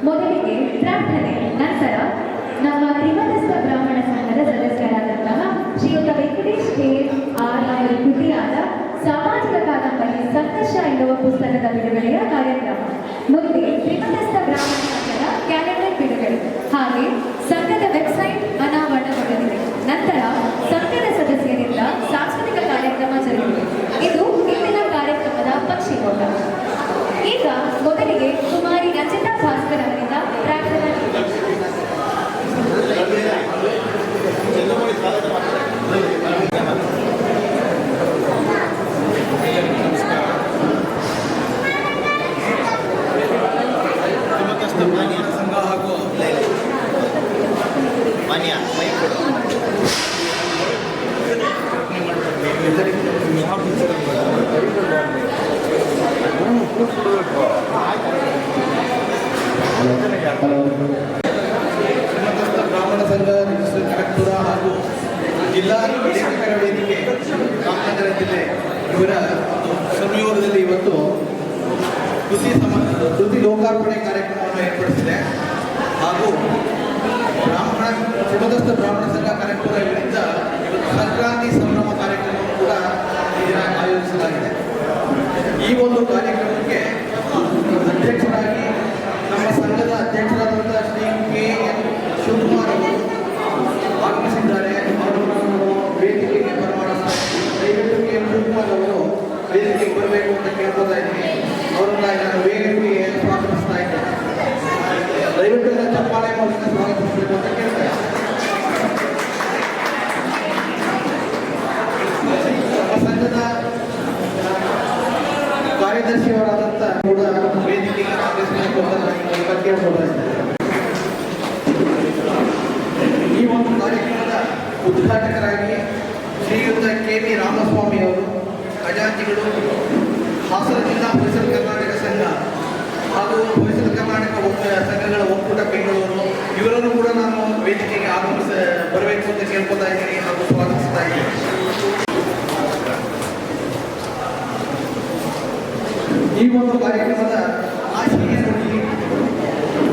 ಮೊದಲಿಗೆ ಪ್ರಾರ್ಥನೆ, ನಂತರ ನಮ್ಮ ತ್ರಿಮತಸ್ಥ ಬ್ರಾಹ್ಮಣ ಸಂಘದ ಸದಸ್ಯರಾದಂತಹ ಶ್ರೀಯುತ ವೆಂಕಟೇಶ್ ಕೆ ಆರ್ ಅವರ ಕೃತಿಯಾದ ಸಾಮಾಜಿಕ ಕಾದಂಬರಿ ಸಂಘರ್ಷ ಎನ್ನುವ ಪುಸ್ತಕದ ಬಿಡುಗಡೆಯ ಕಾರ್ಯಕ್ರಮ. ಮುಂದೆ ತ್ರಿಮತಸ್ಥ ಬ್ರಾಹ್ಮಣ ಸಂಘದ ಕ್ಯಾಲೆಂಡರ್ ಬಿಡುಗಡೆ, ಹಾಗೆ ಸಂಘದ ವೆಬ್ಸೈಟ್ ಅನಾವರಣಗೊಳ್ಳಲಿದೆ. ನಂತರ ಸಂಘದ ಸದಸ್ಯರಿಂದ ಸಾಂಸ್ಕೃತಿಕ ಕಾರ್ಯಕ್ರಮ ಜರುಗಲಿದೆ. ಇದು ಇಂದಿನ ಕಾರ್ಯಕ್ರಮದ ಪಕ್ಷಿಕೋಟ. ಈಗ ಮೊದಲಿಗೆ ಕುಮಾರಿ ರಚಿತಾ ಭಾಸ್ಕರ್ ಅವರಿಂದ ಪ್ರಾರ್ಥನೆ. ಸಂಘ ಹಾಗೂ ಮಾನ್ಯ ಬ್ರಾಹ್ಮಣ ಸಂಘ ಕನಕಪುರ ಹಾಗೂ ಜಿಲ್ಲಾ ಲೇಖಕರ ವೇದಿಕೆ ರಾಮನಗರ ಜಿಲ್ಲೆ ಇವರ ಸಂಯೋಗದಲ್ಲಿ ಇವತ್ತು ಕೃತಿ ಲೋಕಾರ್ಪಣೆ ಕಾರ್ಯಕ್ರಮವನ್ನು ಏರ್ಪಡಿಸಿದೆ. ಹಾಗೂ ತ್ರಿಮತಸ್ಥ ಬ್ರಾಹ್ಮಣ ಸಂಘ ಕನಕಪುರ ಇವರಿಂದ ಸಂಕ್ರಾಂತಿ ಸಂಭ್ರಮ ಕಾರ್ಯಕ್ರಮವನ್ನು ಕೂಡ ಈ ದಿನ ಆಯೋಜಿಸಲಾಗಿದೆ. ಈ ಒಂದು ಕಾರ್ಯಕ್ರಮಕ್ಕೆ ಅಧ್ಯಕ್ಷರಾಗಿ ನಮ್ಮ ಸಂಘದ ಅಧ್ಯಕ್ಷರಾದಂಥ ಶ್ರೀ ಕೆ ಎನ್ ಶಿವಕುಮಾರ್ ಅವರು ಆಗಮಿಸಿದ್ದಾರೆ. ಅವರನ್ನು ವೇದಿಕೆಗೆ ಬರಮಾಡೋಣ. ದಯವಿಟ್ಟು ಕೆ ಎನ್ ಶಿವಕುಮಾರ್ ಅವರು ವೇದಿಕೆಗೆ ಬರಬೇಕು ಅಂತ ಕೇಳ್ಕೊತಾ ಇದ್ದೀನಿ. ಅವರನ್ನ ನಾನು ವೇದಿಕೆಗೆ ಸ್ವಾಗತಿಸ್ತಾ ಇದ್ದೇನೆ. ದಯವಿಟ್ಟು ಚಪ್ಪಾಳೆ ಮೂಲಕ ಸ್ವಾಗತಿಸಬೇಕು ಅಂತ ಕೇಳ್ತಾ ಇದ್ದೀನಿ. ನಮ್ಮ ಸಂಘದ ಕಾರ್ಯದರ್ಶಿಯವರಾದಂಥ ಕೂಡ ವೇದಿಕೆಗೆ ಆಗಮಿಸಬೇಕು ಅಂತ ಕೇಳ್ಕೊಳ್ತಾ ಇದ್ದಾರೆ. ಈ ಒಂದು ಕಾರ್ಯಕ್ರಮದ ಉದ್ಘಾಟಕರಾಗಿ ಶ್ರೀಯುತ ಕೆ ವಿ ರಾಮಸ್ವಾಮಿ ಅವರು, ಖಜಾಂಚಿಗಳು, ಹಾಸನ ಜಿಲ್ಲಾ ಹೊಯ್ಸಳ ಕರ್ನಾಟಕ ಸಂಘ ಹಾಗೂ ಹೊಯ್ಸಳ ಕರ್ನಾಟಕ ಸಂಘಗಳ ಒಕ್ಕೂಟ ಬೆಂಗಳೂರು, ಇವರನ್ನು ಕೂಡ ನಾನು ವೇದಿಕೆಗೆ ಬರಬೇಕು ಅಂತ ಕೇಳ್ಕೊತಾ ಇದ್ದೀನಿ ಹಾಗೂ ಸ್ವಾಗತಿಸ್ತಾ ಇದ್ದೀನಿ. ಈ ಒಂದು ಕಾರ್ಯಕ್ರಮದ ಆಶೀರ್ವಾದ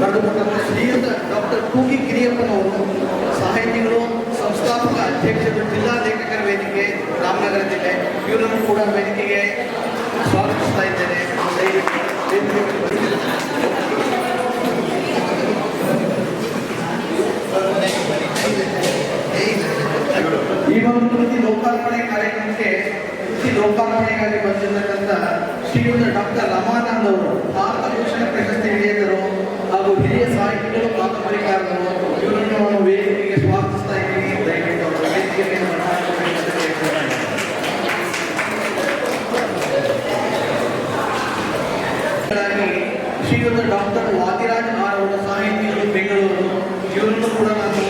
ಬರೆದುಕೊಂಡಂಥ ಶ್ರೀಯುತ ಡಾಕ್ಟರ್ ಕೂಗಿ ಗಿರಿಯಪ್ಪನವರು, ಸಾಹಿತಿಗಳು, ಸಂಸ್ಥಾಪಕ ಅಧ್ಯಕ್ಷರು, ಜಿಲ್ಲಾ ಲೇಖಕರ ವೇದಿಕೆ ರಾಮನಗರ ಜಿಲ್ಲೆ, ಇವರನ್ನು ಕೂಡ ವೇದಿಕೆಗೆ ಸ್ವಾಗತಿಸ್ತಾ ಇದ್ದೇನೆ. ಈ ಒಂದು ಕೃತಿ ಲೋಕಾರ್ಪಣೆ ಕಾರ್ಯಕ್ರಮಕ್ಕೆ ಲೋಕಾರ್ಪಣೆಗಾಗಿ ಬಂದಿರತಕ್ಕಂಥ ಶ್ರೀಯುತ ಡಾಕ್ಟರ್ ರಮಾನಂದ್ ಅವರು, ಭಾರತ ಭೂಷಣ ಪ್ರಶಸ್ತಿ ವಿಜೇತರು ಹಾಗೂ ಹಿರಿಯ ಸಾಹಿತಿಗಳು, ಕಾದಂಬರಿಕಾರರು, ಇವರನ್ನು ನಾನು ವೇದಿಕೆಗೆ ಸ್ವಾಗತಿಸ್ತಾ ಇದ್ದೀನಿ. ದಯವಿಟ್ಟು ಅವರ ವೇದಿಕೆಗೆ ಶ್ರೀಯುತ ಡಾಕ್ಟರ್ ವಾದಿರಾಜ್ ಆರ್ ಅವರು, ಸಾಹಿತಿಗಳು, ಬೆಂಗಳೂರು, ಇವರನ್ನು ಕೂಡ ನಾನು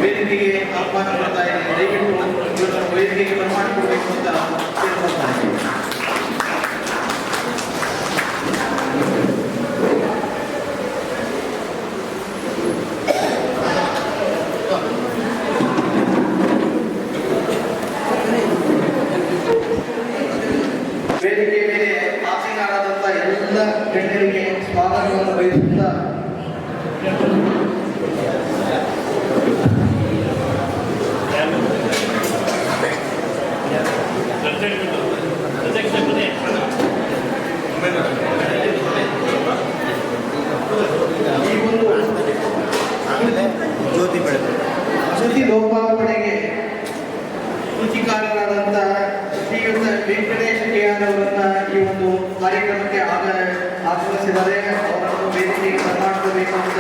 ವೇದಿಕೆಗೆ ಆಹ್ವಾನ ಮಾಡ್ತಾ ಇದ್ದೀನಿ. ದಯವಿಟ್ಟು ಇವರನ್ನು ವೇದಿಕೆಗೆ ಬರಮಾಡಿಕೊಡ್ಬೇಕು ಅಂತ ಕೇಳ್ಕೊಳ್ತಾ ಇದ್ದೀನಿ. ವೇದಿಕೆ ಮೇಲೆ ಆಸೀನರಾದಂಥ ಎಲ್ಲ ಗಣ್ಯರಿಗೆ ಸ್ವಾಗತವನ್ನು ಬಯಸುತ್ತಾ ಕೃತಿ ಲೋಕಾರ್ಪಣೆಗೆ ಕೃತಿಕಾರರಾದಂಥ ಶ್ರೀಯುತ ವೆಂಕಟೇಶ್ ಕೆ ಆರ್ ಅವರನ್ನ ಈ ಒಂದು ಕಾರ್ಯಕ್ರಮಕ್ಕೆ ಆಗಮಿಸಿದ್ದಾರೆ. ಅವರನ್ನು ವೇದಿಕೆಗೆ ಬರಮಾಡಬೇಕು ಅಂತ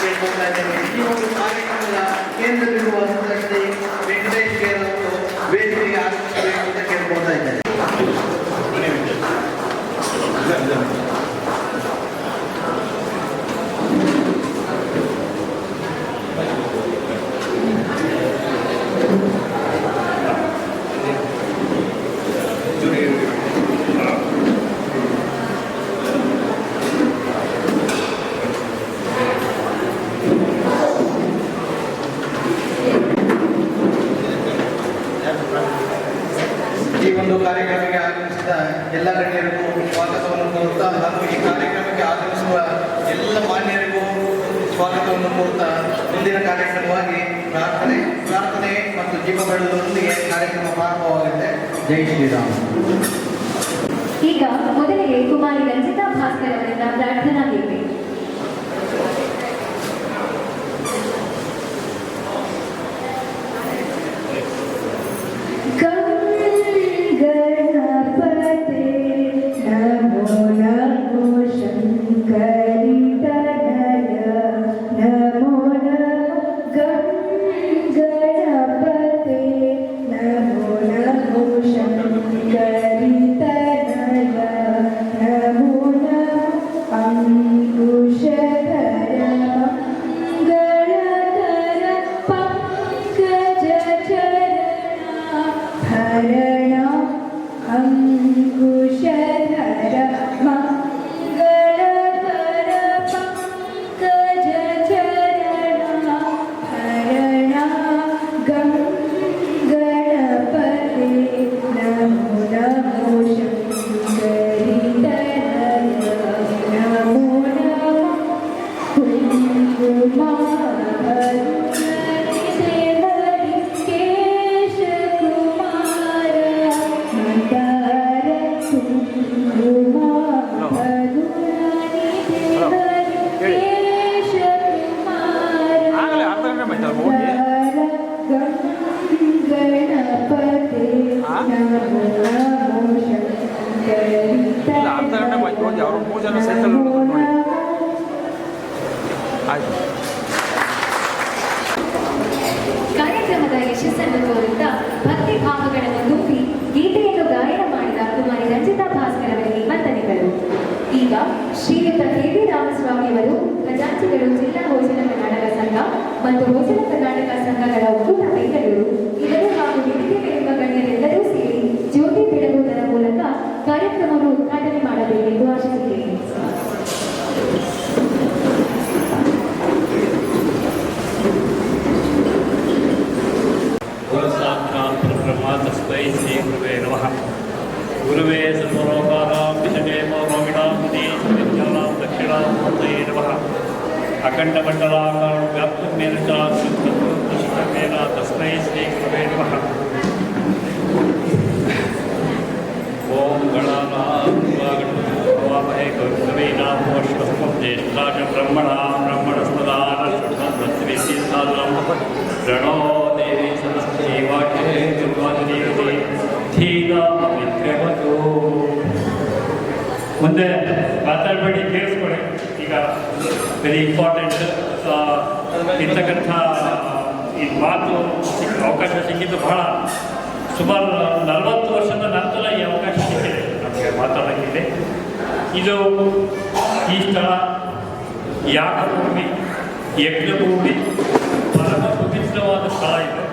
ಕೇಳ್ಕೊಳ್ತಾ ಇದ್ದೇನೆ. ಈ ಒಂದು ಕಾರ್ಯಕ್ರಮದ ಕೇಂದ್ರ ಬಿಂದುವಾದಂಥ ಶ್ರೀ ವೆಂಕಟೇಶ್ ಕೆ ಆರ್ ಅವರು ವೇದಿಕೆಗೆ ಆಗಮಿಸಬೇಕು ಅಂತ ಕೇಳ್ಕೊಳ್ತಾ ಇದ್ದೇನೆ. ಕಾರ್ಯಕ್ರಮಕ್ಕೆ ಆಗಮಿಸಿದ ಎಲ್ಲ ಗಣ್ಯರಿಗೂ ಸ್ವಾಗತವನ್ನು ಕೋರುತ್ತಾ ಹಾಗೂ ಈ ಕಾರ್ಯಕ್ರಮಕ್ಕೆ ಆಗಮಿಸುವ ಎಲ್ಲ ಮಾನ್ಯ ಶುಭವನ್ನು ಕೋರುತ್ತಾ ಮುಂದಿನ ಕಾರ್ಯಕ್ರಮವಾಗಿ ಪ್ರಾರ್ಥನೆ ಮತ್ತು ಜೀವ ಬೆಳೆದೊಂದಿಗೆ ಕಾರ್ಯಕ್ರಮ ಪ್ರಾರಂಭವಾಗಿದೆ. ಜೈ ಶ್ರೀರಾಮ್. ಈಗ ಮೊದಲಿಗೆ ಕುಮಾರಿ ರಂಜಿತಾ ಭಾಸ್ಕರ್ ಅವರಿಂದ ಪ್ರಾರ್ಥನಾ ಗೀತೆ. ಕಾರ್ಯಕ್ರಮದ ಯಶಸ್ಸನ್ನು ಕೋರುತ್ತಾ ಭಕ್ತಿ ಭಾವಗಳನ್ನು ತುಂಬಿ ಗೀತೆಯನ್ನು ಗಾಯನ ಮಾಡಿದ ಕುಮಾರಿ ರಂಜಿತಾ ಭಾಸ್ಕರ್ ಅವರಿಗೆ ವಂದನೆಗಳು. ಈಗ ಶ್ರೀಯುತ ಕೆ.ವಿ. ರಾಮಸ್ವಾಮಿಯವರು ಖಜಾಂಚಿಗಳು ಜಿಲ್ಲಾ ಹೋಸಲ ಕರ್ನಾಟಕ ಸಂಘ ಮತ್ತು ಹೋಸಲ ಕರ್ನಾಟಕ ಸಂಘಗಳ ಒಕ್ಕೂಟ ಬೆಂಗಳೂರು ಇವರು ಹಾಗೂ ವೇದಿಕೆ ಮೇಲಿರುವ ಗಣ್ಯರೆಲ್ಲರೂ ಸೇರಿ ಜ್ಯೋತಿ ಬೆಳಗುವುದರ ಮೂಲಕ ಕಾರ್ಯಕ್ರಮವನ್ನು ಉದ್ಘಾಟನೆ ಮಾಡಬೇಕೆಂದು ಆಶಿಸುತ್ತೇನೆ. तस्मै श्री गुरुवे नमः. गुरुवे सर्वलोकानां विषये मनोमिडामुदे विद्यानां दक्षिणामूर्तये नमः. अखण्डमण्डलाकारं व्याप्तं येन चात्मकृतं तस्मै श्री गुरुवे नमः. ॐ गणानामहे कविनामोऽश्वस्मं ज्येष्ठाच ब्रह्मणस्पदानश्रुतं प्रणो देवी सरस्वती वाक्ये दुर्वादिनीति धीरामित्रवतु. ಮುಂದೆ ಮಾತಾಡಬೇಡಿ, ಕೇಳಿಸ್ಕೊಳ್ಳಿ. ಈಗ ವೆರಿ ಇಂಪಾರ್ಟೆಂಟ್ ಇರ್ತಕ್ಕಂಥ ಈ ಮಾತು ಅವಕಾಶ ಸಿಕ್ಕಿದ್ದು ಬಹಳ ಸುಮಾರು 40 ವರ್ಷದ ನಂತರ ಈ ಅವಕಾಶ ಸಿಕ್ಕಿದೆ ನಮಗೆ ಮಾತಾಡೋಕ್ಕಿದೆ. ಇದು ಈ ಸ್ಥಳ ಯಾಗಭೂಮಿ, ಯಜ್ಞಭೂಮಿ, ಪರಮ ಪವಿತ್ರವಾದ ಸ್ಥಳ ಇದು.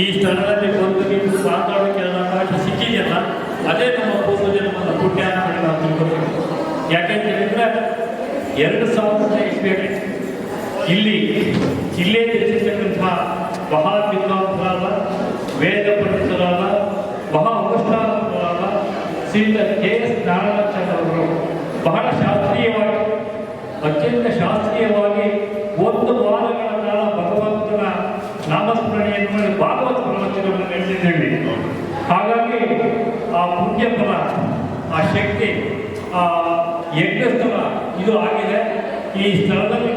ಈ ಸ್ಥಳದಲ್ಲಿ ಬಂದು ನೀವು ಮಾತಾಡೋಕ್ಕೆ ಅವಕಾಶ ಸಿಕ್ಕಿದೆಯಲ್ಲ, ಅದೇ ನಮ್ಮ ಪೂರ್ವಜನ್ಮದ ಪುಣ್ಯ ಅಂತ ಹೇಳಿ ನಾವು ತಿಳ್ಕೊಬೇಕು. ಯಾಕೆಂತೇಳಿದರೆ 2000 ಇಸ್ವಿಯಲ್ಲಿ ಇಲ್ಲಿ ತಿಳಿಸಿರ್ತಕ್ಕಂಥ ಮಹಾ ವಿದ್ವಾಂಸರಾದ, ವೇದ ಪಂಡಿತರಾದ, ಮಹಾ ಅನುಷ್ಠಾನರಾದ ಶ್ರೀಯುತ ಕೆ.ಎಸ್. ನಾರಾಯಣಾಚಾರ್ಯ ಅವರು ಬಹಳ ಶಾಸ್ತ್ರೀಯವಾಗಿ, ಅತ್ಯಂತ ಶಾಸ್ತ್ರೀಯವಾಗಿ 1 ವಾರಗಳ ಕಾಲ ಭಗವಂತನ ನಾಮಸ್ಮರಣೆಯನ್ನು ಮಾಡಿ ಭಾಗವತ ಪ್ರವಚನವನ್ನು ನಡೆಸಿದ್ದೇವೆ. ಹಾಗಾಗಿ ಆ ಪುಣ್ಯ ಫಲ, ಆ ಶಕ್ತಿ, ಆ ಯಜ್ಞಸ್ಥಳ ಇದು ಆಗಿದೆ. ಈ ಸ್ಥಳದಲ್ಲಿ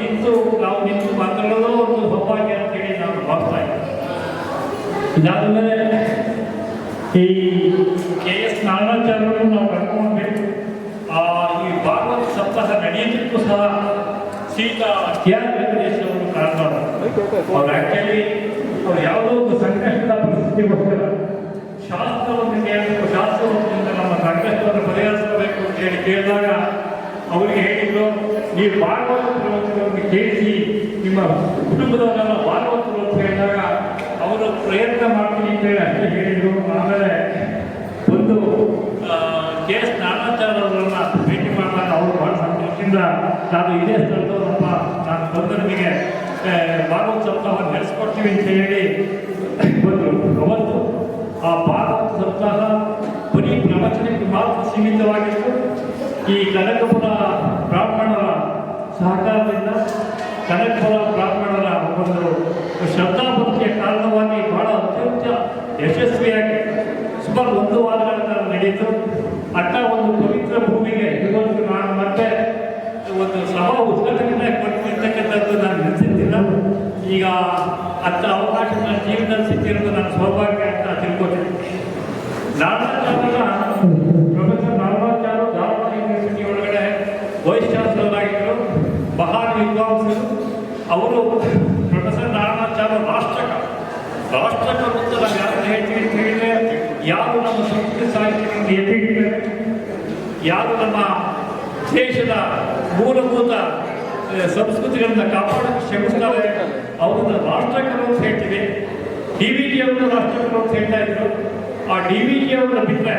ನಾವು ನಿಂತು ಮಾತಾಡೋದು ಒಂದು ಸೌಭಾಗ್ಯ ಅಂತೇಳಿ ನಾನು ಭಾವಿಸ್ತಾ ಇದ್ದೀನಿ. ಇದಾದಮೇಲೆ ಈ ಕೆ.ಎಸ್. ನಾರಾಯಣಾಚಾರ್ಯರು ನಾವು ಕರ್ಕೊಂಡ್ಬೇಕು. ಈ ಭಾಗವತ ಸಪ್ತಾಹ ನಡೆಯೋದಕ್ಕೂ ಸಹ ಸೀತಾ ಕೆ.ಆರ್. ವೆಂಕಟೇಶ್ ಅವರು ಕಾರಣ. ಅವ್ರು ಆ್ಯಕ್ಚುಲಿ ಅವ್ರು ಯಾವುದೋ ಒಂದು ಸಂಕಷ್ಟದ ಪರಿಸ್ಥಿತಿಗೋಸ್ಕರ ಶಾಸ್ತ್ರವನ್ನು ಕೇಳಬೇಕು, ಶಾಸ್ತ್ರದಿಂದ ನಮ್ಮ ಸಂಕಷ್ಟವನ್ನು ಪರಿಹರಿಸಬೇಕು ಅಂತ ಹೇಳಿ ಕೇಳಿದಾಗ ಅವರಿಗೆ ಹೇಳಿದ್ರು, ನೀವು ಭಾಗವತ ಪ್ರವಚನವನ್ನು ಕೇಳಿಸಿ ನಿಮ್ಮ ಕುಟುಂಬದವರೆಲ್ಲ ಭಾಗವತರು ಅಂತ ಹೇಳಿದಾಗ ಅವರು ಪ್ರಯತ್ನ ಮಾಡ್ತೀನಿ ಅಂತೇಳಿ ಅಷ್ಟೇ ಹೇಳಿದರು. ಆಮೇಲೆ ಒಂದು ಕೆ.ಎಸ್. ನಾರಾಯಣಾಚಾರ್ಯ ಅವರನ್ನು ಭೇಟಿ ಮಾಡಿದಾಗ ಅವರು ಬಹಳ ಸಂತೋಷದಿಂದ ನಾನು ಇದೇ ಸ್ಥಳದವರಪ್ಪ, ನಾನು ಬಂದು ನಿಮಗೆ ಭಾಗವತ ಸಪ್ತಾಹವನ್ನು ನಡೆಸ್ಕೊಡ್ತೀವಿ ಅಂತ ಹೇಳಿ ಬಂದರು. ಅವತ್ತು ಆ ಭಾಗವತ ಸಪ್ತಾಹ ಬರೀ ಪ್ರವಚನಕ್ಕೆ ಮಾತ್ರ ಸೀಮಿತವಾಗಿತ್ತು. ಈ ಕನಕಪುರ ಬ್ರಾಹ್ಮಣರ ಸಹಕಾರದಿಂದ ಕನಕಪುರ ಬ್ರಾಹ್ಮಣರ ಒಂದು ಶ್ರದ್ಧಾಭಕ್ತಿಯ ಕಾರಣವಾಗಿ ಬಹಳ ಅತ್ಯಂತ ಯಶಸ್ವಿಯಾಗಿ ಸುಮಾರು 1 ವಾರಗಳ ಕಾಲ ನಡೆಯಿತು. ಅಟ್ಟ ಒಂದು ಪವಿತ್ರ ಭೂಮಿಗೆ ಇವತ್ತು ನಾನು ಮತ್ತೆ ಒಂದು ಸಭಾ ಉದ್ಘಾಟನೆ ಕೊಟ್ಟಿರ್ತಕ್ಕಂಥದ್ದು ನಾನು ನೆನೆಸಿದ್ದಿಲ್ಲ. ಈಗ ಅಂಥ ಅವಕಾಶ ನನ್ನ ಜೀವನದಲ್ಲಿ ಸಿಕ್ಕಿರೋದು ನನ್ನ ಸೌಭಾಗ್ಯ ಅಂತ ತಿಳ್ಕೊತೀನಿ. ನಾರಾಯಣಾಚಾರ್ಯರ ಪ್ರೊಫೆಸರ್ ನಾರಾಯಣಾಚಾರ್ಯ ಧಾರವಾಡ ಯೂನಿವರ್ಸಿಟಿ ಒಳಗಡೆ ವೈಸ್ ಚಾನ್ಸಲರ್ ಆಗಿದ್ದರು, ಮಹಾನ್ ವಿದ್ವಾಂಸರು. ಅವರು ಪ್ರೊಫೆಸರ್ ನಾರಾಯಣಾಚಾರ್ಯ ರಾಷ್ಟ್ರಕರು ಅಂತ ನಾವು ಯಾರನ್ನು ಹೇಳ್ತೀವಿ ಅಂತ ಹೇಳಿದರೆ, ಯಾರು ನಮ್ಮ ಸಂಸ್ಕೃತಿ ಸಾಹಿತ್ಯಗಳನ್ನು ಎತ್ತಿ ಹಿಡಿತಾರೆ, ಯಾರು ನಮ್ಮ ದೇಶದ ಮೂಲಭೂತ ಸಂಸ್ಕೃತಿಗಳನ್ನ ಕಾಪಾಡೋಕ್ಕೆ ಶ್ರಮಿಸ್ತಾರೆ, ಅವರನ್ನ ರಾಷ್ಟ್ರಕರು ಅಂತ ಹೇಳ್ತೀವಿ. DVG ಅವರನ್ನು ರಾಷ್ಟ್ರಕರು ಅಂತ ಹೇಳ್ತಾ ಇದ್ರು. ಆ DVG ಅವರ ಬಿಟ್ಟರೆ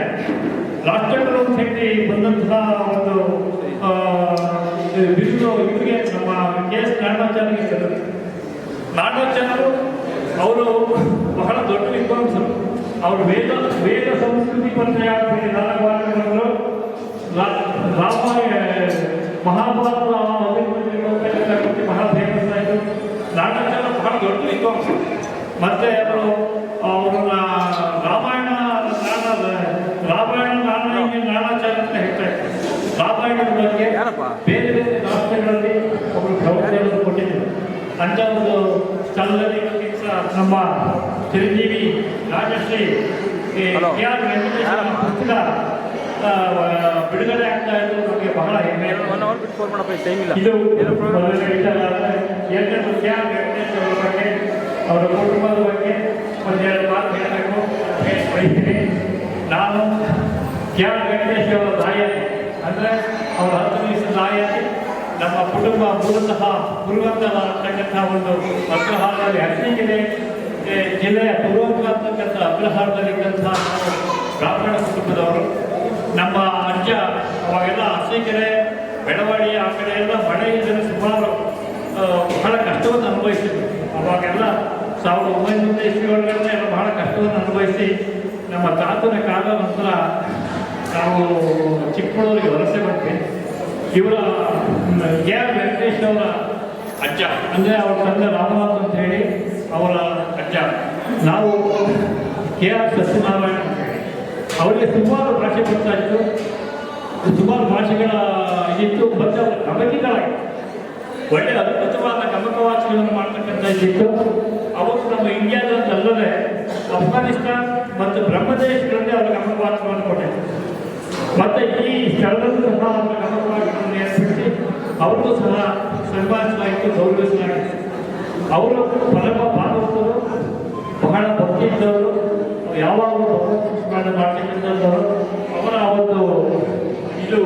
ರಾಷ್ಟ್ರಕರು ಅಂತ ಹೇಳಿ ಬಂದಂತಹ ಒಂದು ಬಿರುದು ಇವರಿಗೆ ನಮ್ಮ KS ನಾರಾಯಣಾಚಾರ್ಯರಿಗೆ ಸಿಗುತ್ತೆ. ನಾರಾಯಣಾಚಾರ್ಯರು ಅವರು ಬಹಳ ದೊಡ್ಡ ವಿದ್ವಾಂಸರು. ಅವರು ವೇದ ಸಂಸ್ಕೃತಿ ಪರಿಚಯ ಅಂತೇಳಿ 4 ವಾರಗಳು ರಾಮಾಯಣ ಮಹಾಭಾರತ ಅಭಿವೃದ್ಧಿ ಬಹಳ ಫೇಮಸ್ ಆಯಿತು. ನಾರಾಯಣಾಚಾರ್ಯ ಬಹಳ ದೊಡ್ಡ ವಿದ್ವಾಂಸರು. ಮತ್ತೆ ಅವ್ರನ್ನ ರಾಮಾಯಣ ನಾರಾಯಣಾಚಾರ್ಯ ಅಂತ ಹೇಳ್ತಾರೆ. ರಾಮಾಯಣದ ಬಗ್ಗೆ ಬೇರೆ ಬೇರೆ ರಾಷ್ಟ್ರಗಳಲ್ಲಿ ಅವರು ಪ್ರವಚನಗಳನ್ನು ಕೊಟ್ಟಿದ್ದರು. ಅಂಥ ಒಂದು ಸ್ಥಳದಲ್ಲಿ ನಮ್ಮ ಚಿರಂಜೀವಿ ರಾಜಶ್ರೀ KR ವೆಂಕಟೇಶ್ವರ ಪುಸ್ತಕ ಬಿಡುಗಡೆ ಆಗ್ತಾ ಇದ್ದು ನಮಗೆ ಬಹಳ ಹೆಮ್ಮೆ. ಇದು ಮೊದಲನೇ ವಿಚಾರ. ಎರಡನೇದು KR ವೆಂಕಟೇಶ್ವರ ಬಗ್ಗೆ, ಅವರ ಕುಟುಂಬದ ಬಗ್ಗೆ ಒಂದೆರಡು ಮಾತು ಹೇಳಬೇಕು ಬಯಸ್ತೀನಿ. ನಾನು KR ವೆಂಕಟೇಶ್ವರ ದಾಯಾದಿ, ಅಂದರೆ ಅವರ 10 ದಿವಸದ ದಾಯಾದಿ. ನಮ್ಮ ಕುಟುಂಬ ಮೂಲತಃ ಪೂರ್ವಂತರ ಅಂತಕ್ಕಂಥ ಒಂದು ಅಗ್ರಹಾರದಲ್ಲಿ ಅರಸೀಕೆರೆ ಜಿಲ್ಲೆಯ ಪೂರ್ವಂತರ ಅಂತಕ್ಕಂಥ ಅಗ್ರಹಾರದಲ್ಲಿದ್ದಂತಹ ಬ್ರಾಹ್ಮಣ ಕುಟುಂಬದವರು. ನಮ್ಮ ಅಜ್ಜ ಅವಾಗೆಲ್ಲ ಅರಸೀಕೆರೆ ಬೆಳವಾಡಿ ಆ ಕಡೆ ಎಲ್ಲ ಮಳೆ ಇದ್ದರೆ ಸುಮಾರು ಬಹಳ ಕಷ್ಟವನ್ನು ಅನುಭವಿಸಿದ್ರು. ಅವಾಗೆಲ್ಲ 1900 ಇಸ್ವಿ ಒಳಗಡೆ ಎಲ್ಲ ಬಹಳ ಕಷ್ಟವನ್ನು ಅನುಭವಿಸಿ ನಮ್ಮ ತಾತನ ಕಾಲ ನಂತರ ನಾವು ಚಿಕ್ಕಮಗಳೂರಿಗೆ ವಲಸೆ ಬಂದ್ವಿ. ಇವರ KR ವೆಂಕಟೇಶ್ ಅವರ ಅಜ್ಜ, ಅಂದರೆ ಅವರ ತಂದೆ ರಾಮನಾಥ್ ಅಂತ ಹೇಳಿ ಅವರ ಅಜ್ಜ. ನಾವು KR ಸತ್ಯನಾರಾಯಣ ಅಂತ ಹೇಳಿ ಅವರಿಗೆ ಸುಮಾರು ಭಾಷೆ ಬರ್ತಾ ಇತ್ತು, ಸುಮಾರು ಭಾಷೆಗಳ ಇದಿತ್ತು. ಮತ್ತು ಅವರು ಗಮಕಿಗಳಾಗಿತ್ತು, ಒಳ್ಳೆಯ ಅದ್ಭುತವಾದ ಗಮಕವಾಚಗಳನ್ನು ಮಾಡ್ತಕ್ಕಂಥ ಇದ್ದಿತ್ತು. ಅವರು ನಮ್ಮ ಇಂಡಿಯಾದಲ್ಲದೆ ಅಫ್ಘಾನಿಸ್ತಾನ್ ಮತ್ತು ಬ್ರಹ್ಮದೇಶಗಳಲ್ಲಿ ಅವರ ಗಮಕವಾಚವನ್ನು ಕೊಟ್ಟಿತ್ತು. ಮತ್ತು ಈ ಸ್ಥಳದಲ್ಲೂ ಸಹ ಅವರ ಗಮಕವಾಚಗಳನ್ನು ಏರ್ಪಡಿಸಿ ಅವ್ರಿಗೂ ಸಹ ಸನ್ಮಾನಿಸಲಾಗಿತ್ತು, ಗೌರವಿಸಲಾಗಿತ್ತು. ಅವರು ಪರಮ ಭಾಗವತರು, ಬಹಳ ಭಕ್ತಿ ಇದ್ದವರು, ಯಾವಾಗಲೂ ಭಗವತ್ ಮಾಡ್ತಕ್ಕಂಥವರು. ಅವರ ಒಂದು ಇದು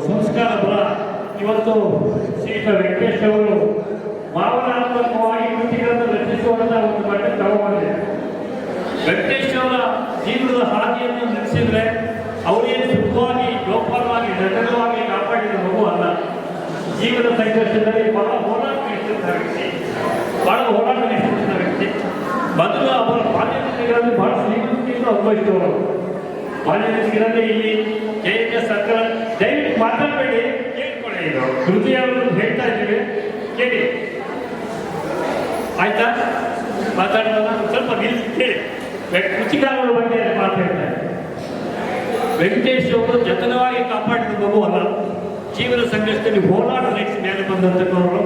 ಸಂಸ್ಕಾರ ಬಲ ಇವತ್ತು ಶ್ರೀ ವೆಂಕಟೇಶ್ ಅವರು ಭಾವನಾತ್ಮಕವಾಗಿ ಕೃತಿಗಳನ್ನು ರಚಿಸುವಂಥ ಒಂದು ಮಟ್ಟಕ್ಕೆ ತಗೊಂಡಿದೆ. ವೆಂಕಟೇಶ್ ಅವರ ಜೀವನದ ಹಾದಿಯನ್ನು ನಡೆಸಿದರೆ ಅವರೇನು ಸುಖವಾಗಿ ಜೋಪಾನವಾಗಿ ಜಟಲವಾಗಿ ಕಾಪಾಡಿದ ಮಗು ಅಲ್ಲ. ಜೀವನ ಸಂಘರ್ಷದಲ್ಲಿ ಬಹಳ ಹೋರಾಟ ನಡೆಸಿದ ವ್ಯಕ್ತಿ, ಮೊದಲು ಅವರ ಬಾಲ್ಯದಲ್ಲಿ ಬಹಳ ಶ್ರೀಮಂತಿಯನ್ನು ಅನುಭವಿಸಿದವರು. ಬಾಲ್ಯದಲ್ಲಿ ಇಲ್ಲಿ KS ಸರ್ಕಾರ ದಯವಿಟ್ಟು ಮಾತಾಡಬೇಡಿ, ಕೇಳ್ಕೊಳ್ಳಿ. ಇದು ಕೃತಿಯನ್ನು ಹೇಳ್ತಾ ಇದ್ದೀವಿ, ಕೇಳಿ ಆಯ್ತಾ? ಮಾತಾಡೋಣ, ಸ್ವಲ್ಪ ನಿಲ್ಲಿಸಿ ಕೇಳಿ. ಕೃಷಿಕಾರರ ಬಗ್ಗೆ ಮಾತಾಡ್ತಾರೆ. ವೆಂಕಟೇಶ್ ಅವರು ಜತನವಾಗಿ ಕಾಪಾಡಿದ ಮಗು ಅಲ್ಲ. ಜೀವನ ಸಂಘರ್ಷದಲ್ಲಿ ಹೋರಾಟ ನಡೆಸಿ ಮೇಲೆ ಬಂದಂಥವರು.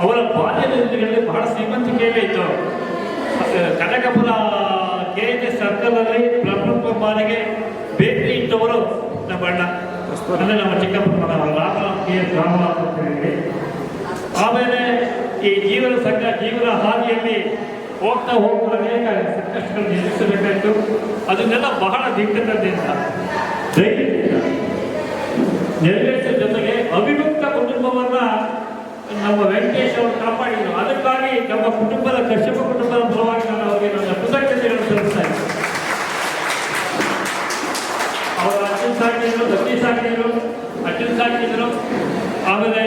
ಅವರ ಬಾಲ್ಯದ ದಿನಗಳಲ್ಲಿ ಬಹಳ ಶ್ರೀಮಂತಿಕೆಯಲ್ಲೇ ಇತ್ತು. ಕನಕಪುರ KS ಸರ್ಕಲಲ್ಲಿ ಪ್ರಪ್ರಥಮ ಬಾರಿಗೆ ಬೇಕರಿ ಇಟ್ಟವರು ನಮ್ಮ ಅಣ್ಣ, ಅಂದರೆ ನಮ್ಮ ಚಿಕ್ಕಪ್ಪನ ರಾಮನಾಥ್ KS ರಾಮನಾಥ್ ಅಂತ ಹೇಳಿ. ಆಮೇಲೆ ಈ ಜೀವನ ಸಂಘ ಜೀವನ ಹಾದಿಯಲ್ಲಿ ಹೋಗ್ತಾ ಅನೇಕ ಸಂಕಷ್ಟಗಳು ಎದುರಿಸಬೇಕಾಯಿತು. ಅದನ್ನೆಲ್ಲ ಬಹಳ ದಿಟ್ಟದಿಂದ ಧೈರ್ಯದಿಂದ ನೆರವೇರಿಸಿದ ಜೊತೆಗೆ ಅವಿಭಕ್ತ ಕುಟುಂಬವನ್ನ ನಮ್ಮ ವೆಂಕಟೇಶ್ ಅವರು ಕಾಪಾಡಿದರು. ಅದಕ್ಕಾಗಿ ನಮ್ಮ ಕುಟುಂಬದ ಕಶ್ಯಪ ಕುಟುಂಬದ ಪರವಾಗಿ ನಾನು ಅವರಿಗೆ ನನ್ನ ಕೃತಜ್ಞತೆಗಳನ್ನು ಸಲ್ಲಿಸ್ತಾ ಇದ್ದೀನಿ. ಅವರ ಅಜ್ಜನ್ ಸಾಕಿದ್ರು, ದತ್ತಿ ಸಾಕಿದ್ರು, ಅಜ್ಜನ್ ಸಾಕಿದ್ರು, ಆಮೇಲೆ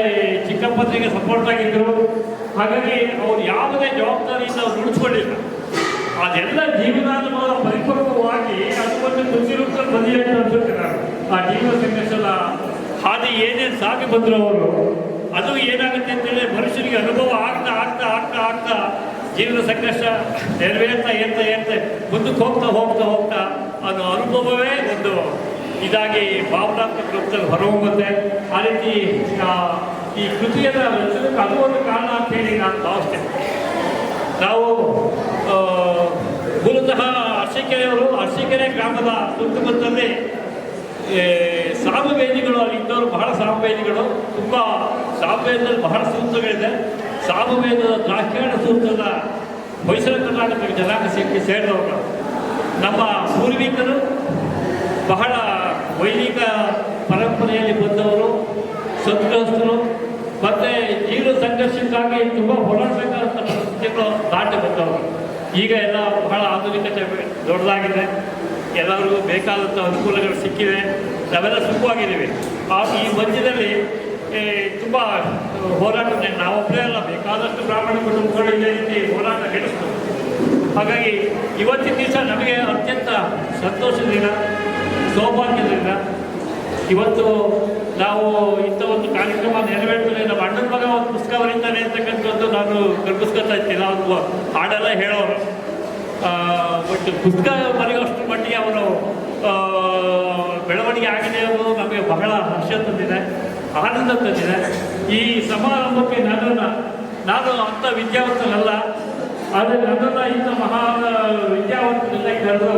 ಚಿಕ್ಕಪ್ಪನಿಗೆ ಸಪೋರ್ಟ್ ಆಗಿದ್ದರು. ಹಾಗಾಗಿ ಅವ್ರು ಯಾವುದೇ ಜವಾಬ್ದಾರಿಯಿಂದ ಅವ್ರು ಉಳಿಸ್ಕೊಂಡಿಲ್ಲ. ಅದೆಲ್ಲ ಜೀವನಾನುಭವ ಪರಿಪಕ್ವವಾಗಿ ಅದು ಒಂದು ತುಸಿರುತ್ತಲ್ಲಿ ಬಂದಿದೆ ಅಂತ ಅನ್ಸುತ್ತೆ ನಾನು. ಆ ಜೀವನ ಸಂಘರ್ಷದ ಹಾದಿ ಏನೇನು ಸಾಗಿ ಬಂದರು ಅವರು ಅದು ಏನಾಗುತ್ತೆ ಅಂತೇಳಿ ಮನುಷ್ಯನಿಗೆ ಅನುಭವ ಆಗ್ತಾ ಆಗ್ತಾ ಆಗ್ತಾ ಆಗ್ತಾ ಜೀವನ ಸಂಘರ್ಷ ನೆರವೇರ್ತಾ ಏರ್ತಾ ಮುಂದಕ್ಕೆ ಹೋಗ್ತಾ ಹೋಗ್ತಾ ಹೋಗ್ತಾ ಅದು ಅನುಭವವೇ ಒಂದು ಇದಾಗಿ ಭಾವನಾತ್ಮಕ ರೂಪದಲ್ಲಿ ಹೊರಹೊಮ್ಮುತ್ತೆ. ಆ ರೀತಿ ಈ ಕೃತಿಯನ್ನು ರಚಿಸೋದಕ್ಕೆ ಅದು ಒಂದು ಕಾರಣ ಅಂತೇಳಿ ನಾನು ಭಾವಿಸ್ತೇನೆ. ನಾವು ಮೂಲತಃ ಅರಸೀಕೆರೆ ಗ್ರಾಮದ ಸುತ್ತಮುತ್ತಲೇ ಸಾಮವೇದಿಗಳು ಅಲ್ಲಿ ಇದ್ದವರು ಬಹಳ ಸಾಮವೇದಿಗಳು, ತುಂಬ ಸಾಮವೇದದಲ್ಲಿ ಬಹಳ ಸೂತ್ರಗಳಿದೆ. ಸಾಮವೇದದ ದ್ರಾಕ್ಷಾಯಣ ಸೂತ್ರದ ಹೊಯ್ಸಳ ಕರ್ನಾಟಕ ಜನಾಂಗಕ್ಕೆ ಸೇರಿದವರು. ನಮ್ಮ ಪೂರ್ವಿಕರು ಬಹಳ ವೈದಿಕ ಪರಂಪರೆಯಲ್ಲಿ ಬಂದವರು, ಸದ್ಗೃಹಸ್ಥರು, ಮತ್ತು ಜೀವನ ಸಂಘರ್ಷಕ್ಕಾಗಿ ತುಂಬ ಹೋರಾಡಬೇಕಾದಂಥ ಪರಿಸ್ಥಿತಿಗಳು ದಾಟಿ ಬಂದವರು. ಈಗ ಎಲ್ಲ ಬಹಳ ಆಧುನಿಕತೆ ದೊಡ್ಡದಾಗಿದೆ, ಎಲ್ಲರಿಗೂ ಬೇಕಾದಂಥ ಅನುಕೂಲಗಳು ಸಿಕ್ಕಿವೆ, ನಾವೆಲ್ಲ ಸುಖವಾಗಿದ್ದೀವಿ. ಈ ಮಧ್ಯದಲ್ಲಿ ತುಂಬ ಹೋರಾಟ ನಾವೊಬ್ಬರೇ ಅಲ್ಲ, ಬೇಕಾದಷ್ಟು ಬ್ರಾಹ್ಮಣ ಕುಟುಂಬಗಳು ಇದೇ ರೀತಿ ಹೋರಾಟ ನಡೆಸ್ತು. ಹಾಗಾಗಿ ಇವತ್ತಿನ ದಿವಸ ನಮಗೆ ಅತ್ಯಂತ ಸಂತೋಷದಿಂದ, ಸೌಭಾಗ್ಯದಿಂದ ಇವತ್ತು ನಾವು ಇಂಥ ಒಂದು ಕಾರ್ಯಕ್ರಮ ನೆರವೇರ್ತದೆ. ನಮ್ಮ ಅಣ್ಣನ ಮಗ ಒಂದು ಪುಸ್ತಕ ಬರೀತಾನೆ ಅಂತಕ್ಕಂಥದ್ದು ನಾನು ಗರ್ಭಿಸ್ಕೊತಾ ಇರ್ತೀನಿ. ಒಂದು ಹಾಡೆಲ್ಲ ಹೇಳೋರು, ಬಟ್ ಪುಸ್ತಕ ಬರೆಯುವಷ್ಟು ಮಟ್ಟಿಗೆ ಅವನು ಬೆಳವಣಿಗೆ ಆಗಿದೆ ಅನ್ನೋದು ನಮಗೆ ಬಹಳ ಹರ್ಷ ತಂದಿದೆ, ಆನಂದ ತಂದಿದೆ. ಈ ಸಮಾರಂಭಕ್ಕೆ ನಾನು ಅಂಥ ವಿದ್ಯಾವಂತನಲ್ಲ, ಆದರೆ ನನ್ನನ್ನು ಇಂಥ ಮಹಾ ವಿದ್ಯಾವಂತನೆಲ್ಲ ಕರೆದು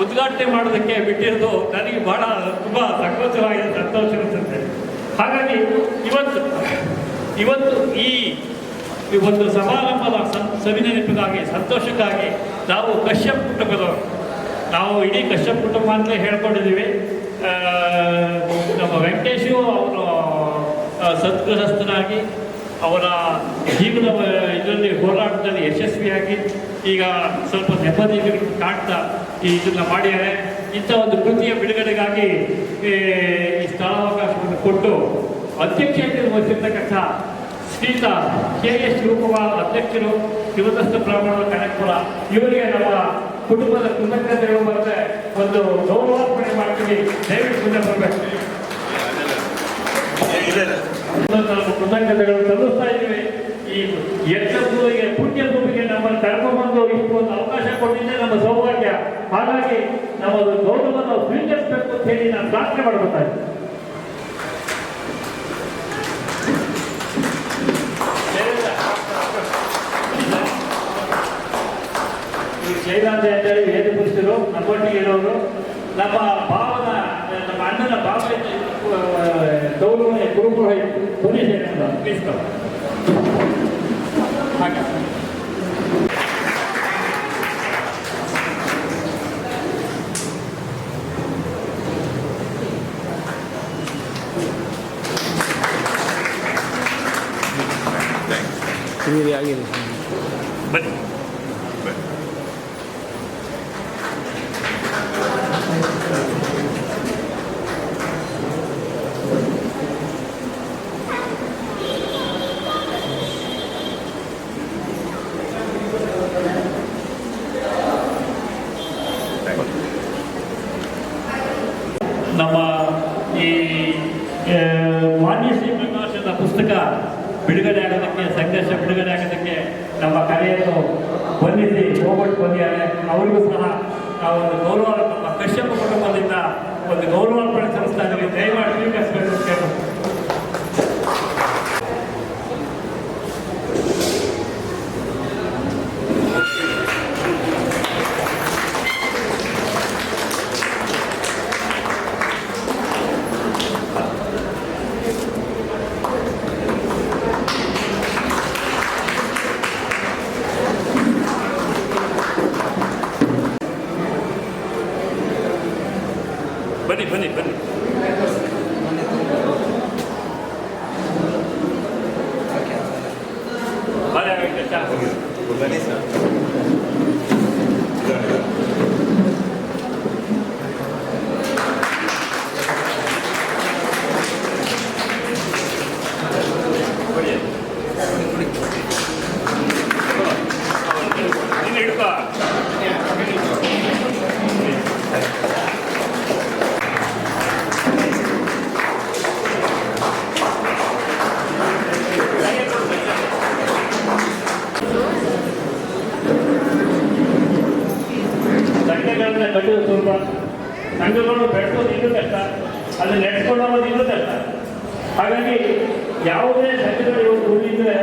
ಉದ್ಘಾಟನೆ ಮಾಡೋದಕ್ಕೆ ಬಿಟ್ಟಿರೋದು ನನಗೆ ಬಹಳ ತುಂಬ ಸಂಕೋಚವಾಗಿದೆ, ಸಂತೋಷ ಅನಿಸುತ್ತೆ. ಹಾಗಾಗಿ ಇವತ್ತು ಈ ಒಂದು ಸಮಾರಂಭದ ಸವಿನೆನಪಿಗಾಗಿ, ಸಂತೋಷಕ್ಕಾಗಿ ನಾವು ಕಶ್ಯಪ್ ಕುಟುಂಬದವರು, ನಾವು ಇಡೀ ಕಶ್ಯಪ್ ಕುಟುಂಬ ಅಂತಲೇ ಹೇಳ್ಕೊಂಡಿದ್ದೀವಿ. ನಮ್ಮ ವೆಂಕಟೇಶು ಅವರು ಸದ್ಗೃಹಸ್ಥನಾಗಿ ಅವರ ಜೀವನ ಇದರಲ್ಲಿ ಹೋರಾಟದಲ್ಲಿ ಯಶಸ್ವಿಯಾಗಿ ಈಗ ಸ್ವಲ್ಪ ನೆಮ್ಮದಿ ಕಾಣ್ತಾ ಇದನ್ನು ಮಾಡಿದ್ದಾರೆ. ಇಂಥ ಒಂದು ಕೃತಿಯ ಬಿಡುಗಡೆಗಾಗಿ ಈ ಸ್ಥಳಾವಕಾಶವನ್ನು ಕೊಟ್ಟು ಅಧ್ಯಕ್ಷತೆಯನ್ನು ವಹಿಸಿರ್ತಕ್ಕಂಥ ಶ್ರೀಯುತ KS ಶಿವಕುಮಾರ್ ಅಧ್ಯಕ್ಷರು, ಶಿವದಸ್ತ ಬ್ರಾಹ್ಮಣರ ಕನಕಪುರ, ಇವರಿಗೆ ನಮ್ಮ ಕುಟುಂಬದ ಕೃತಜ್ಞತೆಗಳು ಮತ್ತು ಒಂದು ಗೌರವಾರ್ಪಣೆ ಮಾಡ್ತೀವಿ. ದಯವಿಟ್ಟು ಮುಂದೆ ಬರಬೇಕು. ಕೃತಜ್ಞತೆಗಳು ಸಲ್ಲಿಸ್ತಾ ಇದ್ದೀವಿ. ಈ ಯಜ್ಞಭೂಮಿಗೆ, ಪುಣ್ಯ ಭೂಮಿಗೆ ನಮ್ಮನ್ನು ಕರ್ಕೊಂಡ್ಬಂದು ಇಷ್ಟು ಒಂದು ಅವಕಾಶ ಕೊಟ್ಟಿದ್ದೆ ನಮ್ಮ ಸೌಭಾಗ್ಯ. ಹಾಗಾಗಿ ನಾವು ಅದು ಗೌರವವನ್ನು ಸ್ವೀಕರಿಸಬೇಕು ಅಂತ ಹೇಳಿ ನಾನು ಪ್ರಾರ್ಥನೆ ಮಾಡಬೇಕಾಗಿದೆ. ಶೈಲಾಂತ ಅಂತೇಳಿ ವೇದ ಪುರುಷರು ನಮ್ಮೊಟ್ಟಿಗೆ ಇರೋರು, ನಮ್ಮ ಅಣ್ಣನ ಭಾವ ಗೌರವನೇ ಗುರುಪುರೋಹಿತ ಪುಣ್ಯಶೇಖರ ತಿಳಿಸ್ತಾರೆ. ಹಾಗೆ ಬನ್ನಿ. ನಮ್ಮ ಈ ಮಾನ್ಯ ಶ್ರೀ ಪ್ರಕಾಶದ ಪುಸ್ತಕ ಬಿಡುಗಡೆ ಆಗೋದಕ್ಕೆ, ಸಂಘರ್ಷ ಬಿಡುಗಡೆ ಆಗೋದಕ್ಕೆ ನಮ್ಮ ಕರೆಯನ್ನು ಬಂದಿಸಿ ಹೋಗ್ಬಿಟ್ಟು ಬಂದಿದ್ದಾರೆ. ಅವರಿಗೂ ಸಹ ನಾವು ಒಂದು ಗೌರವ, ನಮ್ಮ ಕಶ್ಯಪ ಕುಟುಂಬದಿಂದ ಒಂದು ಗೌರವಾರ್ಪಣೆ ಸಲ್ಲಿಸ್ತಾ ಇದ್ದೀವಿ. ದಯಮಾಡಿ ಸ್ವೀಕರಿಸಬೇಕು ಅಂತ ಕೇಳ್ಬೋದು. ಬನ್ನಿ ಬನ್ನಿ ಬನ್ನಿ. ಬನ್ನಿ ಸರ್. ನೀನು ಹಿಡ್ಕೋ. ಕಟ್ಟೋದು ಸುಲಭ, ಸಂಘಗಳು ಬೆಳೆಸೋದು ಇನ್ನೂ ಕಷ್ಟ, ಅದು ನಡೆಸ್ಕೊಂಡು ಹೋಗೋದು ಇನ್ನೂ ಕಷ್ಟ. ಹಾಗಾಗಿ ಯಾವುದೇ ಸಂಘಗಳು ಇವತ್ತು ಉಳಿದ್ರೆ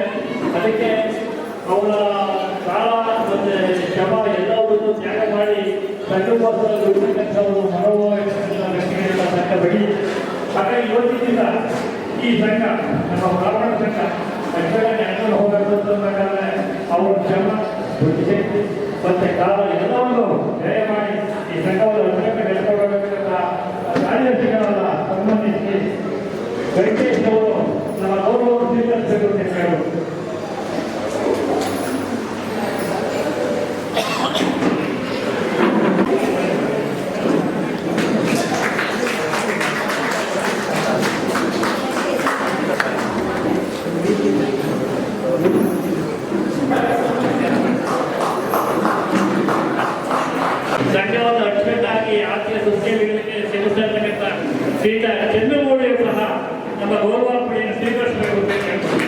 ಅದಕ್ಕೆ ಅವರ ಕಾಲ ಮತ್ತು ಶ್ರಮ ಎಲ್ಲವನ್ನು ತ್ಯಾಗ ಮಾಡಿ ಸಂಘಕೋಸ್ಕರ ದುಡಿತಕ್ಕಂಥ ಒಂದು ಮನೋಭಾವಿರ್ತಕ್ಕಂಥ ವ್ಯಕ್ತಿಗಳಿಂದ ಸಂಘ ಬೆಳಿ. ಹಾಗಾಗಿ ಇವತ್ತಿನಿಂದ ಈ ಸಂಘ ನಮ್ಮ ಬ್ರಾಹ್ಮಣ ಸಂಘ ಅಕ್ಷರ ನಡೆಕೊಂಡು ಹೋಗಬೇಕು ಅಂತಂದ್ರೆ ಅವರ ಶ್ರಮ ದುಡಿಮೆ ಮತ್ತು ಕಾಲ ಎಲ್ಲವನ್ನು ವ್ಯಯ ಮಾಡಿ ಈ ಸಂಘವನ್ನು ಅತ್ಯಂತ ನಡೆಸಿಕೊಳ್ಳಬೇಕಂತ ಕಾರ್ಯದರ್ಶಿಗಳನ್ನ ಸಂಬಂಧಿಸಿ ವೆಂಕಟೇಶ್ ಅವರು ನಮ್ಮ ಗೌರವವನ್ನು ಸ್ವೀಕರಿಸಬೇಕು ಅಂತ ಹೇಳೋದು. ಸಂಘವನ್ನು ಅಚ್ಚುಕಟ್ಟಾಗಿ ಆರ್ಥಿಕ ಸುಸ್ಥಿರಗಳಿಗೆ ಸೇರಿಸತಕ್ಕಂಥ ಶ್ರೀಯುತ ಚಂದ್ರಮೌಳಿಯು ಸಹ ನಮ್ಮ ಗೌರವಾರ್ಪಣೆಯನ್ನು ಸ್ವೀಕರಿಸಬೇಕು ಅಂತ ಹೇಳ್ತಾರೆ.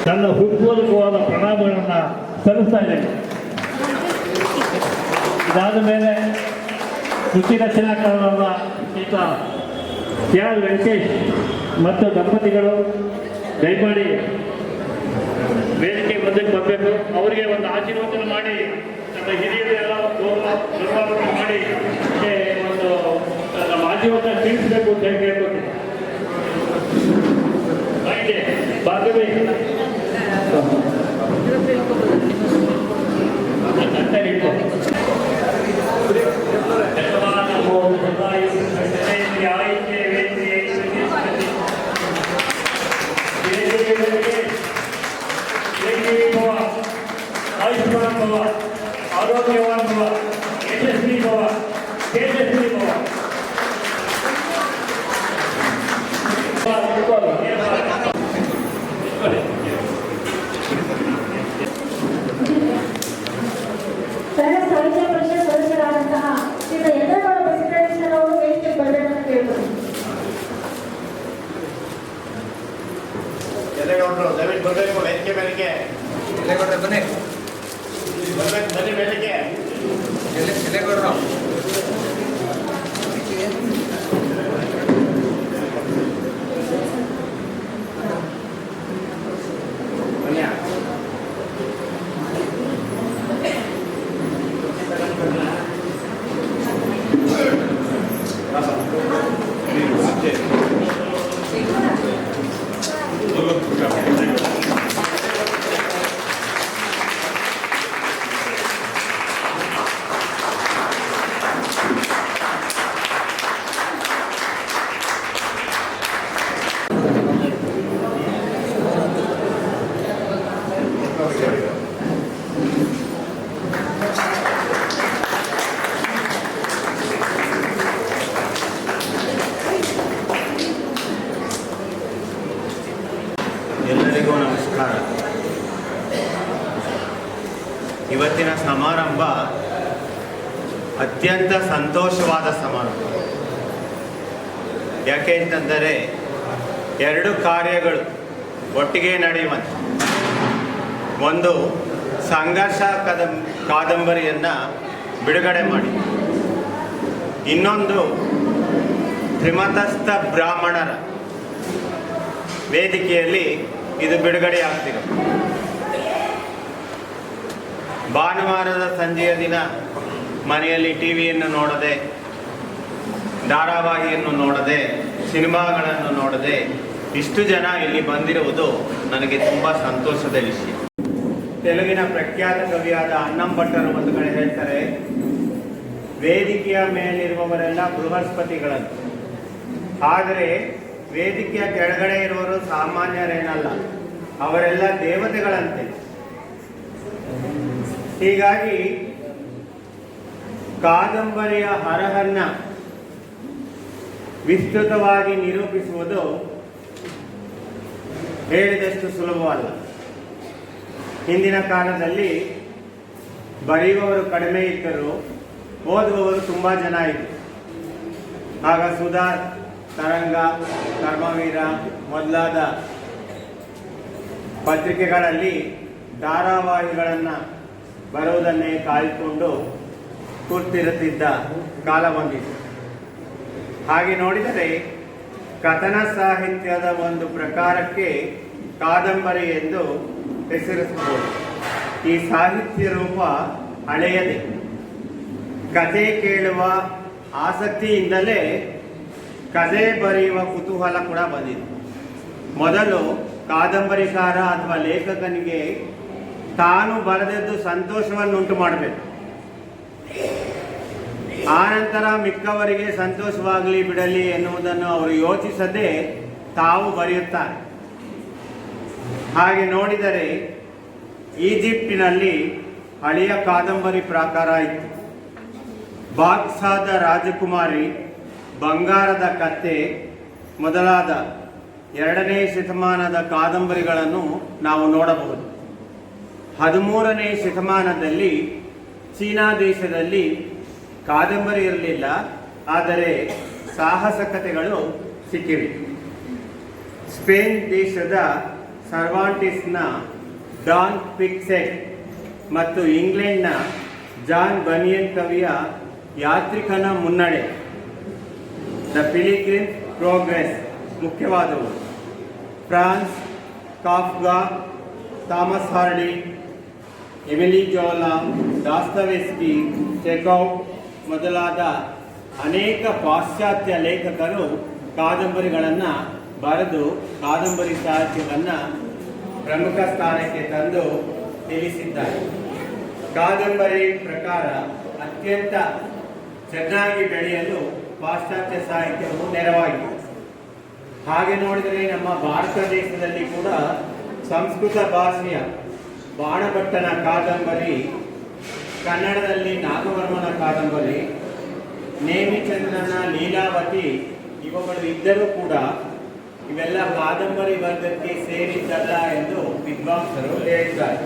ನನ್ನ ಹೃತ್ಪೂರ್ವಕವಾದ ಪ್ರಣಾಮಗಳನ್ನು ಸಲ್ಲಿಸ್ತಾ ಇದ್ದೇನೆ. ಇದಾದ ಮೇಲೆ ಕೃಷಿ ರಚನಾಕಾರರಾದ ಶ್ರೀಯುತ ಕೆ.ಆರ್. ವೆಂಕಟೇಶ್ ಮತ್ತು ದಂಪತಿಗಳು ದಯಮಾಡಿ ವೇದಿಕೆ ಮುಂದಕ್ಕೆ ಬರಬೇಕು. ಅವರಿಗೆ ಒಂದು ಆಶೀರ್ವಾದ ಮಾಡಿ ನಮ್ಮ ಹಿರಿಯರೆಲ್ಲ ಗೌರವ ಮಾಡಿ ಒಂದು ನಮ್ಮ ಆಶೀರ್ವಾದ ತಿಳಿಸಬೇಕು ಅಂತ ಹೇಳಿ ಕೇಳ್ಕೊತೀನಿ. ಹಾಗೆ ಭಾಗವೇ ಆಯುಷ್ಮಾನ್ ಭವ, ಆರೋಗ್ಯವಾನ್ ಭವ, ಯಶಸ್ವಿ ಭವ, ತೇಜಸ್ವಿ ಭವ. ಕಳೆದ ಸಾಹಿತ್ಯ ಪರಿಷತ್ ಸದಸ್ಯರಾದಂತಹ ಶ್ರೀಯುತ ಯಲ್ಲಗೌಡ ಬಸವರಾಜನವರು ವೇದಿಕೆ ಬರಬೇಕಂತ ಕೇಳ್ಬೋದು. ಎಲ್ಲಗೌಡರು ದಯವಿಟ್ಟು ಬರಬೇಕು ವೇದಿಕೆ ಮೇಲೆಗೆ. ಎಲೆಗೌಡ್ರೆ ಬನ್ನಿ. ಬರ್ಬೇಕು ಬನ್ನಿ ಮೇಲೆಗೆ. ಎಲೆಗೌಡ್ರು ಎಲ್ಲರಿಗೂ ನಮಸ್ಕಾರ. ಇವತ್ತಿನ ಸಮಾರಂಭ ಅತ್ಯಂತ ಸಂತೋಷವಾದ ಸಮಾರಂಭ. ಯಾಕೆ ಅಂತಂದರೆ ಎರಡು ಕಾರ್ಯಗಳು ಒಟ್ಟಿಗೆ ನಡೆಯುವಂತೆ. ಒಂದು ಸಂಘರ್ಷ ಕಾದಂಬರಿಯನ್ನು ಬಿಡುಗಡೆ ಮಾಡಿ, ಇನ್ನೊಂದು ತ್ರಿಮತಸ್ಥ ಬ್ರಾಹ್ಮಣರ ವೇದಿಕೆಯಲ್ಲಿ ಇದು ಬಿಡುಗಡೆ ಆಗ್ತಿದೆ. ಭಾನುವಾರದ ಸಂಜೆಯ ದಿನ ಮನೆಯಲ್ಲಿ ಟಿವಿಯನ್ನು ನೋಡದೆ, ಧಾರಾವಾಹಿಯನ್ನು ನೋಡದೆ, ಸಿನಿಮಾಗಳನ್ನು ನೋಡದೆ ಇಷ್ಟು ಜನ ಇಲ್ಲಿ ಬಂದಿರುವುದು ನನಗೆ ತುಂಬ ಸಂತೋಷದ ವಿಷಯ. ತೆಲುಗಿನ ಪ್ರಖ್ಯಾತ ಕವಿಯಾದ ಅನ್ನಂ ಭಟ್ಟರು ಒಂದು ಕಡೆ ಹೇಳ್ತಾರೆ, ವೇದಿಕೆಯ ಮೇಲಿರುವವರೆಲ್ಲ ಬೃಹಸ್ಪತಿಗಳನ್ನು, ಆದರೆ ವೇದಿಕೆಯ ಕೆಳಗಡೆ ಇರುವವರು ಸಾಮಾನ್ಯರೇನಲ್ಲ, ಅವರೆಲ್ಲ ದೇವತೆಗಳಂತೆ. ಹೀಗಾಗಿ ಕಾದಂಬರಿಯ ಹರಹನ್ನ ವಿಸ್ತೃತವಾಗಿ ನಿರೂಪಿಸುವುದು ಹೇಳಿದಷ್ಟು ಸುಲಭವಲ್ಲ. ಹಿಂದಿನ ಕಾಲದಲ್ಲಿ ಬರೆಯುವವರು ಕಡಿಮೆ ಇದ್ದರು, ಓದುವವರು ತುಂಬ ಜನ ಇದ್ದರು. ಆಗ ಸುಧಾ, ತರಂಗ, ಕರ್ಮವೀರ ಮೊದಲಾದ ಪತ್ರಿಕೆಗಳಲ್ಲಿ ಧಾರಾವಾಹಿಗಳನ್ನು ಬರುವುದನ್ನೇ ಕಾಯ್ದುಕೊಂಡು ಕೂರ್ತಿರುತ್ತಿದ್ದ ಕಾಲ ಬಂದಿತ್ತು. ಹಾಗೆ ನೋಡಿದರೆ ಕಥನ ಸಾಹಿತ್ಯದ ಒಂದು ಪ್ರಕಾರಕ್ಕೆ ಕಾದಂಬರಿ ಎಂದು ಹೆಸರಿಸಬಹುದು. ಈ ಸಾಹಿತ್ಯ ರೂಪ ಹಳೆಯದೇ. ಕಥೆ ಕೇಳುವ ಆಸಕ್ತಿಯಿಂದಲೇ ಕಥೆ ಬರೆಯುವ ಕುತೂಹಲ ಕೂಡ ಬಂದಿದೆ. ಮೊದಲು ಕಾದಂಬರಿಕಾರ ಅಥವಾ ಲೇಖಕನಿಗೆ ತಾನು ಬರೆದದ್ದು ಸಂತೋಷವನ್ನುಂಟು ಮಾಡಬೇಕು. ಆನಂತರ ಮಿಕ್ಕವರಿಗೆ ಸಂತೋಷವಾಗಲಿ ಬಿಡಲಿ ಎನ್ನುವುದನ್ನು ಅವರು ಯೋಚಿಸದೆ ತಾವು ಬರೆಯುತ್ತಾರೆ. ಹಾಗೆ ನೋಡಿದರೆ ಈಜಿಪ್ಟಿನಲ್ಲಿ ಹಳೆಯ ಕಾದಂಬರಿ ಪ್ರಾಕಾರ ಇತ್ತು. ಬಾಕ್ಸಾದ ರಾಜಕುಮಾರಿ, ಬಂಗಾರದ ಕತ್ತೆ ಮೊದಲಾದ 2ನೇ ಶತಮಾನದ ಕಾದಂಬರಿಗಳನ್ನು ನಾವು ನೋಡಬಹುದು. 13ನೇ ಶತಮಾನದಲ್ಲಿ ಚೀನಾ ದೇಶದಲ್ಲಿ ಕಾದಂಬರಿ ಇರಲಿಲ್ಲ, ಆದರೆ ಸಾಹಸ ಕಥೆಗಳು ಸಿಕ್ಕಿವೆ. ಸ್ಪೇನ್ ದೇಶದ ಸರ್ವಾಂಟಿಸ್ನ ಡಾನ್ ಪಿಕ್ಸೆಟ್ ಮತ್ತು ಇಂಗ್ಲೆಂಡ್ನ ಜಾನ್ ಬನಿಯನ್ ಕವಿಯ ಯಾತ್ರಿಕನ ಮುನ್ನಡೆ, ದ ಪಿಲಿಗ್ರಿಮ್ ಪ್ರೋಗ್ರೆಸ್ ಮುಖ್ಯವಾದವು. France ಕಾಫ್ಕಾ, Thomas hardy, Emily Zola, ದಾಸ್ತವೆಸ್ಕಿ, ಚೆಖೋವ್ ಮೊದಲಾದ ಅನೇಕ ಪಾಶ್ಚಾತ್ಯ ಲೇಖಕರು ಕಾದಂಬರಿಗಳನ್ನು ಬರೆದು ಕಾದಂಬರಿ ಸಾಹಿತ್ಯವನ್ನು ಪ್ರಮುಖ ಸ್ಥಾನಕ್ಕೆ ತಂದು ನಿಲ್ಲಿಸಿದ್ದಾರೆ. ಕಾದಂಬರಿ ಪ್ರಕಾರ ಅತ್ಯಂತ ಚೆನ್ನಾಗಿ ಬೆಳೆಯಲು ಪಾಶ್ಚಾತ್ಯ ಸಾಹಿತ್ಯವು ನೆರವಾಗಿದೆ. ಹಾಗೆ ನೋಡಿದರೆ ನಮ್ಮ ಭಾರತ ದೇಶದಲ್ಲಿ ಕೂಡ ಸಂಸ್ಕೃತ ಭಾಷೆಯ ಬಾಣಭಟ್ಟನ ಕಾದಂಬರಿ, ಕನ್ನಡದಲ್ಲಿ ನಾಗವರ್ಮನ ಕಾದಂಬರಿ, ನೇಮಿಚಂದ್ರನ ಲೀಲಾವತಿ ಇವುಗಳು ಇದ್ದರೂ ಕೂಡ ಇವೆಲ್ಲ ಕಾದಂಬರಿ ವರ್ಗಕ್ಕೆ ಸೇರಿದ್ದಲ್ಲ ಎಂದು ವಿದ್ವಾಂಸರು ಹೇಳಿದ್ದಾರೆ.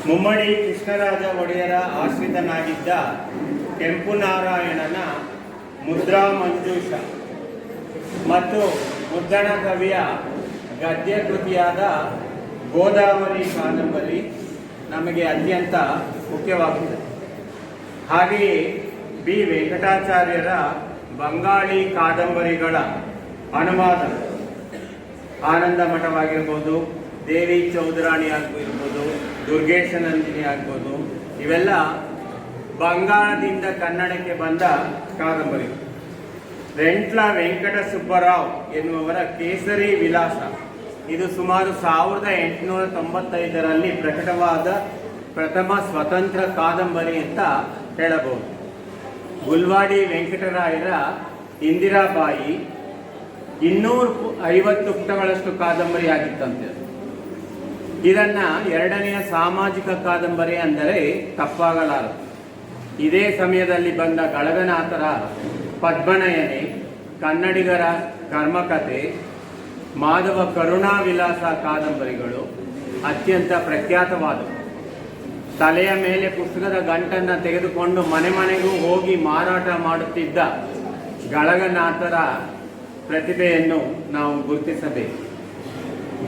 ಮುಮ್ಮಡಿ ಕೃಷ್ಣರಾಜ ಒಡೆಯರ ಆಶ್ರಿತನಾಗಿದ್ದ ಕೆಂಪು ನಾರಾಯಣನ ಮುದ್ರಾ ಮಂಜೂಷ ಮತ್ತು ಮುದ್ದಣ ಕವಿಯ ಗದ್ಯ ಕೃತಿಯಾದ ಗೋದಾವರಿ ಕಾದಂಬರಿ ನಮಗೆ ಅತ್ಯಂತ ಮುಖ್ಯವಾಗಿದೆ. ಹಾಗೆಯೇ ಬಿ ವೆಂಕಟಾಚಾರ್ಯರ ಬಂಗಾಳಿ ಕಾದಂಬರಿಗಳ ಅನುವಾದ ಆನಂದ ಮಠವಾಗಿರ್ಬೋದು, ದೇವಿ ಚೌಧರಾಣಿ ಆಗಿರ್ಬೋದು, ದುರ್ಗೇಶ ನಂದಿನಿ ಆಗ್ಬೋದು, ಇವೆಲ್ಲ ಬಂಗಾಳದಿಂದ ಕನ್ನಡಕ್ಕೆ ಬಂದ ಕಾದಂಬರಿ. ರೆಂಟ್ಲ ವೆಂಕಟ ಸುಬ್ಬರಾವ್ ಎನ್ನುವರ ಕೇಸರಿ ವಿಲಾಸ, ಇದು ಸುಮಾರು 1895ರಲ್ಲಿ ಪ್ರಕಟವಾದ ಪ್ರಥಮ ಸ್ವತಂತ್ರ ಕಾದಂಬರಿ ಅಂತ ಹೇಳಬಹುದು. ಗುಲ್ವಾಡಿ ವೆಂಕಟರಾಯರ ಇಂದಿರಾಬಾಯಿ 250 ಪುಟಗಳಷ್ಟು ಕಾದಂಬರಿ ಆಗಿತ್ತಂತೆ. ಇದನ್ನ 2ನೆಯ ಸಾಮಾಜಿಕ ಕಾದಂಬರಿ ಅಂದರೆ ತಪ್ಪಾಗಲಾರದು. ಇದೇ ಸಮಯದಲ್ಲಿ ಬಂದ ಗಳಗನಾಥರ ಪದ್ಮನಯನೆ, ಕನ್ನಡಿಗರ ಕರ್ಮಕಥೆ, ಮಾಧವ ಕರುಣಾ ವಿಲಾಸ ಕಾದಂಬರಿಗಳು ಅತ್ಯಂತ ಪ್ರಖ್ಯಾತವಾದವು. ತಲೆಯ ಮೇಲೆ ಪುಸ್ತಕದ ಗಂಟನ್ನು ತೆಗೆದುಕೊಂಡು ಮನೆ ಮನೆಗೂ ಹೋಗಿ ಮಾರಾಟ ಮಾಡುತ್ತಿದ್ದ ಗಳಗನಾಥರ ಪ್ರತಿಭೆಯನ್ನು ನಾವು ಗುರುತಿಸಬೇಕು.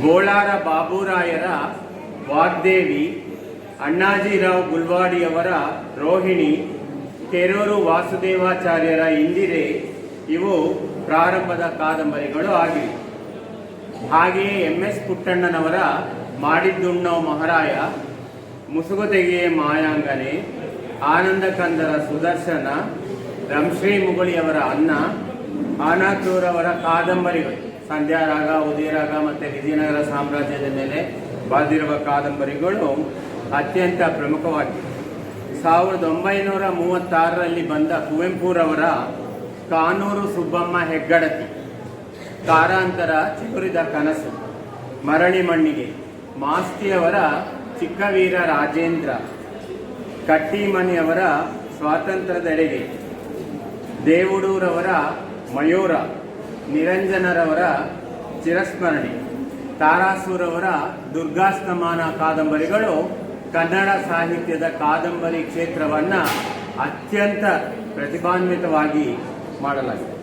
ಗೋಳಾರ ಬಾಬುರಾಯರ ವಾಗ್ದೇವಿ, ಅಣ್ಣಾಜಿರಾವ್ ಗುಲ್ವಾಡಿಯವರ ರೋಹಿಣಿ, ಕೆರೂರು ವಾಸುದೇವಾಚಾರ್ಯರ ಇಂದಿರೆ ಇವು ಪ್ರಾರಂಭದ ಕಾದಂಬರಿಗಳು ಆಗಿವೆ. ಹಾಗೆಯೇ MS ಪುಟ್ಟಣ್ಣನವರ ಮಾಡಿದ್ದುಣ್ಣೋ ಮಹಾರಾಯ, ಮುಸುಗುತೆಗೆಯ ಮಾಯಾಂಗನೆ, ಆನಂದ ಕಂದರ ಸುದರ್ಶನ, ರಂಶ್ರೀ ಮುಗುಳಿಯವರ ಅನ್ನ, ಆನಾಚೂರವರ ಕಾದಂಬರಿಗಳು, ಸಂಧ್ಯಾರಾಗ, ಉದಯರಾಗ ಮತ್ತು ವಿಜಯನಗರ ಸಾಮ್ರಾಜ್ಯದ ಮೇಲೆ ಬರೆದಿರುವ ಕಾದಂಬರಿಗಳು ಅತ್ಯಂತ ಪ್ರಮುಖವಾಗಿವೆ. 1936ರಲ್ಲಿ ಬಂದ ಕುವೆಂಪುರವರ ಕಾನೂರು ಸುಬ್ಬಮ್ಮ ಹೆಗ್ಗಡತಿ, ಕಾರಾಂತರ ಚಿಗುರಿದ ಕನಸು, ಮರಳಿ ಮಣ್ಣಿಗೆ, ಮಾಸ್ತಿಯವರ ಚಿಕ್ಕವೀರ ರಾಜೇಂದ್ರ, ಕಟ್ಟಿಮನಿಯವರ ಸ್ವಾತಂತ್ರ್ಯದೆಡೆಗೆ, ದೇವುಡೂರವರ ಮಯೂರ, ನಿರಂಜನರವರ ಚಿರಸ್ಮರಣೆ, ತಾರಾಸೂರವರ ದುರ್ಗಾಸ್ತಮಾನ ಕಾದಂಬರಿಗಳು ಕನ್ನಡ ಸಾಹಿತ್ಯದ ಕಾದಂಬರಿ ಕ್ಷೇತ್ರವನ್ನು ಅತ್ಯಂತ ಪ್ರತಿಭಾನ್ವಿತವಾಗಿ ಮಾಡಲಾಗಿದೆ.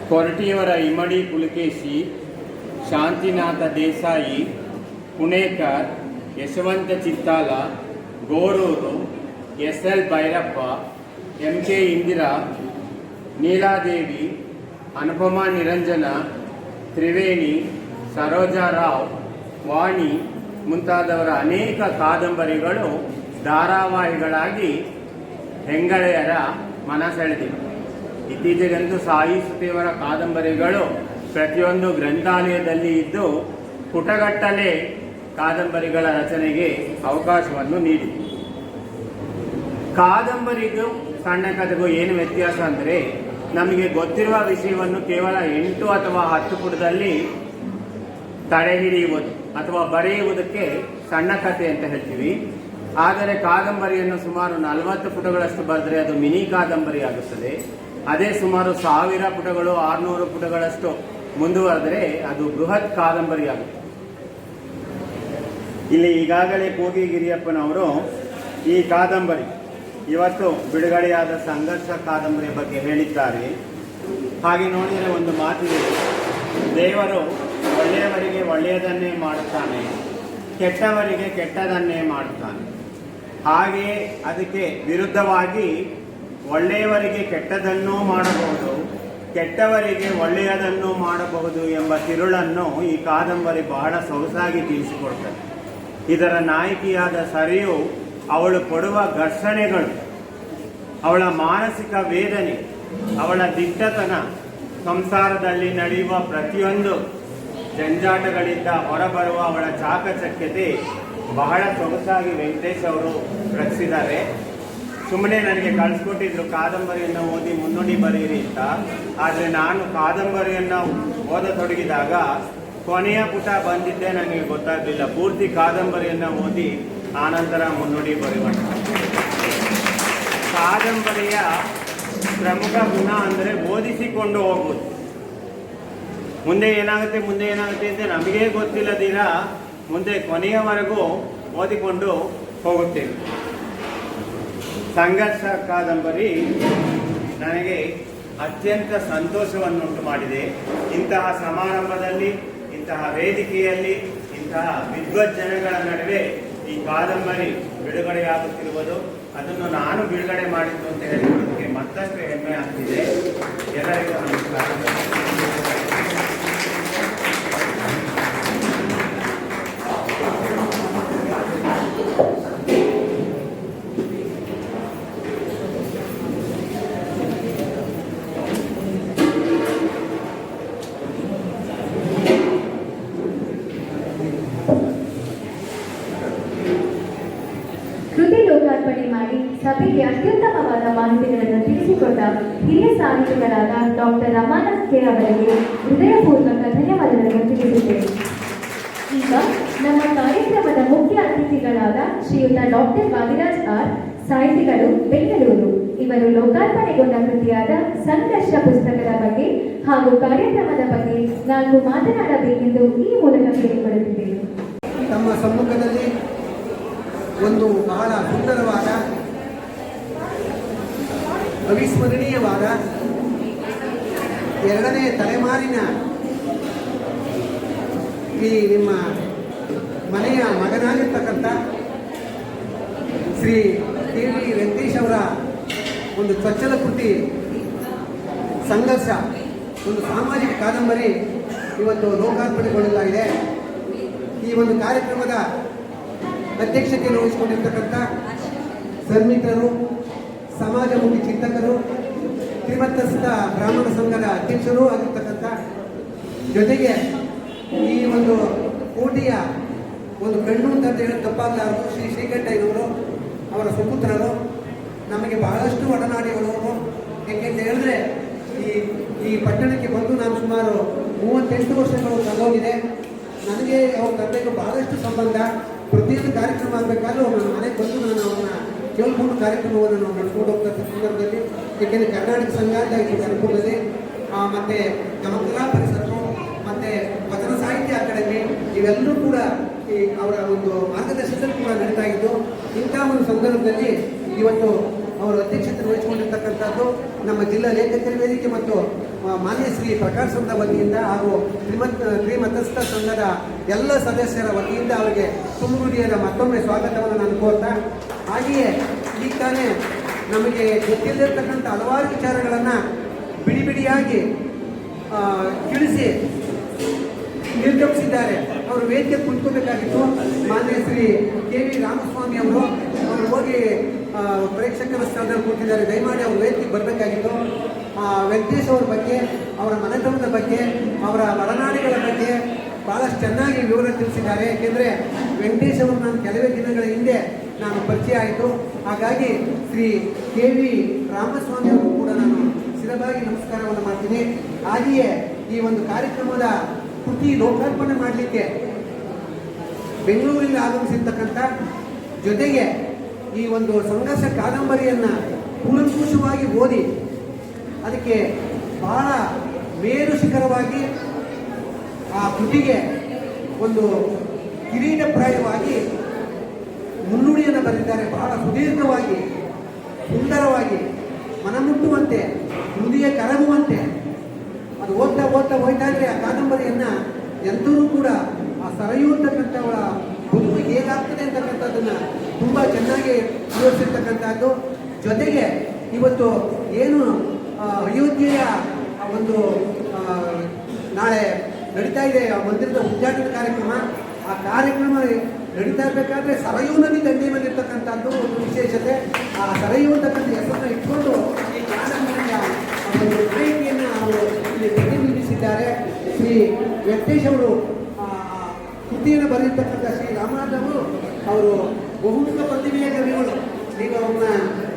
ಕೊರಟಿಯವರ ಇಮ್ಮಡಿ ಪುಲಿಕೇಶಿ, ಶಾಂತಿನಾಥ ದೇಸಾಯಿ, ಪುಣೇಕರ್, ಯಶವಂತ ಚಿತ್ತಾಲ, ಗೋರೂರು, ಎಸ್.ಎಲ್. ಭೈರಪ್ಪ, ಎಂ.ಕೆ. ಇಂದಿರಾ, ನೀಲಾದೇವಿ, ಅನುಪಮಾ ನಿರಂಜನ, ತ್ರಿವೇಣಿ, ಸರೋಜಾ ರಾವ್, ವಾಣಿ ಮುಂತಾದವರ ಅನೇಕ ಕಾದಂಬರಿಗಳು ಧಾರಾವಾಹಿಗಳಾಗಿ ಹೆಂಗಳೆಯರ ಮನಸೆಳೆದಿವೆ. ಇತ್ತೀಚೆಗಂತೂ ಸಾಯಿ ಸುತಿಯವರ ಕಾದಂಬರಿಗಳು ಪ್ರತಿಯೊಂದು ಗ್ರಂಥಾಲಯದಲ್ಲಿ ಇದ್ದು ಪುಟಗಟ್ಟಲೆ ಕಾದಂಬರಿಗಳ ರಚನೆಗೆ ಅವಕಾಶವನ್ನು ನೀಡಿದೆ. ಕಾದಂಬರಿಗೂ ಸಣ್ಣ ಕಥೆಗೂ ಏನು ವ್ಯತ್ಯಾಸ ಅಂದರೆ, ನಮಗೆ ಗೊತ್ತಿರುವ ವಿಷಯವನ್ನು ಕೇವಲ 8 ಅಥವಾ 10 ಪುಟದಲ್ಲಿ ತಡೆ ಹಿಡಿಯುವುದು ಅಥವಾ ಬರೆಯುವುದಕ್ಕೆ ಸಣ್ಣ ಕಥೆ ಅಂತ ಹೇಳ್ತೀವಿ. ಆದರೆ ಕಾದಂಬರಿಯನ್ನು ಸುಮಾರು 40 ಪುಟಗಳಷ್ಟು ಬರೆದರೆ ಅದು ಮಿನಿ ಕಾದಂಬರಿ ಆಗುತ್ತದೆ. ಅದೇ ಸುಮಾರು 1000 ಪುಟಗಳು 600 ಪುಟಗಳಷ್ಟು ಮುಂದುವರೆದರೆ ಅದು ಬೃಹತ್ ಕಾದಂಬರಿ ಆಗುತ್ತೆ. ಇಲ್ಲಿ ಈಗಾಗಲೇ ಕೋಗಿ ಗಿರಿಯಪ್ಪನವರು ಈ ಕಾದಂಬರಿ ಇವತ್ತು ಬಿಡುಗಡೆಯಾದ ಸಂಘರ್ಷ ಕಾದಂಬರಿಯ ಬಗ್ಗೆ ಹೇಳಿದ್ದಾರೆ. ಹಾಗೆ ನೋಡಿದರೆ ಒಂದು ಮಾತಿದೆ, ದೇವರು ಒಳ್ಳೆಯವರಿಗೆ ಒಳ್ಳೆಯದನ್ನೇ ಮಾಡುತ್ತಾನೆ, ಕೆಟ್ಟವರಿಗೆ ಕೆಟ್ಟದನ್ನೇ ಮಾಡುತ್ತಾನೆ. ಹಾಗೆಯೇ ಅದಕ್ಕೆ ವಿರುದ್ಧವಾಗಿ ಒಳ್ಳೆಯವರಿಗೆ ಕೆಟ್ಟದನ್ನೂ ಮಾಡಬಹುದು, ಕೆಟ್ಟವರಿಗೆ ಒಳ್ಳೆಯದನ್ನು ಮಾಡಬಹುದು ಎಂಬ ತಿರುಳನ್ನು ಈ ಕಾದಂಬರಿ ಬಹಳ ಸೊಗಸಾಗಿ ತಿಳಿಸಿಕೊಡ್ತದೆ. ಇದರ ನಾಯಕಿಯಾದ ಸರಿಯು ಅವಳು ಪಡುವ ಘರ್ಷಣೆಗಳು, ಅವಳ ಮಾನಸಿಕ ವೇದನೆ, ಅವಳ ದಿಟ್ಟತನ, ಸಂಸಾರದಲ್ಲಿ ನಡೆಯುವ ಪ್ರತಿಯೊಂದು ಜಂಜಾಟಗಳಿಂದ ಹೊರಬರುವ ಅವಳ ಚಾಕಚಕ್ಯತೆ ಬಹಳ ಸೊಗಸಾಗಿ ವೆಂಕಟೇಶ್ ಅವರು ರಚಿಸಿದ್ದಾರೆ. ಸುಮ್ಮನೆ ನನಗೆ ಕಳಿಸ್ಕೊಟ್ಟಿದ್ರು ಕಾದಂಬರಿಯನ್ನು ಓದಿ ಮುನ್ನುಡಿ ಬರೆಯಿರಿ ಅಂತ. ಆದರೆ ನಾನು ಕಾದಂಬರಿಯನ್ನು ಓದತೊಡಗಿದಾಗ ಕೊನೆಯ ಪುಟ ಬಂದಿದ್ದೇ ನನಗೆ ಗೊತ್ತಾಗಲಿಲ್ಲ. ಪೂರ್ತಿ ಕಾದಂಬರಿಯನ್ನು ಓದಿ ಆನಂತರ ಮುನ್ನುಡಿ ಬರೆಯುವ ಕಾದಂಬರಿಯ ಪ್ರಮುಖ ಗುಣ ಅಂದರೆ ಓದಿಸಿಕೊಂಡು ಹೋಗುವುದು. ಮುಂದೆ ಏನಾಗುತ್ತೆ ಅಂತ ನಮಗೇ ಗೊತ್ತಿಲ್ಲದಿರ ಮುಂದೆ ಕೊನೆಯವರೆಗೂ ಓದಿಕೊಂಡು ಹೋಗುತ್ತೇವೆ. ಸಂಘರ್ಷ ಕಾದಂಬರಿ ನನಗೆ ಅತ್ಯಂತ ಸಂತೋಷವನ್ನುಂಟು ಮಾಡಿದೆ. ಇಂತಹ ಸಮಾರಂಭದಲ್ಲಿ, ಇಂತಹ ವೇದಿಕೆಯಲ್ಲಿ, ಇಂತಹ ವಿದ್ವಜ್ಜನಗಳ ನಡುವೆ ಈ ಕಾದಂಬರಿ ಬಿಡುಗಡೆಯಾಗುತ್ತಿರುವುದು, ಅದನ್ನು ನಾನು ಬಿಡುಗಡೆ ಮಾಡಿದ್ದು ಅಂತ ಹೇಳುವುದಕ್ಕೆ ಮತ್ತಷ್ಟು ಹೆಮ್ಮೆ ಆಗ್ತಿದೆ. ಎಲ್ಲರಿಗೂ ನಮಸ್ಕಾರ. ಕೃತಿ ಲೋಕಾರ್ಪಣೆ ಮಾಡಿ ಸಭೆಗೆ ಅತ್ಯುತ್ತಮವಾದ ಮಾಹಿತಿಗಳನ್ನು ತಿಳಿಸಿಕೊಟ್ಟ ಹಿರಿಯ ಸಾಹಿತಿಗಳಾದ ಡಾಕ್ಟರ್ ರಮಾನಾಥ್ ಕೆ ಅವರಿಗೆ ಹೃದಯಪೂರ್ವಕ ಧನ್ಯವಾದಗಳನ್ನು ತಿಳಿಸುತ್ತೇವೆ. ಈಗ ನಮ್ಮ ಕಾರ್ಯಕ್ರಮದ ಮುಖ್ಯ ಅತಿಥಿಗಳಾದ ಶ್ರೀಯುತ ಡಾಕ್ಟರ್ ವಾದಿರಾಜ್ ಆರ್, ಸಾಹಿತಿಗಳು, ಬೆಂಗಳೂರು, ಇವರು ಲೋಕಾರ್ಪಣೆಗೊಂಡ ಕೃತಿಯಾದ ಸಂಘರ್ಷ ಪುಸ್ತಕದ ಬಗ್ಗೆ ಹಾಗೂ ಕಾರ್ಯಕ್ರಮದ ಬಗ್ಗೆ 4 ಮಾತನಾಡಬೇಕೆಂದು ಈ ಮೂಲಕ ಕೇಳಿಕೊಳ್ಳುತ್ತಿದ್ದೇವೆ. ನಮ್ಮ ಸಮ್ಮುಖದಲ್ಲಿ ಒಂದು ಬಹಳ ಸುಂದರವಾದ, ಅವಿಸ್ಮರಣೀಯವಾದ 2ನೇ ತಲೆಮಾರಿನ ಈ ನಿಮ್ಮ ಮನೆಯ ಮಗನಾಗಿರ್ತಕ್ಕಂಥ ಶ್ರೀ ಟಿ ವಿ ವೆಂಕಟೇಶ್ ಅವರ ಒಂದು ಚೊಚ್ಚಲ ಕೃತಿ ಸಂಘರ್ಷ, ಒಂದು ಸಾಮಾಜಿಕ ಕಾದಂಬರಿ ಇವತ್ತು ಲೋಕಾರ್ಪಣೆಗೊಳ್ಳಲಾಗಿದೆ. ಈ ಒಂದು ಕಾರ್ಯಕ್ರಮದ ಅಧ್ಯಕ್ಷತೆಯನ್ನು ವಹಿಸಿಕೊಂಡಿರ್ತಕ್ಕಂಥ ಸನ್ಮಿತ್ರರು, ಸಮಾಜಮುಖಿ ಚಿಂತಕರು, ತ್ರಿಮತಸ್ಥ ಬ್ರಾಹ್ಮಣ ಸಂಘದ ಅಧ್ಯಕ್ಷರು ಆಗಿರ್ತಕ್ಕಂಥ, ಜೊತೆಗೆ ಈ ಒಂದು ಕೋಟೆಯ ಒಂದು ಕಣ್ಣು ಅಂತ ಹೇಳೋದು ತಪ್ಪಾಗಲಾರದು ಶ್ರೀ ಶ್ರೀಕಂಠಯ್ಯನವರು, ಅವರ ಸುಪುತ್ರರು, ನಮಗೆ ಬಹಳಷ್ಟು ಒಡನಾಡಿಗಳವರು. ಏಕೆಂತ ಹೇಳಿದ್ರೆ ಈ ಪಟ್ಟಣಕ್ಕೆ ಬಂದು ನಾನು ಸುಮಾರು 38 ವರ್ಷಗಳು ತಗೋಗಿದೆ. ನನಗೆ ಅವ್ರ ತಂದೆಗೂ ಬಹಳಷ್ಟು ಸಂಬಂಧ. ಪ್ರತಿಯೊಂದು ಕಾರ್ಯಕ್ರಮ ಆಗಬೇಕಾದ್ರೂ ನನ್ನ ಮನೆಗೆ ಬಂದು ನಾನು ಅವ್ರನ್ನ ಕೇಳ್ಕೊಂಡು ಕಾರ್ಯಕ್ರಮವನ್ನು ನಾವು ನಡೆಸ್ಕೊಂಡು ಹೋಗ್ತಾ ಸಂದರ್ಭದಲ್ಲಿ, ಏಕೆಂದರೆ ಕರ್ನಾಟಕ ಸಂಘ ಅಂತ ಈ ಅನುಕೂಲದಲ್ಲಿ ಮತ್ತು ನಮ್ಮ ಕಲಾ ಪರಿಷತ್ತು ಮತ್ತು ವಚನ ಸಾಹಿತ್ಯ ಅಕಾಡೆಮಿ ಇವೆಲ್ಲರೂ ಕೂಡ ಅವರ ಒಂದು ಮಾರ್ಗದರ್ಶನದಲ್ಲಿ ಕೂಡ ನಡೀತಾ ಇದ್ದು, ಇಂಥ ಒಂದು ಸಂದರ್ಭದಲ್ಲಿ ಇವತ್ತು ಅವರು ಅಧ್ಯಕ್ಷತೆ ವಹಿಸಿಕೊಂಡಿರ್ತಕ್ಕಂಥದ್ದು ನಮ್ಮ ಜಿಲ್ಲಾ ಲೇಖಕರ ವೇದಿಕೆ ಮತ್ತು ಮಾನ್ಯ ಶ್ರೀ ಪ್ರಕಾಶ್ ಸಂಘದ ವತಿಯಿಂದ ಹಾಗೂ ತ್ರಿಮತಸ್ಥ ಸಂಘದ ಎಲ್ಲ ಸದಸ್ಯರ ವತಿಯಿಂದ ಅವರಿಗೆ ತುಂಬ ಹೃದಯದ ಮತ್ತೊಮ್ಮೆ ಸ್ವಾಗತವನ್ನು ನಾನು ಕೋರ್ತಾ, ಹಾಗೆಯೇ ಈಗ ತಾನೇ ನಮಗೆ ಗೊತ್ತಿಲ್ಲದಿರ್ತಕ್ಕಂಥ ಹಲವಾರು ವಿಚಾರಗಳನ್ನು ಬಿಡಿ ಬಿಡಿಯಾಗಿ ತಿಳಿಸಿ ನಿರ್ಗಮಿಸಿದ್ದಾರೆ. ಅವರು ವೇದಿಕೆ ಕುಳಿತುಕೋಬೇಕಾಗಿತ್ತು. ಮಾನ್ಯ ಶ್ರೀ ಕೆ.ವಿ. ರಾಮಸ್ವಾಮಿ ಅವರು ಹೋಗಿ ಪ್ರೇಕ್ಷಕರ ಸ್ಥಳದಲ್ಲಿ ಕೂತಿದ್ದಾರೆ. ದಯಮಾಡಿ ಅವರು ವೇದಿಕೆಗೆ ಬರಬೇಕಾಗಿತ್ತು. ವೆಂಕಟೇಶ್ ಅವರ ಬಗ್ಗೆ, ಅವರ ಮನೆತನದ ಬಗ್ಗೆ, ಅವರ ಒಡನಾಡಿಗಳ ಬಗ್ಗೆ ಭಾಳಷ್ಟು ಚೆನ್ನಾಗಿ ವಿವರ ತಿಳಿಸಿದ್ದಾರೆ. ಏಕೆಂದರೆ ವೆಂಕಟೇಶ್ ಅವರು ನಾನು ಕೆಲವೇ ದಿನಗಳ ಹಿಂದೆ ನಾನು ಪರಿಚಯ ಆಯಿತು. ಹಾಗಾಗಿ ಶ್ರೀ ಕೆ.ವಿ. ರಾಮಸ್ವಾಮಿ ಅವರು ಕೂಡ ನಾನು ಶಿರವಾಗಿ ನಮಸ್ಕಾರವನ್ನು ಮಾಡ್ತೀನಿ. ಹಾಗೆಯೇ ಈ ಒಂದು ಕಾರ್ಯಕ್ರಮದ ಕೃತಿ ಲೋಕಾರ್ಪಣೆ ಮಾಡಲಿಕ್ಕೆ ಬೆಂಗಳೂರಿಂದ ಆಗಮಿಸಿರ್ತಕ್ಕಂಥ, ಜೊತೆಗೆ ಈ ಒಂದು ಸಂಘರ್ಷ ಕಾದಂಬರಿಯನ್ನು ಕೂಲಂಕುಷವಾಗಿ ಓದಿ ಅದಕ್ಕೆ ಬಹಳ ಮೇರು ಶಿಖರವಾಗಿ ಆ ಕೃತಿಗೆ ಒಂದು ಕಿರೀಟಪ್ರಾಯವಾಗಿ ಮುನ್ನುಡಿಯನ್ನು ಬರೆದಿದ್ದಾರೆ. ಬಹಳ ಸುದೀರ್ಘವಾಗಿ, ಸುಂದರವಾಗಿ, ಮನಮುಟ್ಟುವಂತೆ, ಹೃದಯ ಕರಗುವಂತೆ ಅದು ಓದ್ತಾ ಓದ್ತಾ ಹೋಯ್ತಾ ಇದ್ರೆ ಆ ಕಾದಂಬರಿಯನ್ನು ಎಲ್ಲರೂ ಕೂಡ ಆ ಸರಯು ಅಂತಕ್ಕಂಥವಳ ಬದುಕು ಹೇಗಾಗ್ತದೆ ಅಂತಕ್ಕಂಥದ್ದನ್ನು ತುಂಬ ಚೆನ್ನಾಗಿ ವಿವರಿಸಿರ್ತಕ್ಕಂಥದ್ದು. ಜೊತೆಗೆ ಇವತ್ತು ಏನು ಅಯೋಧ್ಯೆಯ ಒಂದು ನಾಳೆ ನಡೀತಾ ಇದೆ ಮಂದಿರದ ಉದ್ಘಾಟನಾ ಕಾರ್ಯಕ್ರಮ, ಆ ಕಾರ್ಯಕ್ರಮ ನಡೀತಾ ಇರಬೇಕಾದ್ರೆ ಸರಯೂ ನದಿ ದಂಡೆ ಮೇಲೆ ಇರ್ತಕ್ಕಂಥದ್ದು ಒಂದು ವಿಶೇಷತೆ. ಆ ಸರಯೂ ಅಂತಕ್ಕಂಥ ಹೆಸರನ್ನ ಇಟ್ಕೊಂಡು ಈ ಕಾದಂಬರಿಯ ಒಂದು ಮಾಹಿತಿಯನ್ನು ಅವರು ಇಲ್ಲಿ ಪ್ರತಿಬಿಂಬಿಸಿದ್ದಾರೆ. ಶ್ರೀ ವೆಂಕಟೇಶ್ ಅವರು ಕೃತಿಯನ್ನು ಬರೆದಿರ್ತಕ್ಕಂಥ ಶ್ರೀ ರಾಮನಾಥ್ ಅವರು ಬಹುಮುಖ ಪ್ರತಿಭೆಯ ಕವಿಗಳು. ಈಗ ಅವ್ರನ್ನ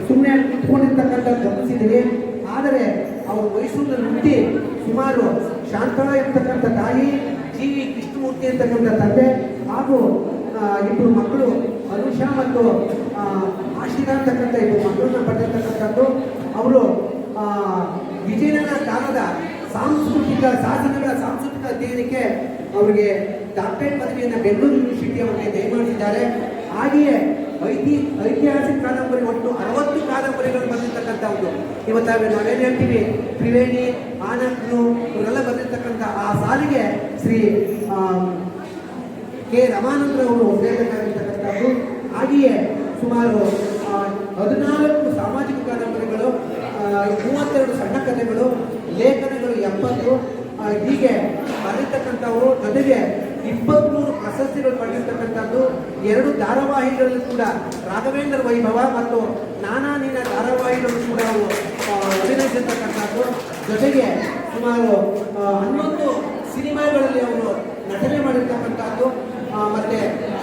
ಸುಮ್ಮನೆ ಕುತ್ಕೊಂಡಿರ್ತಕ್ಕಂಥದ್ದು ಗಮನಿಸಿದ್ದೀವಿ. ಆದರೆ ಅವರು ಮೈಸೂರಿನಲ್ಲಿ ಹುಟ್ಟಿ ಸುಮಾರು ಶಾಂತಳ ಇರ್ತಕ್ಕಂಥ ತಾಯಿ, ಜಿ.ವಿ. ಕೃಷ್ಣಮೂರ್ತಿ ಅಂತಕ್ಕಂಥ ತಂದೆ ಹಾಗೂ ಇಬ್ಬರು ಮಕ್ಕಳು ಅನುಷಾ ಮತ್ತು ಆಶಿರಾ ಅಂತಕ್ಕಂಥ ಇಬ್ಬರು ಮಕ್ಕಳನ್ನ ಪಡೆದಿರ್ತಕ್ಕಂಥದ್ದು. ಅವರು ವಿಜಯನಗರ ಕಾಲದ ಸಾಂಸ್ಕೃತಿಕ ಶಾಸನಗಳ ಸಾಂಸ್ಕೃತಿಕ ಅಧ್ಯಯನಕ್ಕೆ ಅವರಿಗೆ ಡಾಕ್ಟರೇಟ್ ಪದವಿಯನ್ನು ಬೆಂಗಳೂರು ಯೂನಿವರ್ಸಿಟಿ ಅವರಿಗೆ ದಯಮಾಡಿಸಿದ್ದಾರೆ. ಹಾಗೆಯೇ ಐತಿಹಾಸಿಕ ಕಾದಂಬರಿ ಒಟ್ಟು 60 ಕಾದಂಬರಿಗಳು ಬಂದಿರತಕ್ಕಂಥದ್ದು. ಇವತ್ತು ನಾವೇನು ಹೇಳ್ತೀವಿ, ತ್ರಿವೇಣಿ, ಆನಂದ್ರು ಇವರೆಲ್ಲ ಬಂದಿರತಕ್ಕಂಥ ಆ ಸಾಲಿಗೆ ಶ್ರೀ ಕೆ. ರಮಾನಂದ್ರವರು ಸೇರಬೇಕಾಗಿರ್ತಕ್ಕಂಥದ್ದು. ಹಾಗೆಯೇ ಸುಮಾರು 14 ಸಾಮಾಜಿಕ ಕಾದಂಬರಿಗಳು, 32 ಸಣ್ಣ ಕಥೆಗಳು, ಲೇಖನಗಳು 70 ಹೀಗೆ ಬರೆದಿರ್ತಕ್ಕಂಥವರು. ಜೊತೆಗೆ 23 ಪ್ರಶಸ್ತಿಗಳು ಪಡೆದಿರ್ತಕ್ಕಂಥದ್ದು. 2 ಧಾರಾವಾಹಿಗಳಲ್ಲಿ ಕೂಡ ರಾಘವೇಂದ್ರ ವೈಭವ ಮತ್ತು ನಾನಾ ನೀನ ಧಾರಾವಾಹಿಗಳು ಕೂಡ ಅವರು ಅಭಿನಯಿಸಿರ್ತಕ್ಕಂಥದ್ದು. ಜೊತೆಗೆ ಸುಮಾರು 11 ಸಿನಿಮಾಗಳಲ್ಲಿ ಅವರು ನಟನೆ ಮಾಡಿರ್ತಕ್ಕಂಥದ್ದು. ಮತ್ತೆ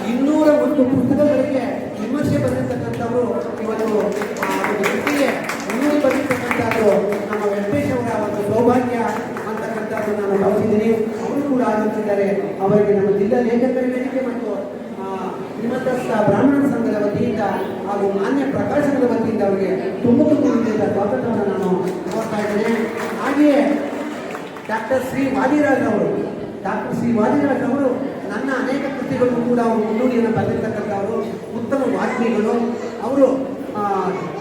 201 ಪುಸ್ತಕಗಳಿಗೆ ವಿಮರ್ಶೆ ಬಂದಿರತಕ್ಕಂಥವರು. ಇವತ್ತು ಒಂದು ಕೃತಿಗೆ ಮುನ್ನುಡಿ ಬಂದಿರತಕ್ಕಂಥದ್ದು ನಮ್ಮ ವೆಂಕಟೇಶ್ ಅವರ ಒಂದು ಸೌಭಾಗ್ಯ ಅಂತಕ್ಕಂಥದ್ದು ನಾನು ಭಾವಿಸಿದ್ದೀನಿ. ಅವರು ಕೂಡ ಆಗಮಿಸಿದ್ದಾರೆ. ಅವರಿಗೆ ನಮ್ಮ ಜಿಲ್ಲಾ ಲೇಖಕರ ವೇದಿಕೆ ಮತ್ತು ಶ್ರೀಮಂತಸ್ಥ ಬ್ರಾಹ್ಮಣ ಸಂಘದ ವತಿಯಿಂದ ಹಾಗೂ ಮಾನ್ಯ ಪ್ರಕಾಶನದ ವತಿಯಿಂದ ಅವರಿಗೆ ತುಂಬ ಸ್ವಾಗತವನ್ನು ನಾನು ನೋಡ್ತಾ ಇದ್ದೇನೆ. ಹಾಗೆಯೇ ಡಾಕ್ಟರ್ ಶ್ರೀ ವಾದಿರಾಜ್ ಅವರು ನನ್ನ ಅನೇಕ ಕೃತಿಗಳು ಕೂಡ ಅವರು ಮುನ್ನುಡಿಯನ್ನು ಬರೆದಿರ್ತಕ್ಕಂಥವರು. ಉತ್ತಮ ವಾಗ್ಮಿಗಳು ಅವರು.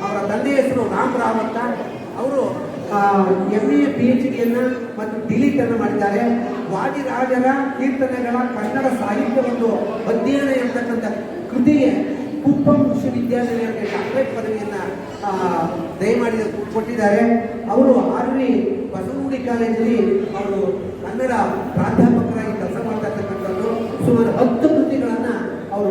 ಅವರ ತಂದೆಯ ಹೆಸರು ರಾಮ್ ಅಂತ. ಅವರು MA PhD ಮತ್ತು ಡಿಲೀಟನ್ನು ಮಾಡಿದ್ದಾರೆ. ವಾದಿರಾಜರ ಕೀರ್ತನೆಗಳ ಕನ್ನಡ ಸಾಹಿತ್ಯವನ್ನು ಅಧ್ಯಯನ ಎಂಬತಕ್ಕಂಥ ಕೃತಿಗೆ ಕುಪ್ಪಂ ವಿಶ್ವವಿದ್ಯಾಲಯಕ್ಕೆ ಡಾಕ್ಟರೇಟ್ ಪದವಿಯನ್ನು ದಯಮಾಡಿ ಕೊಟ್ಟಿದ್ದಾರೆ. ಅವರು ಆರ್ವಿ ಬಸವನಗುಡಿ ಕಾಲೇಜಲ್ಲಿ ಅವರು ಕನ್ನಡ ಪ್ರಾಧ್ಯಾಪಕರಾಗಿ ಕೆಲಸ ಮಾಡ್ತಾ ಇರ್ತಕ್ಕಂಥದ್ದು. ಸುಮಾರು 10 ಕೃತಿಗಳನ್ನು ಅವರು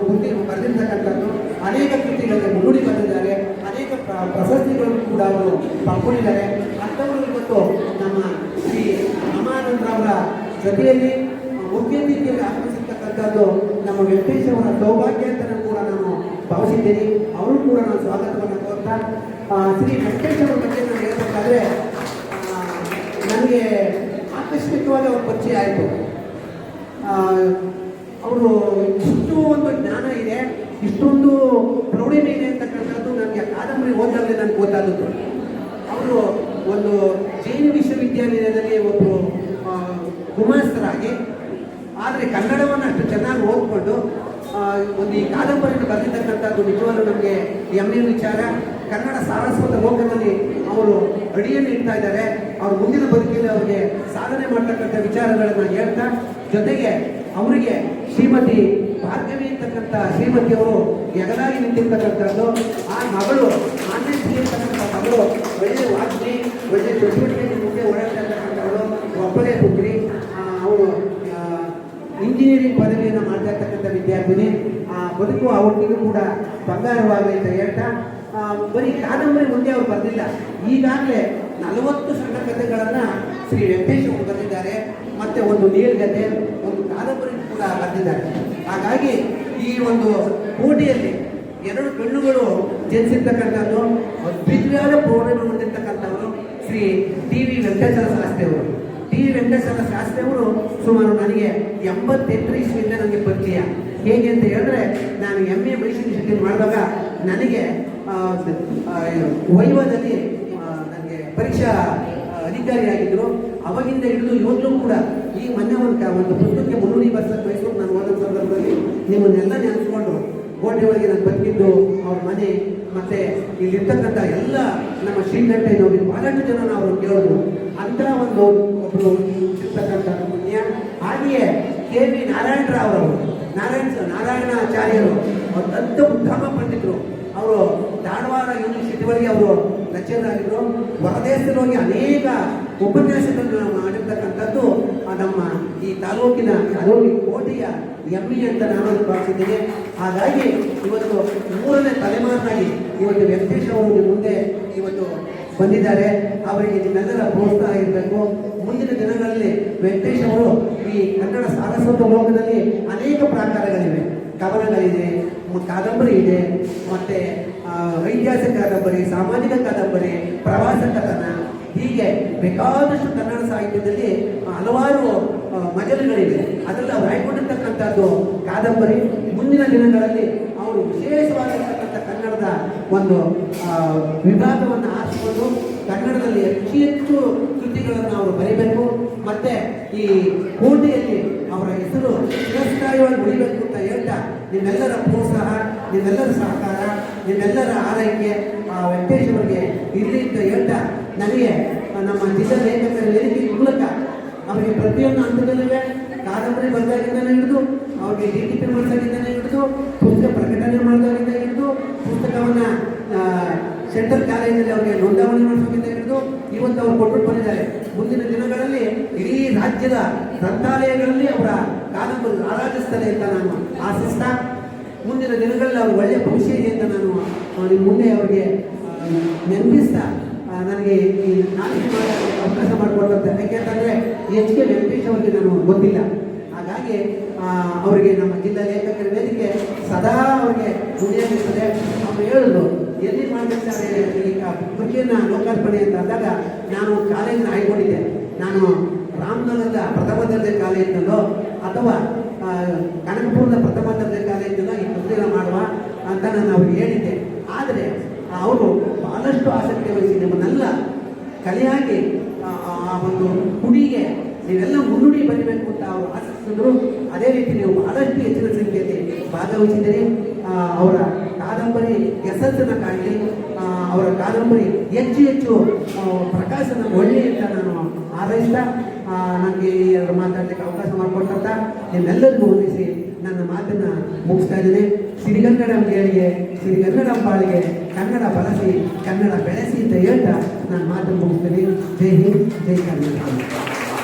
ಬರೆದಿರ್ತಕ್ಕಂಥದ್ದು. ಅನೇಕ ಕೃತಿಗಳಿಗೆ ಮುನ್ನುಡಿ ಬರೆದಿದ್ದಾರೆ. ಅನೇಕ ಪ್ರಶಸ್ತಿಗಳನ್ನು ಕೂಡ ಅವರು ಪಡ್ಕೊಂಡಿದ್ದಾರೆ. ಅಂಥವರು ಇವತ್ತು ನಮ್ಮ ಶ್ರೀ ರಮಾನಂದ್ರವರ ಜೊತೆಯಲ್ಲಿ ಮುಖ್ಯ ರೀತಿಯಲ್ಲಿ ಆಗಮಿಸಿರ್ತಕ್ಕಂಥದ್ದು ನಮ್ಮ ವೆಂಕಟೇಶ್ ಅವರ ಸೌಭಾಗ್ಯ ಅಂತ ಕೂಡ ನಾನು ಭಾವಿಸಿದ್ದೇನೆ. ಅವರು ಕೂಡ ನಾನು ಸ್ವಾಗತವನ್ನು ಕೋರ್ತಾ, ಶ್ರೀ ವೆಂಕಟೇಶ್ ಅವರ ಬಗ್ಗೆ ನಾನು ಹೇಳ್ಬೇಕಾದ್ರೆ ನನಗೆ ಆಕಸ್ಮಿಕವಾಗಿ ಅವ್ರ ಪರಿಚಯ ಆಯಿತು. ಅವರು ಇಷ್ಟು ಒಂದು ಜ್ಞಾನ ಇದೆ, ಇಷ್ಟೊಂದು ಪ್ರೌಢಿಮೆ ಇದೆ ಅಂತಕ್ಕಂಥದ್ದು ನನಗೆ ಕಾದಂಬರಿ ಓದಾಗಲೇ ನನಗೆ ಗೊತ್ತಾದದ್ದು. ಅವರು ಒಂದು ಜೈನ ವಿಶ್ವವಿದ್ಯಾನಿಲಯದಲ್ಲಿ ಒಬ್ಬರು ಗುಮಾಸ್ತರಾಗಿ, ಆದರೆ ಕನ್ನಡವನ್ನು ಅಷ್ಟು ಚೆನ್ನಾಗಿ ಓದ್ಕೊಂಡು ಒಂದು ಈ ಕಾದಂಬರಿಯನ್ನು ಬರೆದಿರ್ತಕ್ಕಂಥದ್ದು ನಿಜವಾಗ್ಲೂ ನಮಗೆ ಹೆಮ್ಮೆಯ ವಿಚಾರ. ಕನ್ನಡ ಸಾರಸ್ವತ ಲೋಕದಲ್ಲಿ ಅವರು ಅಡಿಯನ್ನು ಇಡ್ತಾ ಇದ್ದಾರೆ. ಅವ್ರ ಮುಂದಿನ ಬದುಕಿನಲ್ಲಿ ಅವರಿಗೆ ಸಾಧನೆ ಮಾಡ್ತಕ್ಕಂಥ ವಿಚಾರಗಳನ್ನು ಹೇಳ್ತಾ, ಜೊತೆಗೆ ಅವರಿಗೆ ಶ್ರೀಮತಿ ಭಾರ್ಗವಿ ಅಂತಕ್ಕಂಥ ಶ್ರೀಮತಿಯವರು ಎಗಲಾಗಿ ನಿಂತಿರ್ತಕ್ಕಂಥದ್ದು. ಆ ಮಗಳು ಆನ್ಯಶ್ರೀ ಅಂತಕ್ಕಂಥ ಮಗಳು ಒಳ್ಳೆ ವಾಗ್ಮಿ, ಒಳ್ಳೆ ಚಟುವಟಿಕೆಯಲ್ಲಿ ಮುಂದೆ ಓಡಾಡ್ತಾ ಇರ್ತಕ್ಕಂಥವಳು, ಒಬ್ಬಳೇ ಪುತ್ರಿ. ಅವರು ಇಂಜಿನಿಯರಿಂಗ್ ಪದವಿಯನ್ನು ಮಾಡ್ತಾ ಇರ್ತಕ್ಕಂಥ ವಿದ್ಯಾರ್ಥಿನಿ. ಬದುಕು ಅವ್ರಿಗೂ ಕೂಡ ಬಂಗಾರವಾಗಲಿ ಅಂತ ಹೇಳ್ತಾ, ಬರೀ ಕಾದಂಬರಿ ಮುಂದೆ ಅವರು ಬರೆದಿಲ್ಲ, ಈಗಾಗಲೇ 40 ಸಣ್ಣ ಕಥೆಗಳನ್ನು ಶ್ರೀ ವೆಂಕಟೇಶ್ ಅವರು ಬರೆದಿದ್ದಾರೆ. ಮತ್ತೆ ಒಂದು ನೀಳ್ಗತೆ, ಒಂದು ಕಾದಂಬರಿ ಕೂಡ ಬರೆದಿದ್ದಾರೆ. ಹಾಗಾಗಿ ಈ ಒಂದು ಕೋಟೆಯಲ್ಲಿ 2 ಕಣ್ಣುಗಳು ಜನಿಸಿರ್ತಕ್ಕಂಥದ್ದು, ಅದ್ವಿತೀಯವಾದ ಪೌರ್ಣಮಿ ಹೊಂದಿರ್ತಕ್ಕಂಥವರು ಶ್ರೀ ಟಿ ವಿ ವೆಂಕಟೇಶ್ವರ ಶಾಸ್ತ್ರಿ ಅವರು. ಟಿ ವಿ ವೆಂಕಟೇಶ್ವರ ಶಾಸ್ತ್ರಿ ಅವರು ಸುಮಾರು ನನಗೆ 88 ಇಸ್ವಿಯಿಂದ ನನಗೆ ಪರಿಚಯ. ಹೇಗೆ ಅಂತ ಹೇಳಿದ್ರೆ, ನಾನು MA ಮೈಸೂರು ಯೂನಿವರ್ಸಿಟಿ ಮಾಡಿದಾಗ ನನಗೆ ವೈವದಲ್ಲಿ ನನಗೆ ಪರೀಕ್ಷಾ ಅಧಿಕಾರಿಯಾಗಿದ್ದರು. ಅವಾಗಿಂದ ಹಿಡಿದು ಇವತ್ತು ಕೂಡ ಈ ಮೊನ್ನೆ ಒಂದು ಪುಸ್ತಕಕ್ಕೆ ಮುನ್ನುಡಿ ಬರ್ಸಕ್ಕೆ ಮೈಸೂರು ನಾನು ಓದೋ ಸಂದರ್ಭದಲ್ಲಿ ನಿಮ್ಮನ್ನೆಲ್ಲ ನೆನೆಸ್ಕೊಂಡು ಕೋಟೆ ಒಳಗೆ ನಾನು ಬದುಕಿದ್ದು, ಅವ್ರ ಮನೆ, ಮತ್ತೆ ಇಲ್ಲಿರ್ತಕ್ಕಂಥ ಎಲ್ಲ ನಮ್ಮ ಶ್ರೀಕಂಠಯ್ಯನವ್ರಿಗೆ ಬಹಳಷ್ಟು ಜನ ನಾವು ಕೇಳೋದು ಅಂತ ಒಂದು ಒಬ್ಬರು ಇರ್ತಕ್ಕಂಥ ಪುಣ್ಯ. ಹಾಗೆಯೇ KV ನಾರಾಯಣರಾವ್ ಅವರು, ನಾರಾಯಣಾಚಾರ್ಯರು ಅತ್ಯಂತ ಉತ್ತಮ ಪಂಡಿತರು. ಅವರು ಧಾರವಾಡ ಯೂನಿವರ್ಸಿಟಿ ಒಳಗೆ ಅವರು ಲೆಕ್ಚರರ್ ಆಗಿದ್ರು. ಹೊರದೇಶದಲ್ಲಿ ಹೋಗಿ ಅನೇಕ ಉಪನ್ಯಾಸಗಳನ್ನು ಮಾಡಿರ್ತಕ್ಕಂಥದ್ದು ನಮ್ಮ ಈ ತಾಲೂಕಿನ ಕೋಟೆಯ ಹೆಮ್ಮೆ ಅಂತ ನಾನು ಭಾವಿಸಿದ್ದೇನೆ. ಹಾಗಾಗಿ ಇವತ್ತು 3ನೇ ತಲೆಮಾರಿನಾಗಿ ಇವತ್ತು ವೆಂಕಟೇಶ್ ಅವರು ಮುಂದೆ ಇವತ್ತು ಬಂದಿದ್ದಾರೆ. ಅವರಿಗೆ ನಿಮ್ಮೆಲ್ಲರ ಪ್ರೋತ್ಸಾಹ ಇರಬೇಕು. ಮುಂದಿನ ದಿನಗಳಲ್ಲಿ ವೆಂಕಟೇಶ್ ಅವರು ಈ ಕನ್ನಡ ಸಾರಸ್ವತ ಲೋಕದಲ್ಲಿ ಅನೇಕ ಪ್ರಾಕಾರಗಳಿವೆ, ಕವನಗಳಿದೆ, ಕಾದಂಬರಿ ಇದೆ, ಮತ್ತೆ ಐತಿಹಾಸಿಕ ಕಾದಂಬರಿ, ಸಾಮಾಜಿಕ ಕಾದಂಬರಿ, ಪ್ರವಾಸ ಕಥನ, ಹೀಗೆ ಬೇಕಾದಷ್ಟು ಕನ್ನಡ ಸಾಹಿತ್ಯದಲ್ಲಿ ಹಲವಾರು ಮಜಲುಗಳಿವೆ. ಅದರಲ್ಲಿ ಅವರು ಆಯ್ಕೊಂಡಿರ್ತಕ್ಕಂಥದ್ದು ಕಾದಂಬರಿ. ಮುಂದಿನ ದಿನಗಳಲ್ಲಿ ಅವರು ವಿಶೇಷವಾಗಿರ್ತಕ್ಕಂಥ ಕನ್ನಡದ ಒಂದು ವಿಭಾಗವನ್ನು ಆರಿಸಿಕೊಂಡು ಕನ್ನಡದಲ್ಲಿ ಹೆಚ್ಚು ಕೃತಿಗಳನ್ನು ಅವರು ಬರೀಬೇಕು. ಮತ್ತೆ ಈ ಕೋಟೆಯಲ್ಲಿ ಅವರ ಹೆಸರು ಚಿರಸ್ಥಾಯಿಯಾಗಿ ಉಳಿಬೇಕು ಅಂತ ಹೇಳ್ತಾ, ನಿಮ್ಮೆಲ್ಲರ ಪ್ರೋತ್ಸಾಹ, ನಿಮ್ಮೆಲ್ಲರ ಸಹಕಾರ, ನಿಮ್ಮೆಲ್ಲರ ಆರೈಕೆ ವೆಂಕಟೇಶ್ ಅವರಿಗೆ ಇರಲಿ ಅಂತ ಹೇಳ್ತಾ, ನನಗೆ ನಮ್ಮ ಜಿಲ್ಲಾ ಲೇಖಕರ ವೇದಿಕೆ ಮೂಲಕ ಅವರಿಗೆ ಪ್ರತಿಯೊಂದು ಹಂತದಲ್ಲಿವೆ, ಕಾದಂಬರಿ ಬರೆದಾಗಿಂದಲೇ ಹಿಡಿದು ಅವ್ರಿಗೆ DTP ಮಾಡಿದಾಗಿಂದಲೇ ಹಿಡಿದು ಪುಸ್ತಕ ಪ್ರಕಟಣೆ ಮಾಡಿದಾಗಿಂದ ಹಿಡಿದು ಪುಸ್ತಕವನ್ನು ಸೆಂಟ್ರಲ್ ಕಾಲೇಜಲ್ಲಿ ಅವರಿಗೆ ನೋಂದಾವಣಿ ಮಾಡಿಸೋದ್ರಿಂದ ಹಿಡಿದು ಇವತ್ತು ಅವರು ಕೊಟ್ಟು ಬಂದಿದ್ದಾರೆ. ಮುಂದಿನ ದಿನಗಳಲ್ಲಿ ಇಡೀ ರಾಜ್ಯದ ಗ್ರಂಥಾಲಯಗಳಲ್ಲಿ ಅವರ ಕಾದಂಬರಿ ರಾರಾಜಿಸ್ತಾರೆ ಅಂತ ನಾನು ಆಶಿಸ್ತಾ, ಮುಂದಿನ ದಿನಗಳಲ್ಲಿ ಅವರು ಒಳ್ಳೆಯ ಭವಿಷ್ಯ ಇದೆ ಅಂತ ನಾನು ಮುಂದೆ ಅವರಿಗೆ ನೆನಪಿಸ್ತಾ, ನನಗೆ ಈ ನಾಟಕ ಅವಕಾಶ ಮಾಡಿಕೊಡುವಂಥ, ಯಾಕೆಂತಂದರೆ HK ವೆಂಕಟೇಶ್ ಅವರಿಗೆ ನಾನು ಗೊತ್ತಿಲ್ಲ. ಹಾಗಾಗಿ ಅವರಿಗೆ ನಮ್ಮ ಜಿಲ್ಲಾ ಲೇಖಕರ ವೇದಿಕೆ ಸದಾ ಅವರಿಗೆ ದುಡಿಯಾಗಿರ್ತದೆ. ಅವರು ಹೇಳಿದ್ರು, ಎಲ್ಲಿ ಮಾಡಬೇಕಾದ್ರೆ ಈಗ ಕೃತಿಯನ್ನು ಲೋಕಾರ್ಪಣೆ ಅಂತ ಅಂದಾಗ ನಾನು ಕಾಲೇಜನ್ನ ಆಯ್ಕೊಂಡಿದ್ದೆ. ನಾನು ರಾಮನಗರದ ಪ್ರಥಮ ದರ್ಜೆ ಕಾಲೇಜಿನಲ್ಲೋ ಅಥವಾ ಕನಕಪುರದ ಪ್ರಥಮ ದರ್ಜೆ ಕಾಲೇಜಿನಲ್ಲೋ ಈ ಕೃತಿಯನ್ನು ಮಾಡುವ ಅಂತ ನಾನು ಅವ್ರಿಗೆ ಹೇಳಿದ್ದೆ. ಆದರೆ ಅವರು ಬಹಳಷ್ಟು ಆಸಕ್ತಿ ವಹಿಸಿ ನಿಮ್ಮನ್ನೆಲ್ಲ ಕಲೆಯಾಗಿ ಆ ಒಂದು ಕುಡಿಗೆ ನೀವೆಲ್ಲ ಮುನ್ನುಡಿ ಬರೀಬೇಕು ಅಂತ ಅವರು ಆಸಕ್ತಿಸಿದ್ರು. ಅದೇ ರೀತಿ ನೀವು ಬಹಳಷ್ಟು ಹೆಚ್ಚಿನ ಸಂಖ್ಯೆಯಲ್ಲಿ ಭಾಗವಹಿಸಿದ್ದೀರಿ. ಅವರ ಕಾದಂಬರಿ ಯಶಸ್ಸನ್ನು ಕಾಣಲಿ, ಅವರ ಕಾದಂಬರಿ ಹೆಚ್ಚು ಪ್ರಕಾಶನ ಒಳ್ಳೆಯ ಅಂತ ನಾನು ಹಾರೈಸ್ತಾ, ನನಗೆ ಎರಡು ಮಾತಾಡಲಿಕ್ಕೆ ಅವಕಾಶ ಮಾಡಿಕೊಟ್ಟಂತ ನಿಮ್ಮೆಲ್ಲರಿಗೂ ಹೊಂದಿಸಿ ನನ್ನ ಮಾತನ್ನು ಮುಗಿಸ್ತಾ ಇದ್ದೇನೆ. ಸಿರಿಗನ್ನಡಂಗೆ, ಸಿರಿಗನ್ನಡಂಬಾಳಿಗೆ ಕನ್ನಡ ಬಳಸಿ, ಕನ್ನಡ ಬೆಳೆಸಿ ಅಂತ ಹೇಳ್ತಾ ನಾನು ಮಾತನ್ನು ಮುಗಿಸ್ತೇನೆ. ಜೈ ಹಿಂದ್, ಜೈ ಕನ್ನಡ.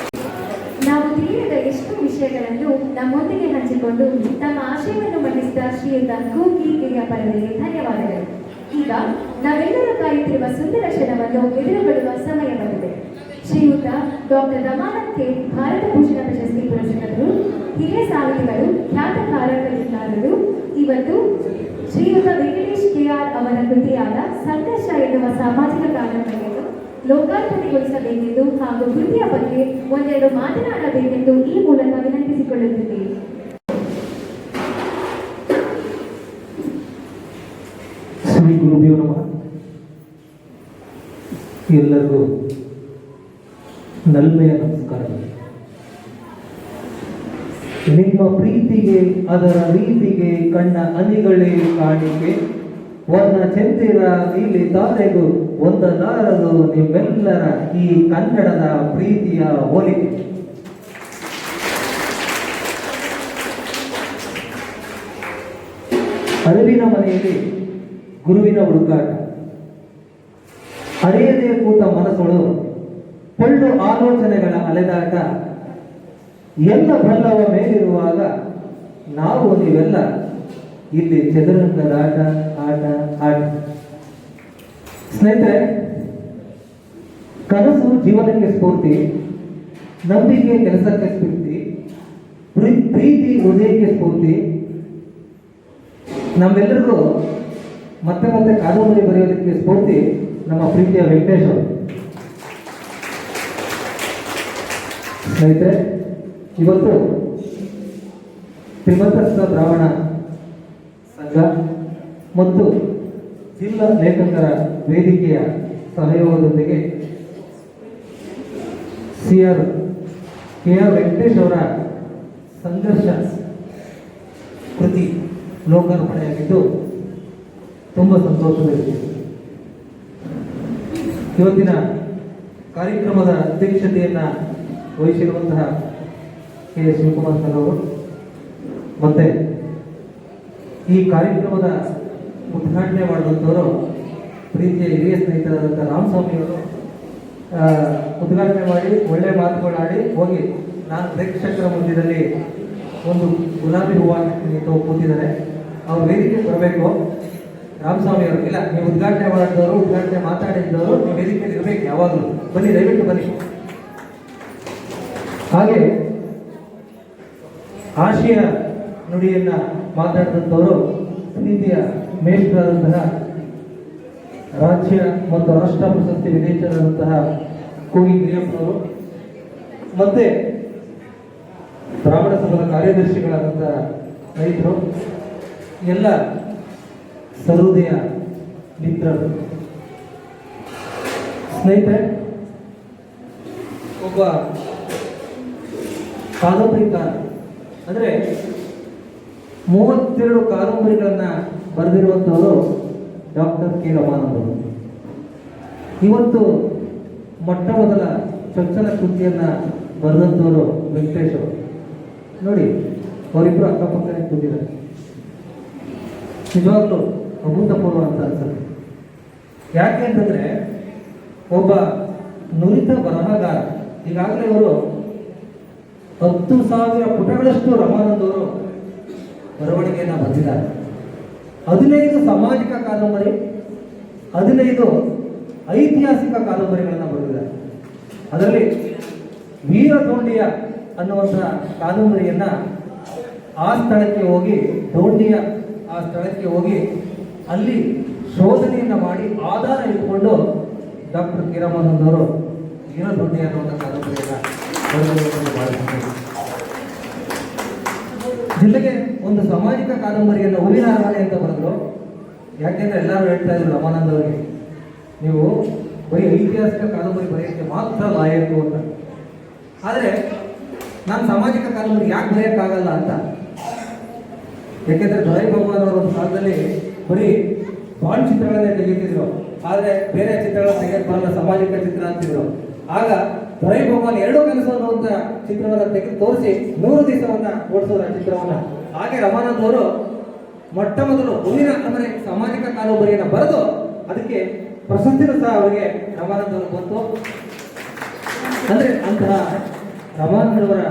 ನಾವು ತಿಳಿಯದ ಎಷ್ಟು ವಿಷಯಗಳನ್ನು ನಮ್ಮೊಂದಿಗೆ ಹಂಚಿಕೊಂಡು ತಮ್ಮ ಆಶಯವನ್ನು ಮಂಡಿಸಿದ ಶ್ರೀಯುತ ಕೂಕಿ ಗಿರಿಯಪ್ಪರವರಿಗೆ ಧನ್ಯವಾದಗಳು. ಈಗ ನಾವೆಲ್ಲರೂ ಕಾಯುತ್ತಿರುವ ಸುಂದರ ಕ್ಷಣವನ್ನು ಎದುರುಗೊಳ್ಳುವ ಸಮಯ ಬಂದಿದೆ. ಶ್ರೀಯುತ ಡಾಕ್ಟರ್ ರಮಾನಂದ್ ಕೆ ಭಾರತ ಭೂಷಣ ಪ್ರಶಸ್ತಿ ಪುರಸ್ಕೃತರು, ಹಿರಿಯ ಸಾಹಿತಿಗಳು, ಖ್ಯಾತ ಕಾರಂಗರು. ಇವತ್ತು ಶ್ರೀಯುತ ವೆಂಕಟೇಶ್ KR ಅವರ ಕೃತಿಯಾದ ಸಂಘರ್ಷ ಎನ್ನುವ ಸಾಮಾಜಿಕ ಕಾದಂಬರಿಯನ್ನು ಲೋಕಾರ್ಪಣೆಗೊಳಿಸಬೇಕೆಂದು ಹಾಗೂ ಕೃತಿಯ ಬಗ್ಗೆ ಒಂದೆರಡು ಮಾತನಾಡಬೇಕೆಂದು ಈ ಮೂಲಕ ವಿನಂತಿಸಿಕೊಳ್ಳುತ್ತಿದ್ದೇವೆ. ಶ್ರೀ ಗುರುದೇವ ನಮಃ. ಎಲ್ಲರಿಗೂ ನಲ್ಮೆಯ ನಮಸ್ಕಾರಗಳು. ನಿಮ್ಮ ಪ್ರೀತಿಗೆ ಅದರ ರೀತಿಗೆ ಕಣ್ಣ ಅನಿಗಳೇ ಕಾಣಿಕೆ, ಒಂದ ಚೆಂದಿರ ನೀಲಿ ತಾರೆಗೂ ಒಂದಲಾರದು ನಿಮ್ಮೆಲ್ಲರ ಈ ಕನ್ನಡದ ಪ್ರೀತಿಯ ಹೋಲಿಕೆ. ಅರಿವಿನ ಮನೆಯಲ್ಲಿ ಗುರುವಿನ ಹುಡುಕಾಟ, ಅರಿಯದೇ ಕೂತ ಮನಸ್ಸುಗಳು ಪೊಳ್ಳು ಆಲೋಚನೆಗಳ ಅಲೆದಾಟ, ಎಲ್ಲ ಬಲ್ಲವ ಮೇಲಿರುವಾಗ ನಾವು ನೀವೆಲ್ಲ ಇಲ್ಲಿ ಚದುರಂಗದಾಟ ಆಟ ಆಟ. ಸ್ನೇಹಿತರೆ, ಕನಸು ಜೀವನಕ್ಕೆ ಸ್ಫೂರ್ತಿ, ನಂಬಿಕೆ ಕೆಲಸಕ್ಕೆ ಸ್ಫೂರ್ತಿ, ಪ್ರೀತಿ ಹೃದಯಕ್ಕೆ ಸ್ಫೂರ್ತಿ. ನಮ್ಮೆಲ್ಲರಿಗೂ ಮತ್ತೆ ಮತ್ತೆ ಕಾದಂಬರಿ ಬರೆಯೋದಕ್ಕೆ ಸ್ಫೂರ್ತಿ ನಮ್ಮ ಪ್ರೀತಿಯ ವೆಂಕಟೇಶ್ ಅವರು. ಸ್ನೇಹಿತರೆ, ಇವತ್ತು ಶ್ರೀಮಂತಸ್ಥ ಬ್ರಾಹ್ಮಣ ಸಂಘ ಮತ್ತು ಜಿಲ್ಲಾ ಲೇಖಕರ ವೇದಿಕೆಯ ಸಹಯೋಗದೊಂದಿಗೆ ಕೆ.ಆರ್. ವೆಂಕಟೇಶ್ ಅವರ ಸಂಘರ್ಷ ಕೃತಿ ಲೋಕಾರ್ಪಣೆಯಾಗಿದ್ದು ತುಂಬ ಸಂತೋಷದಲ್ಲಿದೆ. ಇವತ್ತಿನ ಕಾರ್ಯಕ್ರಮದ ಅಧ್ಯಕ್ಷತೆಯನ್ನು ವಹಿಸಿರುವಂತಹ ಕೆ. ಶಿವಕುಮಾರ್ ಸರ್ ಅವರು ಮತ್ತೆ ಈ ಕಾರ್ಯಕ್ರಮದ ಉದ್ಘಾಟನೆ ಮಾಡಿದಂಥವರು ಪ್ರೀತಿಯ ಹಿರಿಯ ಸ್ನೇಹಿತರಾದಂಥ ರಾಮಸ್ವಾಮಿ ಅವರು ಉದ್ಘಾಟನೆ ಮಾಡಿ ಒಳ್ಳೆಯ ಮಾತುಗಳಾಡಿ ಹೋಗಿ ನಾನು ಪ್ರೇಕ್ಷಕರ ಮಧ್ಯದಲ್ಲಿ ಒಂದು ಗುಲಾಬಿ ಹೂವು ಹಾಕಿರ್ತೀನಿ ಅಂತ ಕೂತಿದ್ದಾರೆ. ಅವ್ರ ವೇದಿಕೆ ಬರಬೇಕು. ರಾಮಸ್ವಾಮಿ ಅವರು ಇಲ್ಲ, ನೀವು ಉದ್ಘಾಟನೆ ಮಾಡಿದವರು, ಉದ್ಘಾಟನೆ ಮಾತಾಡಿದ್ದವರು ನೀವು ವೇದಿಕೆಯಲ್ಲಿ ಇರಬೇಕು ಯಾವಾಗಲೂ. ಬನ್ನಿ, ದಯವಿಟ್ಟು ಬನ್ನಿ. ಹಾಗೆ ಆಶಯ ನುಡಿಯನ್ನ ಮಾತಾಡಿದಂಥವರು ಪ್ರೀತಿಯ ಮೇಷ್ಟ್ರಾದಂತಹ ರಾಜ್ಯ ಮತ್ತು ರಾಷ್ಟ್ರ ಪ್ರಶಸ್ತಿ ವಿಜೇತರಾದಂತಹ ಕೋಗಿ ಗಿರಿಯಪ್ಪನವರು ಮತ್ತೆ ಬ್ರಾಹ್ಮಣ ಸಂಘದ ಕಾರ್ಯದರ್ಶಿಗಳಾದಂತಹ ರೈತರು, ಎಲ್ಲ ಸಹೃದಯ ಮಿತ್ರರು. ಸ್ನೇಹಿತರೆ, ಒಬ್ಬ ಕಾದಂಬರಿಕಾರ ಅಂದರೆ 32 ಕಾದಂಬರಿಗಳನ್ನು ಬರೆದಿರುವಂಥವರು ಡಾಕ್ಟರ್ ಕೆ. ರಮಾನಂದ್ ಅವರು. ಇವತ್ತು ಮೊಟ್ಟ ಮೊದಲ ಚೊಚ್ಚಲ ಕೃತಿಯನ್ನು ಬರೆದಂಥವರು ವೆಂಕಟೇಶ್ ಅವರು. ನೋಡಿ, ಅವರಿಬ್ಬರು ಅಕ್ಕಪಕ್ಕನೇ ಕೂತಿದ್ದಾರೆ. ನಿಜವಾಗ್ಲೂ ಅಭೂತಪೂರ್ವ ಅಂತ ಅನ್ಸುತ್ತೆ. ಯಾಕೆ ಅಂತಂದರೆ, ಒಬ್ಬ ನುರಿತ ಬರಹಗಾರ. ಈಗಾಗಲೇ ಅವರು 10,000 ಪುಟಗಳಷ್ಟು ರಮಾನಂದ್ ಅವರು ಬರವಣಿಗೆಯನ್ನು ಬರೆದಿದ್ದಾರೆ. 15 ಸಾಮಾಜಿಕ ಕಾದಂಬರಿ, 15 ಐತಿಹಾಸಿಕ ಕಾದಂಬರಿಗಳನ್ನು ಬರೆದಿದ್ದಾರೆ. ಅದರಲ್ಲಿ ವೀರದೋಂಡಿಯ ಅನ್ನುವಂತಹ ಕಾದಂಬರಿಯನ್ನು ಆ ಸ್ಥಳಕ್ಕೆ ಹೋಗಿ, ದೋಂಡಿಯ ಆ ಸ್ಥಳಕ್ಕೆ ಹೋಗಿ ಅಲ್ಲಿ ಶೋಧನೆಯನ್ನು ಮಾಡಿ ಆಧಾರ ಇಟ್ಕೊಂಡು ಡಾಕ್ಟರ್ ಕೆ. ರಾಮಾನಂದ್ ಅವರು ವೀರದೋಂಡಿ ಅನ್ನುವಂಥ ಕಾದಂಬರಿಯನ್ನು ಬರೆದಿರುವುದನ್ನು ಭಾವಿಸುತ್ತೇನೆ. ಜೊತೆಗೆ ಒಂದು ಸಾಮಾಜಿಕ ಕಾದಂಬರಿಯನ್ನು ಹೂವಿನ ಅರಮನೆ ಅಂತ ಬರೆದ್ರು. ಯಾಕೆಂದ್ರೆ ಎಲ್ಲರೂ ಹೇಳ್ತಾ ಇದ್ರು ರಮಾನಂದ್ ಅವರಿಗೆ, ನೀವು ಬರೀ ಐತಿಹಾಸಿಕ ಕಾದಂಬರಿ ಬರೆಯೋಕ್ಕೆ ಮಾತ್ರ ಲಾಯಕು ಅಂತ. ಆದರೆ ನಾನು ಸಾಮಾಜಿಕ ಕಾದಂಬರಿ ಯಾಕೆ ಬರೆಯೋಕ್ಕಾಗಲ್ಲ ಅಂತ. ಯಾಕೆಂದ್ರೆ ದೊರೈ ಭಗವಾನ್ ಅವರ ಒಂದು ಕಾಲದಲ್ಲಿ ಬರೀ ಬಾಂಡ್ ಚಿತ್ರಗಳನ್ನೇ ತೆಗೆಯುತ್ತಿದ್ರು, ಆದರೆ ಬೇರೆ ಚಿತ್ರಗಳನ್ನ ತೆಗೆದು ಬರಲ್ಲ, ಸಾಮಾಜಿಕ ಚಿತ್ರ ಅಂತಿದ್ರು. ಆಗ ದೊರೈ ಭಗವಾನ್ 2 ಕನಸು ಅನ್ನುವಂಥ ಚಿತ್ರವನ್ನು ತೆಗೆದು ತೋರಿಸಿ 100 ದಿವಸವನ್ನ ಓಡಿಸೋದ ಚಿತ್ರವನ್ನ. ಹಾಗೆ ರಮಾನಂದ್ ಅವರು ಮೊಟ್ಟ ಮೊದಲು ಹೂವಿನ ಅರಮನೆ ಸಾಮಾಜಿಕ ಕಾದಂಬರಿಯನ್ನು ಬರೆದು ಅದಕ್ಕೆ ಪ್ರಶಸ್ತಿನೂ ಸಹ ಅವರಿಗೆ ರಮಾನಂದ್ ಅವರು ಬಂತು. ಅಂದ್ರೆ ಅಂತಹ ರಮಾನಂದ್ ಅವರ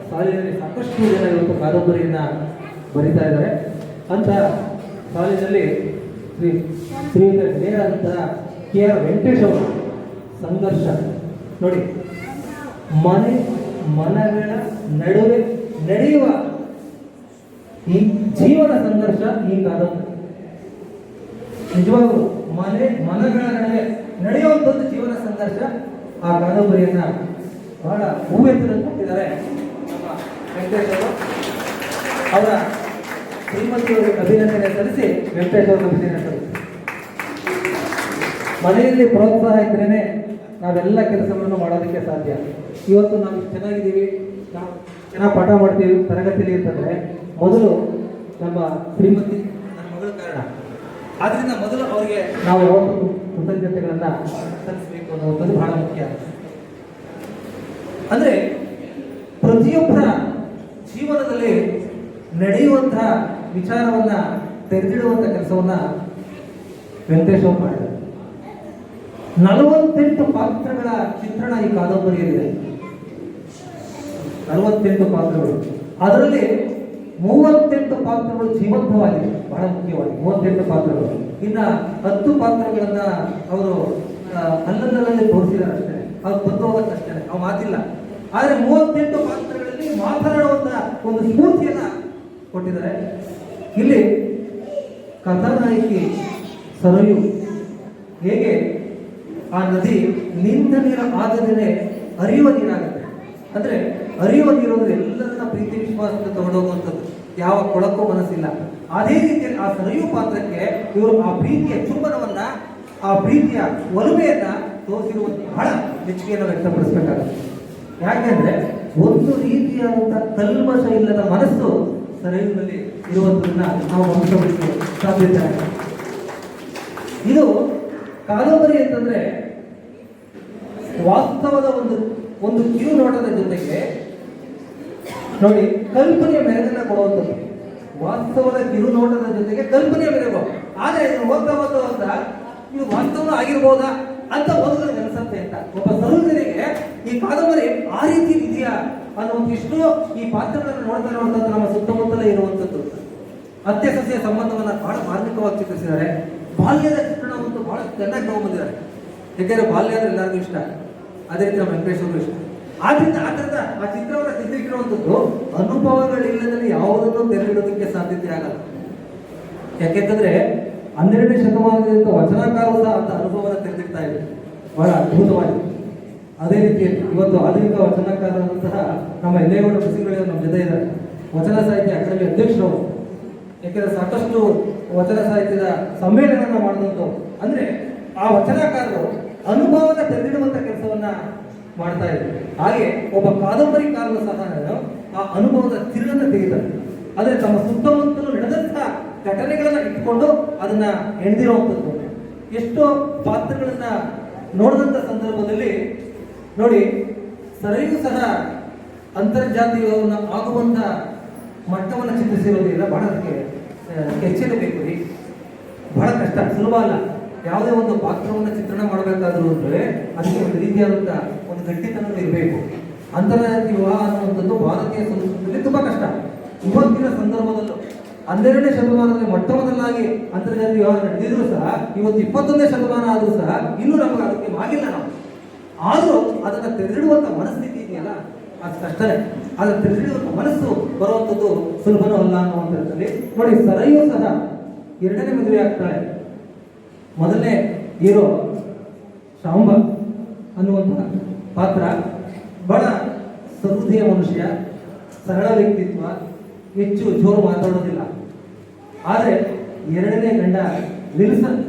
ಸಾಲಿನಲ್ಲಿ ಸಾಕಷ್ಟು ಜನ ಇವತ್ತು ಕಾದಂಬರಿಯನ್ನ ಬರೀತಾ ಇದ್ದಾರೆ. ಅಂತಹ ಸಾಲಿನಲ್ಲಿ ಶ್ರೀಯುತ ಕೆ.ಆರ್. ವೆಂಕಟೇಶ್ ಅವರು ಸಂಘರ್ಷ ನೋಡಿ, ಮನಗಳ ನಡುವೆ ನಡೆಯುವ ಈ ಜೀವನ ಸಂಘರ್ಷ ಈ ಕಾದಂಬರಿ. ನಿಜವಾಗ್ಲೂ ಮನಗಳ ನಡುವೆ ನಡೆಯುವಂಥದ್ದು ಜೀವನ ಸಂಘರ್ಷ. ಆ ಕಾದಂಬರಿಯನ್ನ ಬಹಳ ಹೂವೆತ್ತದಂತೆ ಕೊಟ್ಟಿದ್ದಾರೆ ನಮ್ಮ ವೆಂಕಟೇಶ್ ಅವರು. ಅವರ ಶ್ರೀಮಂತರಿಗೆ ಅಭಿನಂದನೆ ಸಲ್ಲಿಸಿ ವೆಂಕಟೇಶ್ ಅವರ ಅಭಿನಂದನೆ ಸಲ್ಲಿಸಿ. ಮನೆಯಲ್ಲಿ ಪ್ರೋತ್ಸಾಹ ಇದ್ರೇನೆ ನಾವೆಲ್ಲ ಕೆಲಸಗಳನ್ನು ಮಾಡೋದಕ್ಕೆ ಸಾಧ್ಯ. ಇವತ್ತು ನಾವು ಚೆನ್ನಾಗಿದ್ದೀವಿ, ನಾವು ಚೆನ್ನಾಗಿ ಪಾಠ ಮಾಡ್ತೀವಿ ತರಗತಿಯಲ್ಲಿ ಅಂತಂದರೆ ಮೊದಲು ನಮ್ಮ ಶ್ರೀಮತಿ, ನನ್ನ ಮಗಳ ಕಾರಣ. ಆದ್ರಿಂದ ಮೊದಲು ಅವರಿಗೆ ನಾವು ಯಾವತ್ತೂ ಕೃತಜ್ಞತೆಗಳನ್ನ ಸಲ್ಲಿಸಬೇಕು ಅನ್ನುವಂಥದ್ದು ಬಹಳ ಮುಖ್ಯ. ಅಂದ್ರೆ ಪ್ರತಿಯೊಬ್ಬರ ಜೀವನದಲ್ಲಿ ನಡೆಯುವಂತಹ ವಿಚಾರವನ್ನ ತೆರೆದಿಡುವಂತ ಕೆಲಸವನ್ನ ವೆಂಕಟೇಶ್ ಅವರು ಮಾಡಿದ್ದಾರೆ. 48 ಪಾತ್ರಗಳ ಚಿತ್ರಣ ಈ ಕಾದಂಬರಿಯಲ್ಲಿದೆ. 48 ಪಾತ್ರಗಳು, ಅದರಲ್ಲಿ 38 ಪಾತ್ರಗಳು ಜೀವಂತವಾಗಿವೆ, ಬಹಳ ಮುಖ್ಯವಾಗಿ 38 ಪಾತ್ರಗಳು. ಇನ್ನ 10 ಪಾತ್ರಗಳನ್ನ ಅವರು ಅಲ್ಲಲ್ಲಲ್ಲಿ ತೋರಿಸಿದ್ದಾರೆ ಅಷ್ಟೇ, ಅವ್ರು ಬಂದು ಹೋಗತ್ತಷ್ಟೇ, ಅವು ಮಾತಿಲ್ಲ. ಆದ್ರೆ 38 ಪಾತ್ರಗಳಲ್ಲಿ ಮಾತನಾಡುವಂತ ಒಂದು ಸ್ಫೂರ್ತಿಯನ್ನ ಕೊಟ್ಟಿದ್ದಾರೆ. ಇಲ್ಲಿ ಕಥಾನಾಯಕಿ ಸರಯು ಹೇಗೆ ಆ ನದಿ ನಿಂತ ನೀರು ಆಗದೇ ಹರಿಯುವ ನೀರಾಗುತ್ತೆ. ಅಂದ್ರೆ ಹರಿಯುವ ನೀರು ಅಂದ್ರೆ ಎಲ್ಲರನ್ನ ಪ್ರೀತಿ ವಿಶ್ವಾಸದಿಂದ ತಗೊಂಡೋಗುವಂಥದ್ದು, ಯಾವ ಕೊಳಕೋ ಮನಸ್ಸಿಲ್ಲ. ಅದೇ ರೀತಿಯಲ್ಲಿ ಆ ಸರಯು ಪಾತ್ರಕ್ಕೆ ಇವರು ಆ ಪ್ರೀತಿಯ ಚುಂಬನವನ್ನ, ಆ ಪ್ರೀತಿಯ ಒಲುಮೆಯನ್ನ ತೋರಿಸಿರುವಂತ ಬಹಳ ಮೆಚ್ಚುಗೆಯನ್ನು ವ್ಯಕ್ತಪಡಿಸಬೇಕಾಗುತ್ತೆ. ಯಾಕೆಂದ್ರೆ ಒಂದು ರೀತಿಯಾದಂತಹ ಕಲ್ಮಶ ಇಲ್ಲದ ಮನಸ್ಸು ಸರಯುವಿನಲ್ಲಿ ಇರುವಂಥದನ್ನ ನಾವು ಗಮನಿಸಬೇಕು ಸಾಧ್ಯತೆ ಆಗಿದೆ. ಇದು ಕಾದಂಬರಿ ಅಂತಂದ್ರೆ ವಾಸ್ತವದ ಒಂದು ಕಿರು ನೋಟದ ಜೊತೆಗೆ ನೋಡಿ ಕಲ್ಪನೆಯ ಮೆರಗನ್ನ ಕೊಡುವಂಥದ್ದು. ವಾಸ್ತವದ ಕಿರು ನೋಟದ ಜೊತೆಗೆ ಕಲ್ಪನೆಯ ಮೆರಗು. ಆದ್ರೆ ಇದನ್ನು ಓದ್ತಾ ಇದು ವಾಸ್ತವ ಆಗಿರ್ಬೋದಾ ಅಂತ ಓದುಗರಿಗೆ ಅನಿಸುತ್ತೆ ಅಂತ ಒಬ್ಬ ಸರೋಜನಿಗೆ ಈ ಕಾದಂಬರಿ ಆ ರೀತಿ ಇದೆಯಾ ಅನ್ನುವಂತಿಷ್ಟು ಈ ಪಾತ್ರಗಳನ್ನು ನೋಡ್ತಾ ನಮ್ಮ ಸುತ್ತಮುತ್ತಲೇ ಇರುವಂಥದ್ದು. ಅತ್ತೆ ಸಸ್ಯ ಸಂಬಂಧವನ್ನ ಬಹಳ ಮಾರ್ಮಿಕವಾಗಿ ಚಿತ್ರಿಸಿದ್ದಾರೆ. ಬಾಲ್ಯದ ಚಿತ್ರಣವಂತೂ ಬಹಳ ಚೆನ್ನಾಗಿ ತಗೊಂಡ್ಬಂದಿದ್ದಾರೆ. ಯಾಕೆಂದ್ರೆ ಬಾಲ್ಯ ಅಂದ್ರೆ ಎಲ್ಲರಿಗೂ ಇಷ್ಟ, ಅದೇ ರೀತಿ ನಮ್ಮ ವೆಂಕಟೇಶ್ವರರು ಇಷ್ಟ. ಆದ್ರಿಂದ ಆ ಚಿತ್ರವನ್ನು ಚಿತ್ರೀಕರಿಸುವಂಥದ್ದು ಅನುಭವಗಳಿಲ್ಲದಲ್ಲಿ ಯಾವುದನ್ನು ತೆರೆದಿಡೋದಕ್ಕೆ ಸಾಧ್ಯತೆ ಆಗಲ್ಲ. ಯಾಕೆಂತಂದ್ರೆ 12ನೇ ಶತಮಾನದಿಂದ ವಚನಕಾರರು ಸಹ ಅಂತ ಅನುಭವನ ತೆರೆದಿಡ್ತಾ ಇದೆ, ಬಹಳ ಅದ್ಭುತವಾಗಿ. ಅದೇ ರೀತಿಯಲ್ಲಿ ಇವತ್ತು ಆಧುನಿಕ ವಚನಕಾರರಂತಹ ನಮ್ಮ ಎಲೆಗೌಡ ಬಸಿಗಳು ನಮ್ಮ ಜೊತೆ ಇದ್ದಾರೆ, ವಚನ ಸಾಹಿತ್ಯ ಅಕಾಡೆಮಿ ಅಧ್ಯಕ್ಷರು. ಯಾಕೆಂದ್ರೆ ಸಾಕಷ್ಟು ವಚನ ಸಾಹಿತ್ಯದ ಸಮ್ಮೇಳನ ಮಾಡಿದಂಥವು. ಅಂದ್ರೆ ಆ ವಚನಕಾರರು ಅನುಭವನ ತೆರೆದಿಡುವಂತ ಕೆಲಸವನ್ನ ಮಾಡ್ತಾ ಇದ್ದಾರೆ. ಹಾಗೆ ಒಬ್ಬ ಕಾದಂಬರಿಕಾರರು ಸಹ ಆ ಅನುಭವದ ತಿರುಳನ್ನ ತೆಗಿತಾರೆ. ಆದ್ರೆ ತಮ್ಮ ಸುತ್ತಮುತ್ತಲು ನಡೆದಂತಹ ಘಟನೆಗಳನ್ನ ಇಟ್ಕೊಂಡು ಅದನ್ನ ಎಣ್ದಿರುವಂಥದ್ದು. ಎಷ್ಟೋ ಪಾತ್ರಗಳನ್ನ ನೋಡಿದಂತ ಸಂದರ್ಭದಲ್ಲಿ ನೋಡಿ ಸರಯು ಸಹ ಅಂತರ್ಜಾತೀಯವನ್ನು ಆಗುವಂತ ಮಟ್ಟವನ್ನು ಚಿತ್ರಿಸಿರೋದಿಲ್ಲ. ಬಹಳ ಅದಕ್ಕೆ ಕೆಚ್ಚಲೇಬೇಕು ರೀ, ಬಹಳ ಕಷ್ಟ, ಸುಲಭ ಅಲ್ಲ. ಯಾವುದೇ ಒಂದು ಪಾತ್ರವನ್ನು ಚಿತ್ರಣ ಮಾಡಬೇಕಾದ್ರೂ ಅಂದ್ರೆ ಅದಕ್ಕೆ ಒಂದು ರೀತಿಯಾದಂತಹ ಒಂದು ಗಟ್ಟಿತನ ಇರಬೇಕು. ಅಂತರ್ಜಾತೀಯ ವಿವಾಹ ಅನ್ನುವಂಥದ್ದು ಭಾರತೀಯ ಸಂಸ್ಕೃತಿಯಲ್ಲಿ ತುಂಬಾ ಕಷ್ಟ. ಇವತ್ತಿನ ಸಂದರ್ಭದಲ್ಲೂ 12ನೇ ಶತಮಾನದಲ್ಲಿ ಮೊಟ್ಟ ಮೊದಲಾಗಿ ಅಂತರ್ಜಾತೀಯ ವಿವಾಹ ನಡೆದಿದ್ರು ಸಹ ಇವತ್ತು 21ನೇ ಶತಮಾನ ಆದ್ರೂ ಸಹ ಇನ್ನೂ ನಮಗೆ ಅದಕ್ಕೆ ಆಗಿಲ್ಲ. ನಾವು ಆದ್ರೂ ಅದನ್ನ ತೆರೆದಿಡುವಂತ ಮನಸ್ಥಿತಿ ಇದೆಯಲ್ಲ ಅದು ಕಷ್ಟನೇ. ಅದನ್ನ ತೆರೆದಿಡುವಂತ ಮನಸ್ಸು ಬರುವಂಥದ್ದು ಸುಲಭನೂ ಅಲ್ಲ ಅನ್ನುವಂಥದ್ದಲ್ಲಿ ನೋಡಿ ಸರಯು ಸಹ 2ನೇ ಮದುವೆ ಆಗ್ತಾಳೆ. ಮೊದಲನೇ ಹೀರೋ ಶಾಂಬ ಅನ್ನುವಂತಹ ಪಾತ್ರ ಬಹಳ ಸಹೃದಯ ಮನುಷ್ಯ, ಸರಳ ವ್ಯಕ್ತಿತ್ವ, ಹೆಚ್ಚು ಜೋರು ಮಾತಾಡೋದಿಲ್ಲ. ಆದರೆ 2ನೇ ಗಂಡ ವಿಲ್ಸನ್,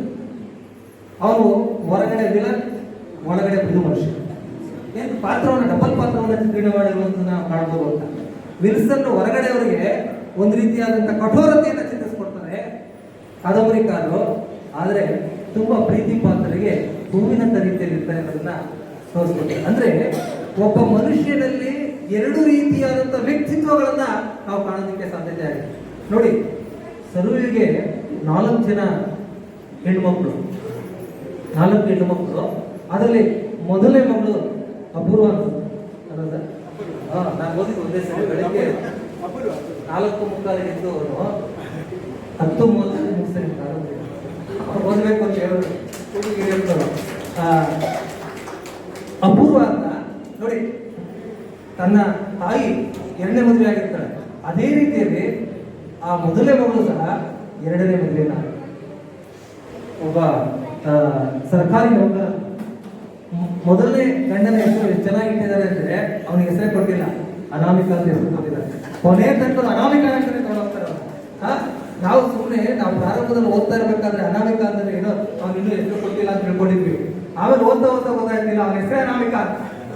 ಅವನು ಹೊರಗಡೆ ವಿಲನ್, ಒಳಗಡೆ ಮೃದು ಮನುಷ್ಯ. ಏನು ಪಾತ್ರವನ್ನು ಡಬಲ್ ಪಾತ್ರವನ್ನು ಚಿತ್ರಣೆ ಮಾಡಿರುವಂತ ನಾವು ಕಾಣ್ಬೋದು ಅಂತ. ವಿಲ್ಸನ್ ಹೊರಗಡೆಯವರಿಗೆ ಒಂದು ರೀತಿಯಾದಂಥ ಕಠೋರತೆಯನ್ನು ಚಿತ್ರಿಸ್ಕೊಡ್ತಾರೆ ಕಾದಂಬರಿಕಾರರು, ಆದರೆ ತುಂಬಾ ಪ್ರೀತಿ ಪಾತ್ರರಿಗೆ ಹೂವಿನಂತ ರೀತಿಯಲ್ಲಿ ಇರ್ತಾರೆ ಅನ್ನೋದನ್ನ ತೋರಿಸ್ಕೊಡ್ತಾರೆ. ಅಂದ್ರೆ ಒಬ್ಬ ಮನುಷ್ಯನಲ್ಲಿ 2 ರೀತಿಯಾದಂಥ ವ್ಯಕ್ತಿತ್ವಗಳನ್ನ ನಾವು ಕಾಣೋದಕ್ಕೆ ಸಾಧ್ಯತೆ ಆಗಿದೆ. ನೋಡಿ ಸರುವಿಗೆ 4 ಜನ ಹೆಣ್ಮಕ್ಳು, 4 ಹೆಣ್ಣುಮಕ್ಕಳು. ಅದರಲ್ಲಿ ಮೊದಲನೇ ಮಗಳು ಅಪೂರ್ವ ಅಂತ ನಾನು ಓದಿದ್ದು ಒಂದೇ ಸರಿ ಬೆಳಗ್ಗೆ 4:45 ಎದ್ದು ಅವನು 10:30 ಮುಗಿಸ್ತಾರೆ ಓದಬೇಕು ಅಂತ ಹೇಳೋದು. ಅಪೂರ್ವ ಅಂತ ನೋಡಿ ತನ್ನ ತಾಯಿ 2ನೇ ಮದುವೆ ಆಗಿರ್ತಾಳೆ. ಅದೇ ರೀತಿಯಲ್ಲಿ ಆ ಮೊದಲನೇ ಮಗಳು ಸಹ 2ನೇ ಮದುವೆನ ಒಬ್ಬ ಸರ್ಕಾರಿ ನೌಕರ. ಮೊದಲನೇ ಗಂಡನ ಹೆಸರು ಎಷ್ಟು ಚೆನ್ನಾಗಿ ಇಟ್ಟಿದ್ದಾರೆ ಅಂದ್ರೆ ಅವನಿಗೆ ಹೆಸರೇ ಕೊಟ್ಟಿಲ್ಲ, ಅನಾಮಿಕ ಅಂತ ಹೆಸರು ಕೊಟ್ಟಿದ್ದಾರೆ. ಕೊನೆಯ ತನಕ ಅನಾಮಿಕ ಅಂತಾನೆ ತಗೊಂಡೋಗ್ತಾರೆ. ನಾವು ಸುಮ್ಮನೆ ನಾವು ಪ್ರಾರಂಭದಲ್ಲಿ ಓದ್ತಾ ಇರ್ಬೇಕಾದ್ರೆ ಅನಾಮಿಕ ಅಂದ್ರೆ ಏನೋ ಅವ್ನು ಇನ್ನೂ ಹೆಸರು ಕೊಟ್ಟಿಲ್ಲ ಅಂತ ತಿಳ್ಕೊಂಡಿದ್ವಿ. ಆಮೇಲೆ ಓದ್ತಾ ಗೊತ್ತಾಗ್ತಿಲ್ಲ ಅವನ ಹೆಸರೇ ಅನಾಮಿಕ.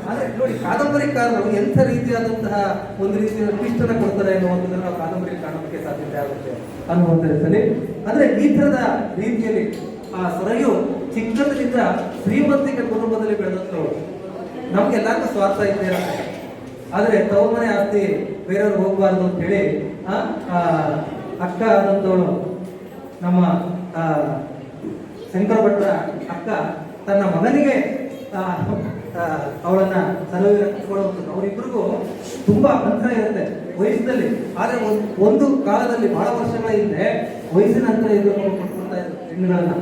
ಆದ್ರೆ ನೋಡಿ ಕಾದಂಬರಿಕಾರರು ಎಂಥ ರೀತಿಯಾದಂತಹ ಒಂದು ರೀತಿಯ ಟ್ವಿಸ್ಟ್ ಅನ್ನ ಕೊಡ್ತಾರೆ ಅನ್ನುವಂಥದ್ದನ್ನು ನಾವು ಕಾದಂಬರಿ ಕಾಣೋದಕ್ಕೆ ಸಾಧ್ಯತೆ ಆಗುತ್ತೆ ಅನ್ನುವಂಥದ್ದಲ್ಲಿ ಅಂದ್ರೆ ಈ ತರದ ರೀತಿಯಲ್ಲಿ ಆ ಸರಯು ಚಿಕ್ಕಂದಿನಿಂದ ಶ್ರೀಮಂತಿಕ ಕುಟುಂಬದಲ್ಲಿ ಬೆಳೆದಂಥವ್ರು. ನಮ್ಗೆಲ್ಲರಿಗೂ ಸ್ವಾರ್ಥ ಇದ್ದೇ ಇರುತ್ತೆ, ಆದ್ರೆ ತವ್ರ ಮನೆ ಆಸ್ತಿ ಬೇರೆಯವ್ರು ಹೋಗ್ಬಾರ್ದು ಅಂತ ಹೇಳಿ ಅಕ್ಕ ಆದಂಥವಳು ನಮ್ಮ ಶಂಕರ ಭಟ್ರ ಅಕ್ಕ ತನ್ನ ಮಗನಿಗೆ ಅವಳನ್ನ ಸಲಹೆ ಕೊಡುವಂಥದ್ದು. ಅವರಿಬ್ಬರಿಗೂ ತುಂಬಾ ಅಂತರ ಇರುತ್ತೆ ವಯಸ್ಸಿನಲ್ಲಿ, ಆದ್ರೆ ಒಂದು ಕಾಲದಲ್ಲಿ ಬಹಳ ವರ್ಷಗಳ ಹಿಂದೆ ವಯಸ್ಸಿನ ಅಂತರ ಇದ್ಕೊಂಡು ಕೊಡ್ತಾ ಇದ್ರು ಹೆಣ್ಣುಗಳನ್ನ.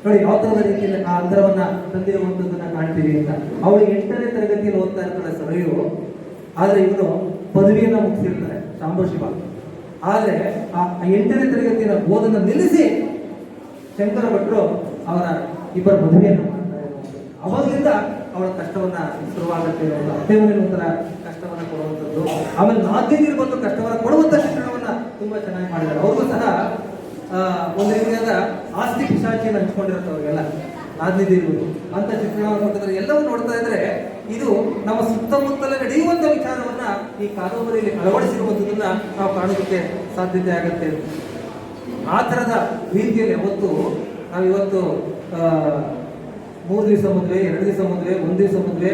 ನೋಡಿ ಯಾವ ತರದ ರೀತಿಯಲ್ಲಿ ಆ ಅಂತರವನ್ನ ತಂದಿರುವಂಥದ್ದನ್ನ ಕಾಣ್ತೀವಿ ಅಂತ. ಅವಳು 8ನೇ ತರಗತಿಯಲ್ಲಿ ಓದ್ತಾ ಇರ್ತಾಳೆ ಸರಯು, ಆದ್ರೆ ಇವನು ಪದವಿಯನ್ನ ಮುಗಿಸಿರ್ತಾರೆ ಶಾಂಭಶಿವ. ಆದ್ರೆ ಆ 8ನೇ ತರಗತಿಯ ಓದನ್ನ ನಿಲ್ಲಿಸಿ ಶಂಕರ ಭಟ್ರು ಅವರ ಇಬ್ಬರ ಮದುವೆಯನ್ನು ಮಾಡ್ತಾರೆ. ಅವಾಗಲಿಂದ ಅವಳ ಕಷ್ಟವನ್ನ ಶುರುವಾಗುತ್ತೆ. ಅತ್ತೆ ಮನೇಲಿ ಒಂಥರ ಕಷ್ಟವನ್ನ ಕೊಡುವಂಥದ್ದು, ಆಮೇಲೆ ನಾದ್ಯರಿಗೆ ಬಂದು ಕಷ್ಟವನ್ನ ಕೊಡುವಂತ ಶಿಕ್ಷಣವನ್ನ ತುಂಬಾ ಚೆನ್ನಾಗಿ ಮಾಡಿದ್ದಾರೆ. ಅವ್ರಿಗೂ ಸಹ ಒಂದು ರೀತಿಯಾದ ಆಸ್ತಿ ಪಿಶಾಚಿಯನ್ನು ಹಂಚ್ಕೊಂಡಿರುತ್ತೆ ಅವ್ರಿಗೆಲ್ಲ ನಾದ್ಯದಿರ್ಬೋದು ಅಂತ ಚಿತ್ರಣವನ್ನು ಕೊಟ್ಟಿದ್ದಾರೆ. ಎಲ್ಲವೂ ನೋಡ್ತಾ ಇದ್ರೆ ಇದು ನಮ್ಮ ಸುತ್ತಮುತ್ತಲೇ ನಡೆಯುವಂತ ವಿಚಾರವನ್ನ ಈ ಕಾದಂಬರಿಯಲ್ಲಿ ಅಳವಡಿಸಿರುವಂಥದ್ದನ್ನ ನಾವು ಕಾಣೋದಕ್ಕೆ ಸಾಧ್ಯತೆ ಆಗುತ್ತೆ. ಆ ತರದ ರೀತಿಯಲ್ಲಿ ನಾವಿವತ್ತು 3 ದಿವಸ ಮದುವೆ, 2 ದಿವಸ ಮದುವೆ, 1 ದಿವಸ ಮದುವೆ,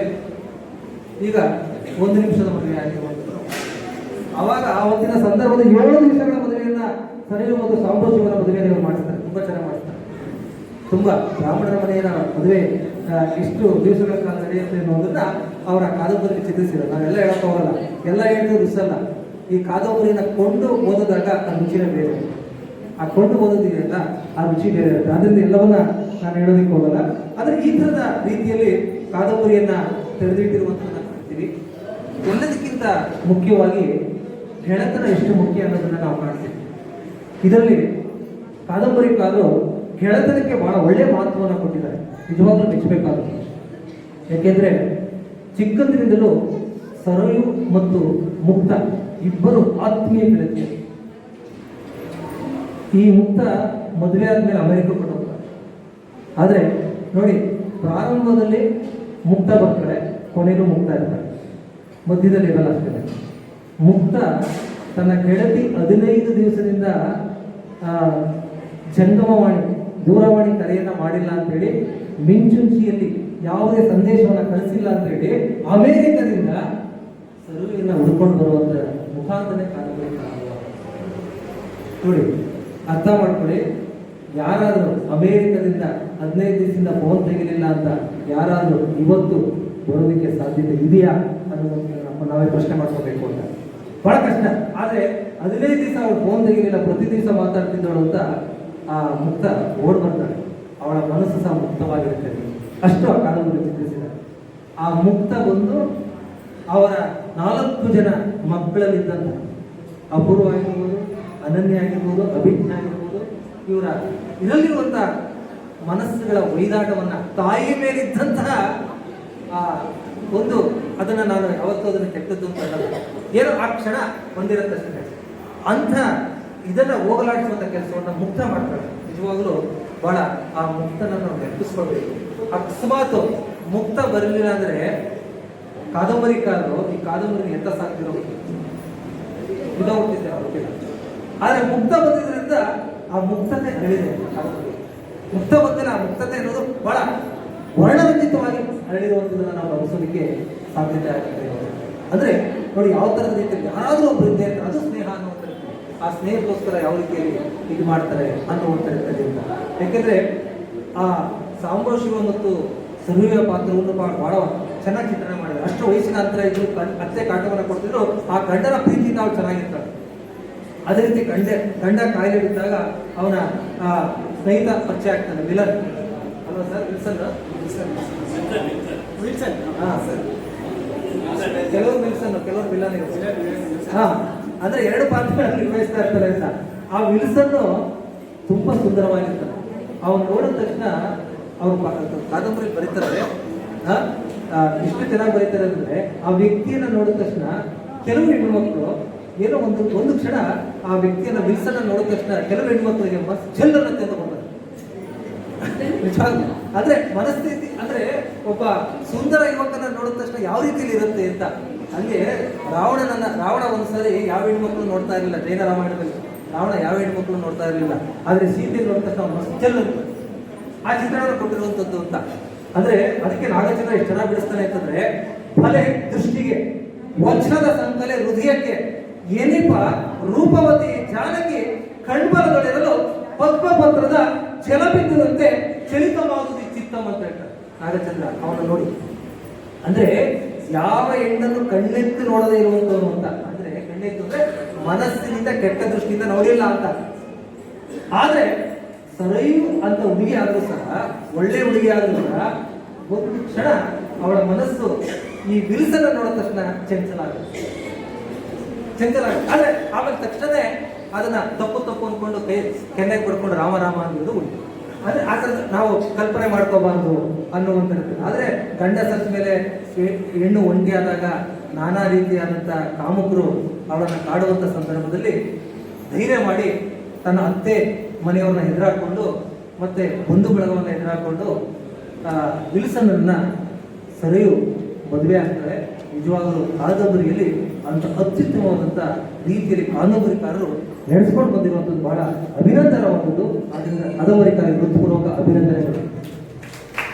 ಈಗ 1 ನಿಮಿಷದ ಮದುವೆ ಆಗಿರುವಂಥದ್ದು. ಅವಾಗ ಆ ಹೊತ್ತಿನ ಸಂದರ್ಭದ 7 ದಿವಸಗಳ ಮದುವೆಯನ್ನ ಸರಿಯು ಮತ್ತು ಸಾಂಬಶಿವನ ಮದುವೆಯನ್ನು ಮಾಡಿಸ್ತಾರೆ. ತುಂಬಾ ಚೆನ್ನಾಗಿ ಮಾಡಿಸ್ತಾರೆ. ತುಂಬಾ ಬ್ರಾಹ್ಮಣರ ಮನೆಯ ಮದುವೆ ಎಷ್ಟು ದಿವಸಗಳ ಕಾಲ ನಡೆಯುತ್ತೆ ಅನ್ನೋದನ್ನ ಅವರ ಕಾದಂಬರಿ ಚಿತ್ರಿಸಿದ್ದಾರೆ. ನಾವೆಲ್ಲ ಹೇಳಕ್ ಹೋಗಲ್ಲ, ಎಲ್ಲ ಹೇಳ್ತೀವಿ ರುಸಲ್ಲ. ಈ ಕಾದಂಬರಿನ ಕೊಂಡು ಓದಿದಾಗ ಆ ರುಚಿನೇ ಬೇರೆ, ಆ ಕೊಂಡು ಓದೋದಿದೆಯಲ್ಲ ಆ ರುಚಿ ಬೇರೆ ಇರುತ್ತೆ. ಅದರಿಂದ ಎಲ್ಲವನ್ನ ನಾನು ಹೇಳೋದಕ್ಕೆ ಹೋಗಲ್ಲ. ಆದ್ರೆ ಈ ತರದ ರೀತಿಯಲ್ಲಿ ಕಾದಂಬರಿಯನ್ನ ತೆರೆದಿಟ್ಟಿರುವಂಥದ್ದನ್ನ ಕಾಣ್ತೀವಿ. ಎಲ್ಲದಕ್ಕಿಂತ ಮುಖ್ಯವಾಗಿ ಗೆಳೆತನ ಎಷ್ಟು ಮುಖ್ಯ ಅನ್ನೋದನ್ನ ನಾವು ಕಾಣ್ತೀವಿ. ಇದರಲ್ಲಿ ಕಾದಂಬರಿಕಾರರು ಗೆಳೆತನಕ್ಕೆ ಬಹಳ ಒಳ್ಳೆಯ ಮಹತ್ವವನ್ನು ಕೊಟ್ಟಿದ್ದಾರೆ, ನಿಜವಾಗ್ಲೂ ಮೆಚ್ಚಬೇಕಾಗುತ್ತೆ. ಯಾಕೆಂದ್ರೆ ಚಿಕ್ಕಂದಿನಿಂದಲೂ ಸರಯು ಮತ್ತು ಮುಕ್ತ ಇಬ್ಬರು ಆತ್ಮೀಯ ಗೆಳತಿಯರು. ಈ ಮುಕ್ತ ಮದುವೆ ಆದ್ಮೇಲೆ ಅಮೆರಿಕ ಹೋಗ್ತಾರೆ. ಆದ್ರೆ ನೋಡಿ, ಪ್ರಾರಂಭದಲ್ಲಿ ಮುಕ್ತ ಬರ್ತಾರೆ, ಕೊನೆಗೂ ಮುಕ್ತ ಇರ್ತಾರೆ, ಮಧ್ಯದಲ್ಲಿ ಇರಲ್ಲ ಅಷ್ಟೇ. ಮುಕ್ತ ತನ್ನ ಗೆಳತಿ 15 ದಿವಸದಿಂದ ಜಂಗಮವಾಣಿ ದೂರವಾಣಿ ಕರೆಯನ್ನ ಮಾಡಿಲ್ಲ ಅಂತ ಹೇಳಿ, ಮಿಂಚುಂಚಿಯಲ್ಲಿ ಯಾವುದೇ ಸಂದೇಶವನ್ನ ಕಳಿಸಿಲ್ಲ ಅಂತ ಹೇಳಿ ಅಮೆರಿಕದಿಂದ ಸರುವಿನ ಹುಡ್ಕೊಂಡು ಬರುವಂತ ಮುಖಾಂತರನೇ ಕಾದಂಬರಿ ನೋಡಿ. ಅರ್ಥ ಮಾಡ್ಕೊಳ್ಳಿ, ಯಾರಾದರೂ ಅಮೆರಿಕದಿಂದ 15 ದಿವಸದಿಂದ ಫೋನ್ ತೆಗಿಲಿಲ್ಲ ಅಂತ ಯಾರಾದರೂ ಇವತ್ತು ಬರೋದಕ್ಕೆ ಸಾಧ್ಯತೆ ಇದೆಯಾ ಅನ್ನೋದನ್ನ ನಾವೇ ಪ್ರಶ್ನೆ ಮಾಡ್ಕೋಬೇಕು ಅಂತ. ಬಹಳ ಕಷ್ಟ. ಆದ್ರೆ 15 ದಿವಸ ಅವಳು ಫೋನ್ ತೆಗಿಲಿಲ್ಲ, ಪ್ರತಿ ದಿವಸ ಮಾತಾಡ್ತಿದ್ದವಳು ಅಂತ ಆ ಮುಕ್ತ ಓಡ್ ಬರ್ತಾಳೆ. ಅವಳ ಮನಸ್ಸು ಸಹ ಮುಕ್ತವಾಗಿರುತ್ತದೆ. ಅಷ್ಟು ಆ ಕಾದಂಬರಿ ಚಿತ್ರಿಸಿದ್ದಾರೆ. ಆ ಮುಕ್ತ ಬಂದು ಅವರ 4 ಜನ ಮಕ್ಕಳಲ್ಲಿದ್ದಂಥ ಅಪೂರ್ವ ಆಗಿರ್ಬೋದು, ಅನನ್ಯ ಆಗಿರ್ಬೋದು, ಅಭಿಜ್ಞ ಆಗಿರ್ಬೋದು, ಇದರಲ್ಲಿರುವಂಥ ಮನಸ್ಸುಗಳ ಒಯ್ದಾಟವನ್ನ ತಾಯಿ ಮೇಲಿದ್ದಂತಹ ಅದನ್ನ ನಾನು ಯಾವತ್ತೂ ಅದನ್ನು ಕೆಟ್ಟದ್ದು ಅಂತ ಹೇಳಲ್ಲ, ಏನೋ ಆ ಕ್ಷಣ ಬಂದಿರತ್ತಷ್ಟೇ. ಅಂಥ ಇದನ್ನ ಹೋಗಲಾಡಿಸುವಂಥ ಕೆಲಸವನ್ನ ಮುಕ್ತ ಮಾಡ್ತಾರೆ. ನಿಜವಾಗ್ಲೂ ಬಹಳ ಆ ಮುಕ್ತನನ್ನು ನಾವು ನೆನಪಿಸ್ಕೊಳ್ಬೇಕು. ಅಕಸ್ಮಾತ್ ಮುಕ್ತ ಬರಲಿಲ್ಲ ಅಂದ್ರೆ ಕಾದಂಬರಿಕಾರರು ಈ ಕಾದಂಬರಿ ಎಂತ ಸಾಕ್ತಿರೋ ಇದಾಗ್ಬಿಟ್ಟಿದೆ ಅವ್ರಿಗೆ. ಆದ್ರೆ ಮುಕ್ತ ಬಂದಿದ್ರಿಂದ ಆ ಮುಕ್ತತೆ ಹರಡಿದೆ ಕಾದಂಬರಿ. ಮುಕ್ತ ಬಂದಿಲ್ಲ, ಆ ಮುಕ್ತತೆ ಅನ್ನೋದು ಬಹಳ ವರ್ಣರಂಜಿತವಾಗಿ ಹರಡಿರುವಂಥದ್ದನ್ನು ನಾವು ಗಮನಿಸೋದಕ್ಕೆ ಸಾಧ್ಯತೆ ಆಗುತ್ತೆ. ಅಂದ್ರೆ ನೋಡಿ, ಯಾವ ತರದ ರೀತಿಯಲ್ಲಿ ಯಾರಾದ್ರೂ ಒಬ್ರು ಇದ್ದೇ ಇರ್ತಾರೆ, ಅದು ಸ್ನೇಹ ಅನ್ನುವಂಥ. ಆ ಸ್ನೇಹಕ್ಕೋಸ್ಕರ ಯಾವ ರೀತಿಯಲ್ಲಿ ಇದು ಮಾಡ್ತಾರೆ ಅನ್ನುವಂಥದ್ದು ಅಂತ. ಯಾಕೆಂದ್ರೆ ಆ ಸಾಂಬಶಿವ ಮತ್ತು ಸರುವಿಯ ಪಾತ್ರವನ್ನು ಬಹಳ ಚೆನ್ನಾಗಿ ಚಿತ್ರಣ ಮಾಡಿದ್ದಾರೆ. ಅಷ್ಟು ವಯಸ್ಸಿನ ಅಂತರ ಇದ್ರು, ಅತ್ತೆ ಕಾಟವನ್ನು ಕೊಡ್ತಿದ್ರು, ಆ ಗಂಡನ ಪ್ರೀತಿಯಿಂದ ಅವ್ರು ಚೆನ್ನಾಗಿರ್ತಾರೆ. ಅದೇ ರೀತಿ ಗಂಡ ಕಾಯಿಲೆ ಬಿದ್ದಾಗ ಅವನ ಸ್ನೇಹಿತ ಪರಿಚಯ ಆಗ್ತಾನೆ, ವಿಲನ್ ಅಲ್ವಾ ಸರ್? ವಿಲ್ಸನ್. ಹಾ ಸರ್, ಕೆಲವರು ವಿಲ್ಸನ್, ಕೆಲವರು ವಿಲನ್ ಇರ್ತಾರೆ. ಹಾ, ಅಂದ್ರೆ 2 ಪಾತ್ರಗಳನ್ನು ನಿರ್ವಹಿಸ್ತಾ ಇರ್ತಾರೆ ಅಂತ. ಆ ವಿಲ್ಸನ್ ತುಂಬಾ ಸುಂದರವಾಗಿರ್ತಾರೆ. ಅವ್ನು ನೋಡಿದ ತಕ್ಷಣ ಅವ್ರು ಕಾದಂಬರಿ ಬರೀತಾರೆ, ಎಷ್ಟು ಚೆನ್ನಾಗಿ ಬರೀತಾರೆ ಅಂದ್ರೆ, ಆ ವ್ಯಕ್ತಿಯನ್ನ ನೋಡಿದ ತಕ್ಷಣ ಕೆಲವು ಹೆಣ್ಮಕ್ಳು ಏನೋ ಒಂದು ಕ್ಷಣ ಆ ವ್ಯಕ್ತಿಯನ್ನ ವಿಲ್ಸನ್ ನೋಡಿದ ತಕ್ಷಣ ಕೆಲವು ಹೆಣ್ಮಕ್ಳಿಗೆ ಚೆಲ್ಲನ್ನತ್ತೆ ಅಂತ ಬರ್ತಾರೆ. ನಿಜವಾಗ್ಲೂ ಅಂದ್ರೆ ಮನಸ್ಥಿತಿ ಅಂದ್ರೆ ಒಬ್ಬ ಸುಂದರ ಯುವಕನ ನೋಡಿದ ತಕ್ಷಣ ಯಾವ ರೀತಿಯಲ್ಲಿ ಇರುತ್ತೆ ಅಂತ. ಅಲ್ಲಿ ರಾವಣ ಒಂದ್ಸರಿ ಯಾವ ಹೆಣ್ಮಕ್ಳು ನೋಡ್ತಾ ಇರಲಿಲ್ಲ, ಜೈನ ರಾಮಾಯಣದಲ್ಲಿ ರಾವಣ ಯಾವ ಹೆಣ್ಮಕ್ಳು ನೋಡ್ತಾ ಇರಲಿಲ್ಲ, ಆದ್ರೆ ಸೀತೆ ನೋಡಿದ ತಕ್ಷಣ ಮಸ್ಚಲ್ ಆ ಚಿತ್ರಣ ಕೊಟ್ಟಿರುವಂಥದ್ದು ಅಂತ. ಅಂದ್ರೆ ಅದಕ್ಕೆ ನಾಗಚಂದ್ರ ಎಷ್ಟು ಚೆನ್ನಾಗಿ ಬಿಡಿಸ್ತಾನೆ ಅಂತಂದ್ರೆ, ಫಲೆ ದೃಷ್ಟಿಗೆ ವಚನದ ಸಂಕಲೆ ಹೃದಯಕ್ಕೆ ಏನಿಪ ರೂಪವತಿ ಜಾನಕಿ ಕಣ್ಬಲದೊಳಿರಲು ಪದ್ಮಪತ್ರದ ಜಲಬಿಂದುವಂತೆ ಚಲಿತವಾದುದು ಚಿತ್ತಂ ಅಂತ ಹೇಳ್ತಾರೆ ನಾಗಚಂದ್ರ. ಅವನು ನೋಡಿ ಅಂದ್ರೆ ಯಾವ ಹೆಣ್ಣನ್ನು ಕಣ್ಣೆತ್ತು ನೋಡದೇ ಇರುವಂತವನು ಅಂತ. ಅಂದ್ರೆ ಕಣ್ಣೆತ್ತು ಅಂದ್ರೆ ಮನಸ್ಸಿನಿಂದ ಕೆಟ್ಟ ದೃಷ್ಟಿಯಿಂದ ನೋಡಿಲ್ಲ ಅಂತ. ಆದ್ರೆ ಸರಯು ಅಂತ ಹುಡುಗಿ ಆದ್ರೂ ಸಹ, ಒಳ್ಳೆ ಹುಡುಗಿ ಆದ್ರೂ ಸಹ ಒಂದು ಕ್ಷಣ ಅವಳ ಮನಸ್ಸು ಈ ಬಿರುಸನ್ನ ನೋಡಿದ ತಕ್ಷಣ ಚಂಚಲ ಆಗುತ್ತೆ. ಆದ್ರೆ ಆಮೇಲೆ ತಕ್ಷಣನೇ ಅದನ್ನ ತಪ್ಪು ಅನ್ಕೊಂಡು ಕೈ ಕೆನ್ನೆಗೆ ಪಡ್ಕೊಂಡು ರಾಮ ಅನ್ನೋದು ಉಂಟು. ಅಂದ್ರೆ ಆ ಥರ ನಾವು ಕಲ್ಪನೆ ಮಾಡ್ಕೋಬಾರ್ದು ಅನ್ನುವಂಥದ್ದು. ಆದ್ರೆ ಗಂಡ ಸತ್ತ ಮೇಲೆ ಹೆಣ್ಣು ಒಂಟಿಯಾದಾಗ ನಾನಾ ರೀತಿಯಾದಂಥ ಕಾಮುಕರು ಅವಳನ್ನು ಕಾಡುವಂಥ ಸಂದರ್ಭದಲ್ಲಿ ಧೈರ್ಯ ಮಾಡಿ ತನ್ನ ಅತ್ತೆ ಮನೆಯವ್ರನ್ನ ಎದುರಾಕೊಂಡು ಮತ್ತೆ ಬಂಧು ಬಳಗವನ್ನು ಎದುರಾಕೊಂಡು ವಿಲ್ಸನ್ನ ಸರಿಯು ಮದುವೆ ಆಗ್ತಾರೆ. ನಿಜವಾಗಲೂ ಕಾದಂಬರಿಯಲ್ಲಿ ಅಂತ ಅತ್ಯುತ್ತಮವಾದಂಥ ರೀತಿಯಲ್ಲಿ ಕಾದಂಬರಿಕಾರರು ನಡೆಸ್ಕೊಂಡು ಬಂದಿರುವಂಥದ್ದು ಬಹಳ ಅಭಿನಂದನವಾದದ್ದು. ಆದ್ದರಿಂದ ಕಾದಂಬರಿಕಾರರಿಗೆ ಹೃತ್ಪೂರ್ವಕ ಅಭಿನಂದನೆಗಳು.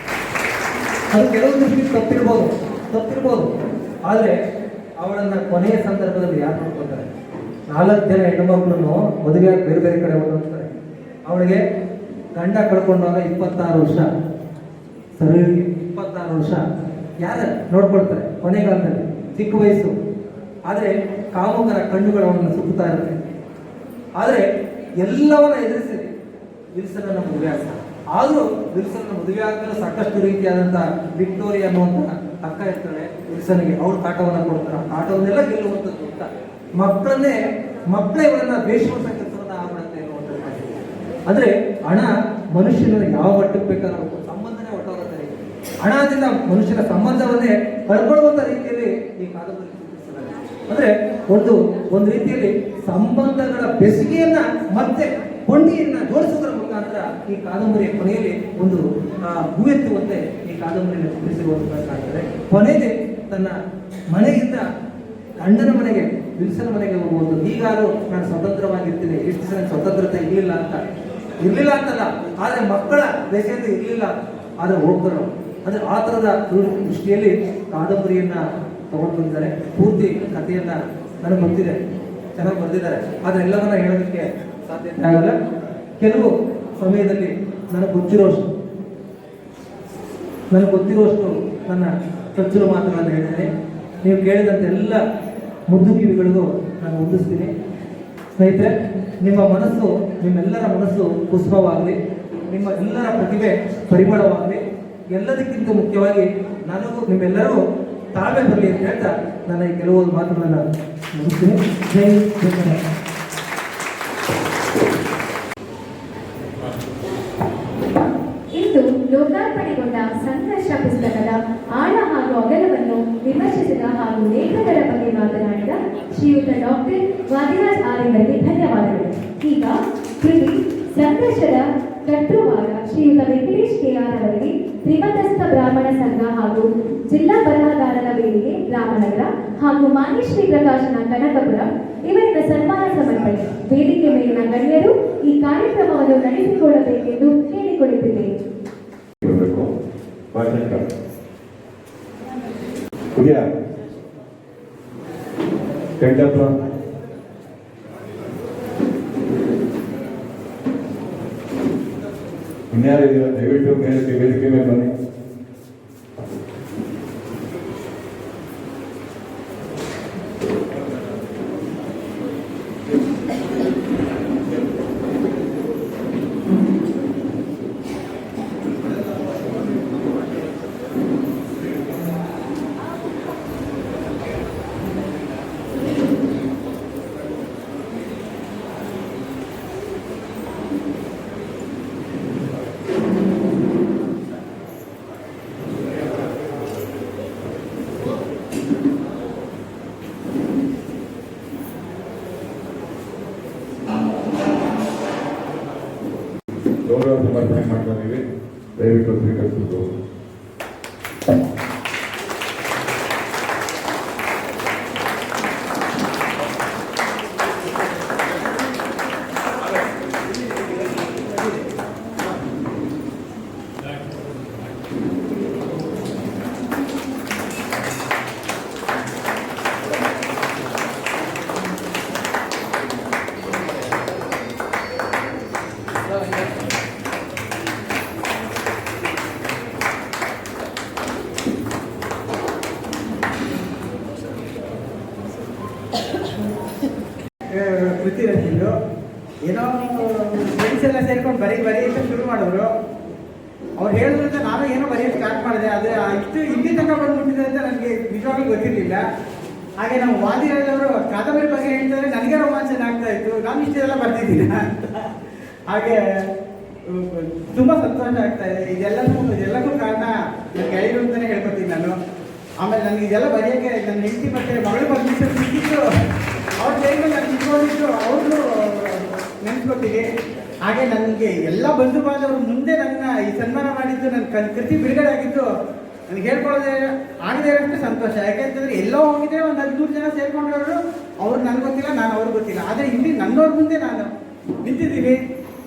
ಅದು ಕೆಲವು ದೃಷ್ಟಿ ತಪ್ಪಿರ್ಬೋದು, ಆದರೆ ಅವಳನ್ನ ಕೊನೆಯ ಸಂದರ್ಭದಲ್ಲಿ ಯಾರು ನೋಡ್ಕೊತಾರೆ? 4 ಜನ ಹೆಣ್ಣುಮಕ್ಕಳನ್ನು ಮದುವೆಯಾಗಿ ಬೇರೆ ಬೇರೆ ಕಡೆ ಹೋಗ್ತಾರೆ. ಅವಳಿಗೆ ಗಂಡ ಕಳ್ಕೊಂಡಾಗ 26 ವರ್ಷ, ಸರಿ 26 ವರ್ಷ ಯಾರು ನೋಡ್ಕೊಳ್ತಾರೆ ಕೊನೆಗಾಲದಲ್ಲಿ, ಚಿಕ್ಕ ವಯಸ್ಸು. ಆದರೆ ಕಾಮುಕರ ಕಣ್ಣುಗಳು ಅವನನ್ನು ಸುತ್ತಾ ಇರುತ್ತೆ. ಆದರೆ ಎಲ್ಲವನ್ನ ಎದುರಿಸಿ ವಿಲ್ಸನ್ನ ಮದುವೆ ಆಗ್ತಾರೆ. ಆದರೂ ವಿಲ್ಸನ್ನ ಮದುವೆ ಆಗ್ತಾರೆ ಸಾಕಷ್ಟು ರೀತಿಯಾದಂಥ ವಿಕ್ಟೋರಿ ಅನ್ನುವಂಥ ಅಕ್ಕ ಇರ್ತಾಳೆ ವಿಲ್ಸನ್ಗೆ. ಅವ್ರು ಕಾಟವನ್ನು ಕೊಡ್ತಾರೆ. ಆ ಕಾಟವನ್ನೆಲ್ಲ ಗೆಲ್ಲುವಂಥದ್ದು ಅಂತ. ಮಕ್ಕಳೇ ಇವರನ್ನ ದ್ವೇಷವಂತ ಕೆಲಸವನ್ನ ಆಗ್ಬಿಡುತ್ತೆ ಅನ್ನುವಂಥದ್ದು. ಅಂದ್ರೆ ಹಣ ಮನುಷ್ಯನ ಯಾವ ಮಟ್ಟಕ್ಕೆ ಬೇಕಾದ್ರೂ ಸಂಬಂಧನೇ ಹೊಟ್ಟೋಗುತ್ತೆ. ಹಣದಿಂದ ಮನುಷ್ಯನ ಸಂಬಂಧವನ್ನೇ ಕಳ್ಕೊಳ್ಳುವಂತ ರೀತಿಯಲ್ಲಿ ಈ ಕಾದಂಬರಿ ಚಿತ್ರಿಸಲಾಗಿದೆ. ಅಂದ್ರೆ ಒಂದು ರೀತಿಯಲ್ಲಿ ಸಂಬಂಧಗಳ ಬೆಸುಗೆಯನ್ನ ಮತ್ತೆ ಕೊಂಡಿಯನ್ನ ಜೋಡಿಸುವುದರ ಮುಖಾಂತರ ಈ ಕಾದಂಬರಿಯ ಕೊನೆಯಲ್ಲಿ ಒಂದು ಹೂವೆತ್ತುವಂತೆ ಈ ಕಾದಂಬರಿಯನ್ನು ಚಿತ್ರಿಸಿರುವಂತಾಗ್ತದೆ. ಕೊನೆಗೆ ತನ್ನ ಮನೆಯಿಂದ ಗಂಡನ ಮನೆಗೆ, ವಿಲ್ಸನ್ ಮನೆಗೆ ಹೋಗುವುದು. ಹೀಗಾದ್ರೂ ನಾನು ಸ್ವತಂತ್ರವಾಗಿರ್ತೀನಿ, ಎಷ್ಟು ದಿವಸ ಸ್ವತಂತ್ರತೆ ಇರಲಿಲ್ಲ ಅಂತಲ್ಲ, ಆದ್ರೆ ಮಕ್ಕಳ ದಶೆಯಿಂದ ಇರಲಿಲ್ಲ, ಆದ್ರೆ ಹೋಗ್ತಾರೆ. ಅಂದ್ರೆ ಆ ಥರದ ದೃಷ್ಟಿಯಲ್ಲಿ ಕಾದಂಬರಿಯನ್ನ ತಗೊಂಡು ಬಂದಿದ್ದಾರೆ. ಪೂರ್ತಿ ಕಥೆಯನ್ನ ನನಗೆ ಗೊತ್ತಿದೆ, ಚೆನ್ನಾಗಿ ಬರೆದಿದ್ದಾರೆ. ಆದ್ರೆ ಎಲ್ಲವನ್ನ ಹೇಳೋದಕ್ಕೆ ಸಾಧ್ಯತೆ ಆಗಲ್ಲ. ಕೆಲವು ಸಮಯದಲ್ಲಿ ನನಗೆ ಗೊತ್ತಿರೋಷ್ಟು ನನ್ನ ಚೊಚ್ಚಲು ಮಾತುಗಳನ್ನು ಹೇಳ್ತೇನೆ. ನೀವು ಕೇಳಿದಂತೆ ಎಲ್ಲ ಮುದ್ದು ಕಿವಿಗಳಿಗೂ ನಾನು ಹೊಂದಿಸ್ತೀನಿ. ಸ್ನೇಹಿತರೆ, ನಿಮ್ಮೆಲ್ಲರ ಮನಸ್ಸು ಕುಸುಮವಾಗಲಿ, ನಿಮ್ಮ ಎಲ್ಲರ ಪ್ರತಿಭೆ ಪರಿಮಳವಾಗಲಿ, ಎಲ್ಲದಕ್ಕಿಂತ ಮುಖ್ಯವಾಗಿ ನನಗೂ ನಿಮ್ಮೆಲ್ಲರೂ ತಾಳ್ಮೆ ಬರಲಿ ಅಂತ ಹೇಳ್ತಾ ನನ್ನ ಈ ಕೆಲವೊಂದು ಮಾತುಗಳನ್ನು ಮುಗಿಸ್ತೀನಿ. ಜೈ ಶ್ರೀಕೃಷ್ಣ. ಇಂದು ಲೋಕಾರ್ಪಣೆಗೊಂಡ ಸಂಘರ್ಷ ಪುಸ್ತಕದ ಆಳ ಹಾಗೂ ಅಗಲವನ್ನು ವಿಮರ್ಶಿಸಿದ ಹಾಗೂ ಲೇಖಕರ ಬಗ್ಗೆ ಮಾತನಾಡಿದ ಶ್ರೀಯುತ ಡಾಕ್ಟರ್ ವಾದಿರಾಜ್ ಆರ್ಯವರಿಗೆ ಧನ್ಯವಾದಗಳು. ಈಗ ಕೃತಿ ಸಂಘರ್ಷದ ಕರ್ತೃವಾದ ಶ್ರೀಯುತ ವೆಂಕಟೇಶ್ ಕೆಆರ್ ಅವರಿಗೆ ತ್ರಿಮತಸ್ಥ ಬ್ರಾಹ್ಮಣ ಸಂಘ ಹಾಗೂ ಜಿಲ್ಲಾ ಬರಹಗಾರರ ವೇದಿಕೆ ರಾಮನಗರ ಹಾಗೂ ಮಾನಿಶ್ರೀ ಪ್ರಕಾಶನ ಕನಕಪುರ ಇವರಿಂದ ಸನ್ಮಾನ ಸಮರ್ಪಣೆ. ವೇದಿಕೆ ಮೇಲಿನ ಗಣ್ಯರು ಈ ಕಾರ್ಯಕ್ರಮವನ್ನು ನಡೆಸಿಕೊಳ್ಳಬೇಕೆಂದು ಕೇಳಿಕೊಳ್ಳುತ್ತಿದ್ದೇವೆ. ಇನ್ಯಾರಿದ್ದೀರಾ? ದಯವಿಟ್ಟು ವೇದಿಕೆ ಮೇಲೆ ಬನ್ನಿ. ಗೌರವ ಸಮರ್ಪಣೆ ಮಾಡ್ತಾ ಇದ್ದೀವಿ. ದಯವಿಟ್ಟು ಸ್ವೀಕರಿಸಬೇಕು. ಓದಿರೋದು. ಏನೋ ಫ್ರೆಂಡ್ಸ್ ಎಲ್ಲ ಸೇರ್ಕೊಂಡು ಬರೀ ಅಂತ ಶುರು ಮಾಡಿದ್ರು. ಅವ್ರು ಹೇಳಿದ್ರಿಂದ ನಾನು ಏನೋ ಬರೆಯೋದು ಸ್ಟಾರ್ಟ್ ಮಾಡಿದೆ. ಆದರೆ ಇಷ್ಟು ಇಲ್ಲಿ ತನಕ ಬಂದ್ಬಿಟ್ಟಿದೆ ಅಂತ ನನಗೆ ನಿಜವಾಗ್ಲೂ ಗೊತ್ತಿರಲಿಲ್ಲ. ಹಾಗೆ ನಾವು ವಾದಿರಾಜವರು ಕಾದಂಬರಿ ಬಗ್ಗೆ ಹೇಳ್ತಾರೆ, ನನಗೆ ರೋಮಾಂಚನ ಆಗ್ತಾ ಇತ್ತು, ನಾನು ಇಷ್ಟೆಲ್ಲ ಬರ್ತಿದ್ದೀನಿ ಅಂತ. ಹಾಗೆ ತುಂಬ ಸಂತೋಷ ಆಗ್ತಾ ಇದೆ. ಇದೆಲ್ಲಕ್ಕೂ ಕಾರಣ ನನ್ನ ಗೆಳೆಯರು ಅಂತಲೇ ಹೇಳ್ಕೊತೀನಿ ನಾನು. ಆಮೇಲೆ ನನಗೆ ಇದೆಲ್ಲ ಬರೆಯೋಕ್ಕೆ ನನ್ನ ಹೆಂಡತಿ ಮತ್ತು ಮಗಳು ಪರ್ಮಿಷನ್ ಸಿಕ್ಕಿತ್ತು. ಅವ್ರ ಟೈಮಲ್ಲಿ ನಾನು ಇಟ್ಕೊಂಡಿದ್ದು ಅವ್ರನ್ನೂ ನೆನೆಸ್ಕೊತೀನಿ. ಹಾಗೆ ನನಗೆ ಎಲ್ಲ ಬಂಧು ಬಾಂಧವರು ಮುಂದೆ ನನ್ನ ಈ ಸನ್ಮಾನ ಮಾಡಿದ್ದು, ನನ್ನ ಕೃತಿ ಬಿಡುಗಡೆ ಆಗಿದ್ದು ನನಗೆ ಹೇಳ್ಕೊಳ್ಳೋದೇ ಆಗದೇ ಇರೋಷ್ಟು ಸಂತೋಷ. ಯಾಕೆಂತಂದರೆ ಎಲ್ಲೋ ಹೋಗಿದೆ, ಒಂದು 15 ಜನ ಸೇರ್ಕೊಂಡವರು, ಅವ್ರು ನನಗೆ ಗೊತ್ತಿಲ್ಲ, ನಾನು ಅವ್ರಿಗೆ ಗೊತ್ತಿಲ್ಲ. ಆದರೆ ಇಲ್ಲಿ ನನ್ನವ್ರ ಮುಂದೆ ನಾನು ನಿಂತಿದ್ದೀನಿ.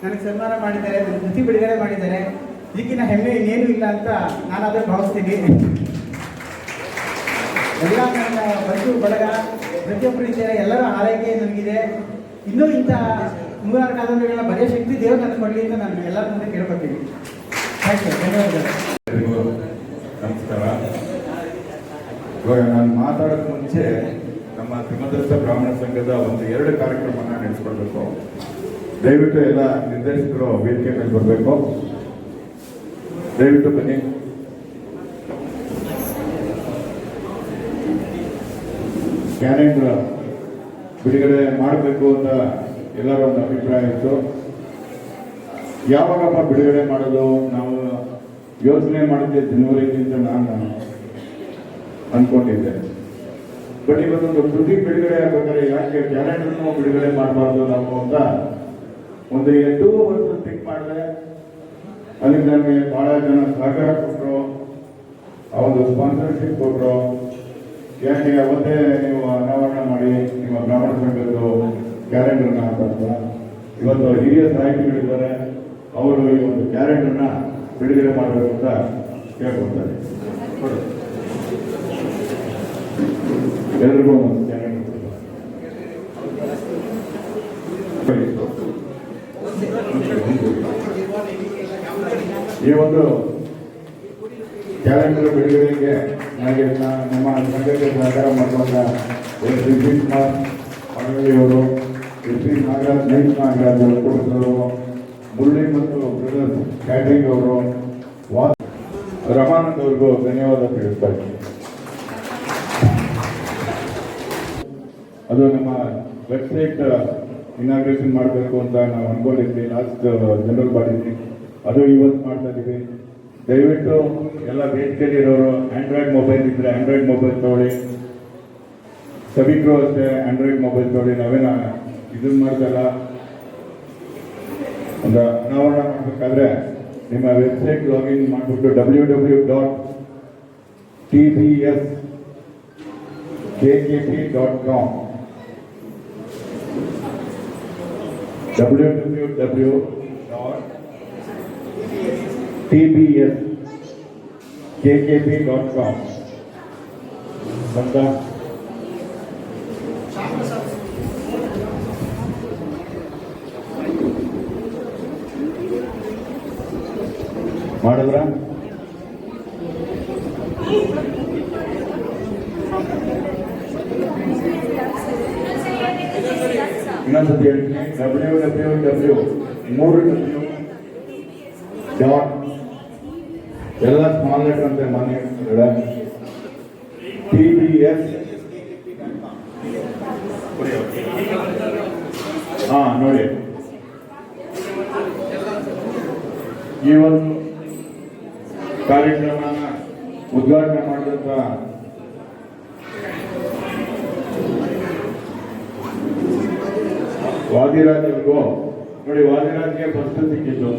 ನನಗೆ ಸನ್ಮಾನ ಮಾಡಿದ್ದಾರೆ, ನನ್ನ ಕೃತಿ ಬಿಡುಗಡೆ ಮಾಡಿದ್ದಾರೆ. ಇದಕ್ಕಿಂತ ಹೆಮ್ಮೆ ಇನ್ನೇನು ಇಲ್ಲ ಅಂತ ನಾನು ಅದನ್ನು ಭಾವಿಸ್ತೀನಿ. ಎಲ್ಲ ನನ್ನ ಬಂಧು ಬಳಗ ಪ್ರತಿಯೊಬ್ಬರು ಇದ್ದಾರೆ, ಎಲ್ಲರ ಆರೈಕೆ ನನಗಿದೆ. ಇನ್ನೂ ಇಂಥ 106 ಕಾದಂಬರಿಗಳನ್ನ ಬರೆಯೋ ಶಕ್ತಿ ದೇವರು ನನಗೆ ಕೊಡಲಿ ಅಂತ ನಾನು ಎಲ್ಲರ ಮುಂದೆ ಕೇಳ್ಕೊತೀನಿ. ಥ್ಯಾಂಕ್ ಯು, ಧನ್ಯವಾದಗಳು. ಎಲ್ಲರಿಗೂ ನಮಸ್ಕಾರ. ಇವಾಗ ನಾನು ಮಾತಾಡೋಕ್ಕೆ ಮುಂಚೆ ನಮ್ಮ ತ್ರಿಮಂತ್ರಸ್ಥ ಬ್ರಾಹ್ಮಣ ಸಂಘದ 2 ಕಾರ್ಯಕ್ರಮನ ನಡೆಸ್ಕೊಳ್ಬೇಕು. ದಯವಿಟ್ಟು ಎಲ್ಲ ನಿರ್ದೇಶಕರು ವೇದಿಕೆ ಮೇಲೆ ಬರಬೇಕು. ದಯವಿಟ್ಟು ಬನ್ನಿ. ಕ್ಯಾಲೆಂಡರ್ ಬಿಡುಗಡೆ ಮಾಡಬೇಕು ಅಂತ ಎಲ್ಲರ ಒಂದು ಅಭಿಪ್ರಾಯ ಇತ್ತು. ಯಾವಾಗಪ್ಪ ಬಿಡುಗಡೆ ಮಾಡೋದು, ನಾವು ಯೋಚನೆ ಮಾಡಿದ್ದೆ ಜನವರಿಗಿಂತ ನಾನು ಅಂದ್ಕೊಂಡಿದ್ದೆ. ಬಟ್ ಇವತ್ತೊಂದು ಕೃತಿ ಬಿಡುಗಡೆ ಆಗ್ಬೇಕಾದ್ರೆ ಯಾಕೆ ಕ್ಯಾಲೆಂಡರ್ನು ಬಿಡುಗಡೆ ಮಾಡಬಾರ್ದು ನಾವು ಅಂತ ಒಂದು 2 ವರ್ಷ ಥಿಂಕ್ ಮಾಡಿದೆ. ಅದಕ್ಕೆ ನನಗೆ ಬಹಳ ಜನ ಸಹಕಾರ ಕೊಟ್ಟರು, ಆ ಒಂದು ಸ್ಪಾನ್ಸರ್ಶಿಪ್ ಕೊಟ್ಟರು. ಯಾಕೆ ಅವತ್ತೇ ನೀವು ಅನಾವರಣ ಮಾಡಿ ನಿಮ್ಮ ಬ್ರಾಹ್ಮಣ ಸಂಘದ್ದು ಕ್ಯಾಲೆಂಡರ್ನ ಅಂತ. ಇವತ್ತು ಹಿರಿಯ ಸಾಹಿತಿಗಳಿದ್ದಾರೆ, ಅವರು ಈ ಒಂದು ಕ್ಯಾಲೆಂಡರ್ನ ಬಿಡುಗಡೆ ಮಾಡಬೇಕು ಅಂತ ಕೇಳ್ಕೊಳ್ತಾರೆ. ಎಲ್ರಿಗೂ ಒಂದು ಕ್ಯಾಲೆಂಡರ್ ಈ ಒಂದು ಕ್ಯಾಲೆಂಡರ್ ಬಿಡುಗಡೆಗೆ ನನಗೆ ನಮ್ಮ ಸಂಘಕ್ಕೆ ಸಹಕಾರ ಮಾಡಿಕೊಂಡ ಶ್ರೀ ಕುಮಾರ್ ಅವರು, ಶ್ರೀ ನಾಗರಾಜ್ ನಾಗರಾಜ್ ಅವರು, ಕುಟುಂಬರು, ಮುರಳಿ ಮತ್ತು ಬ್ರದರ್ಸ್ ಕ್ಯಾಟರಿಂಗ್ ಅವರು, ರಮಾನಂದ್ ಅವ್ರಿಗೂ ಧನ್ಯವಾದ ತಿಳಿಸ್ತಾ ಇದ್ದೀನಿ. ಅದು ನಮ್ಮ ವೆಬ್ಸೈಟ್ ಇನಾಗ್ರೇಷನ್ ಮಾಡಬೇಕು ಅಂತ ನಾವು ಅನ್ಕೊಂಡಿದ್ವಿ ಲಾಸ್ಟ್ ಜನರಲ್ ಬಾಡಿಲಿ. ಅದು ಇವತ್ತು ಮಾಡ್ತಾ ಇದ್ದೀವಿ. ದಯವಿಟ್ಟು ಎಲ್ಲ ವೇದಿಕೆಯಲ್ಲಿ ಇರೋರು ಆಂಡ್ರಾಯ್ಡ್ ಮೊಬೈಲ್ ಇದ್ರೆ ಆಂಡ್ರಾಯ್ಡ್ ಮೊಬೈಲ್ ತಗೊಳ್ಳಿ. ಸಭಿಕರು ಅಷ್ಟೇ ಆಂಡ್ರಾಯ್ಡ್ ಮೊಬೈಲ್ ತಗೊಳ್ಳಿ. ನಾವೇನ ಇದನ್ನ ಮಾಡ್ದಲ್ಲ, ಒಂದು ಅನಾವರಣ ಮಾಡಬೇಕಾದ್ರೆ ನಿಮ್ಮ ವೆಬ್ಸೈಟ್ ಲಾಗಿನ್ ಮಾಡಿಬಿಟ್ಟು www.tbskp.com www.tbskp.com ಅಂತ ಮಾಡಿದ್ರ ಇನ್ನೊಂದ್ಸತಿ ಹೇಳ್ತೀನಿ. www.3w ಎಲ್ಲ ಸ್ಮಾಲ್ ಲೆಟರ್ ಅಂತ ಮಾನ್ಯ TBS ನೋಡಿ. ಈ ಒಂದು ಕಾರ್ಯಕ್ರಮನ ಉದ್ಘಾಟನೆ ಮಾಡಿದಂತ ವಾದಿರಾಜ್ ಅವ್ರಿಗೂ ನೋಡಿ, ವಾದಿರಾಜ್ಗೆ ಫಸ್ಟ್ ಸಿಕ್ಕಿದ್ದು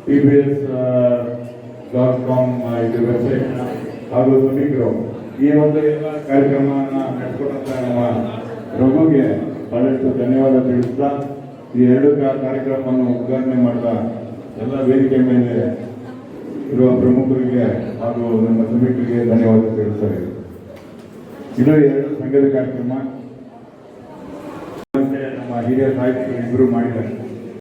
TBS.com ಇದು ವೆಬ್ಸೈಟ್ ಹಾಗೂ ಸಮೀಕರು ಈ ಒಂದು ಎಲ್ಲ ಕಾರ್ಯಕ್ರಮನ ನಡೆಸ್ಕೊಟ್ಟಂತ ನಮ್ಮ ರಘುಗೆ ಬಹಳಷ್ಟು ಧನ್ಯವಾದ ತಿಳಿಸ್ತಾ, ಈ 2 ಕಾರ್ಯಕ್ರಮವನ್ನು ಉದ್ಘಾಟನೆ ಮಾಡಿದ ಎಲ್ಲ ವೇದಿಕೆ ಮೇಲೆ ಇರುವ ಪ್ರಮುಖರಿಗೆ ಹಾಗೂ ನಮ್ಮ ಸಮೀಕರಿಗೆ ಧನ್ಯವಾದ ತಿಳಿಸ್ತಾರೆ. ಇದು 2 ಸಂಘದ ಕಾರ್ಯಕ್ರಮ. ನಮ್ಮ ಹಿರಿಯ ಸಾಹಿತಿಗಳು ಇಬ್ಬರು ಮಾಡಿದ್ದಾರೆ.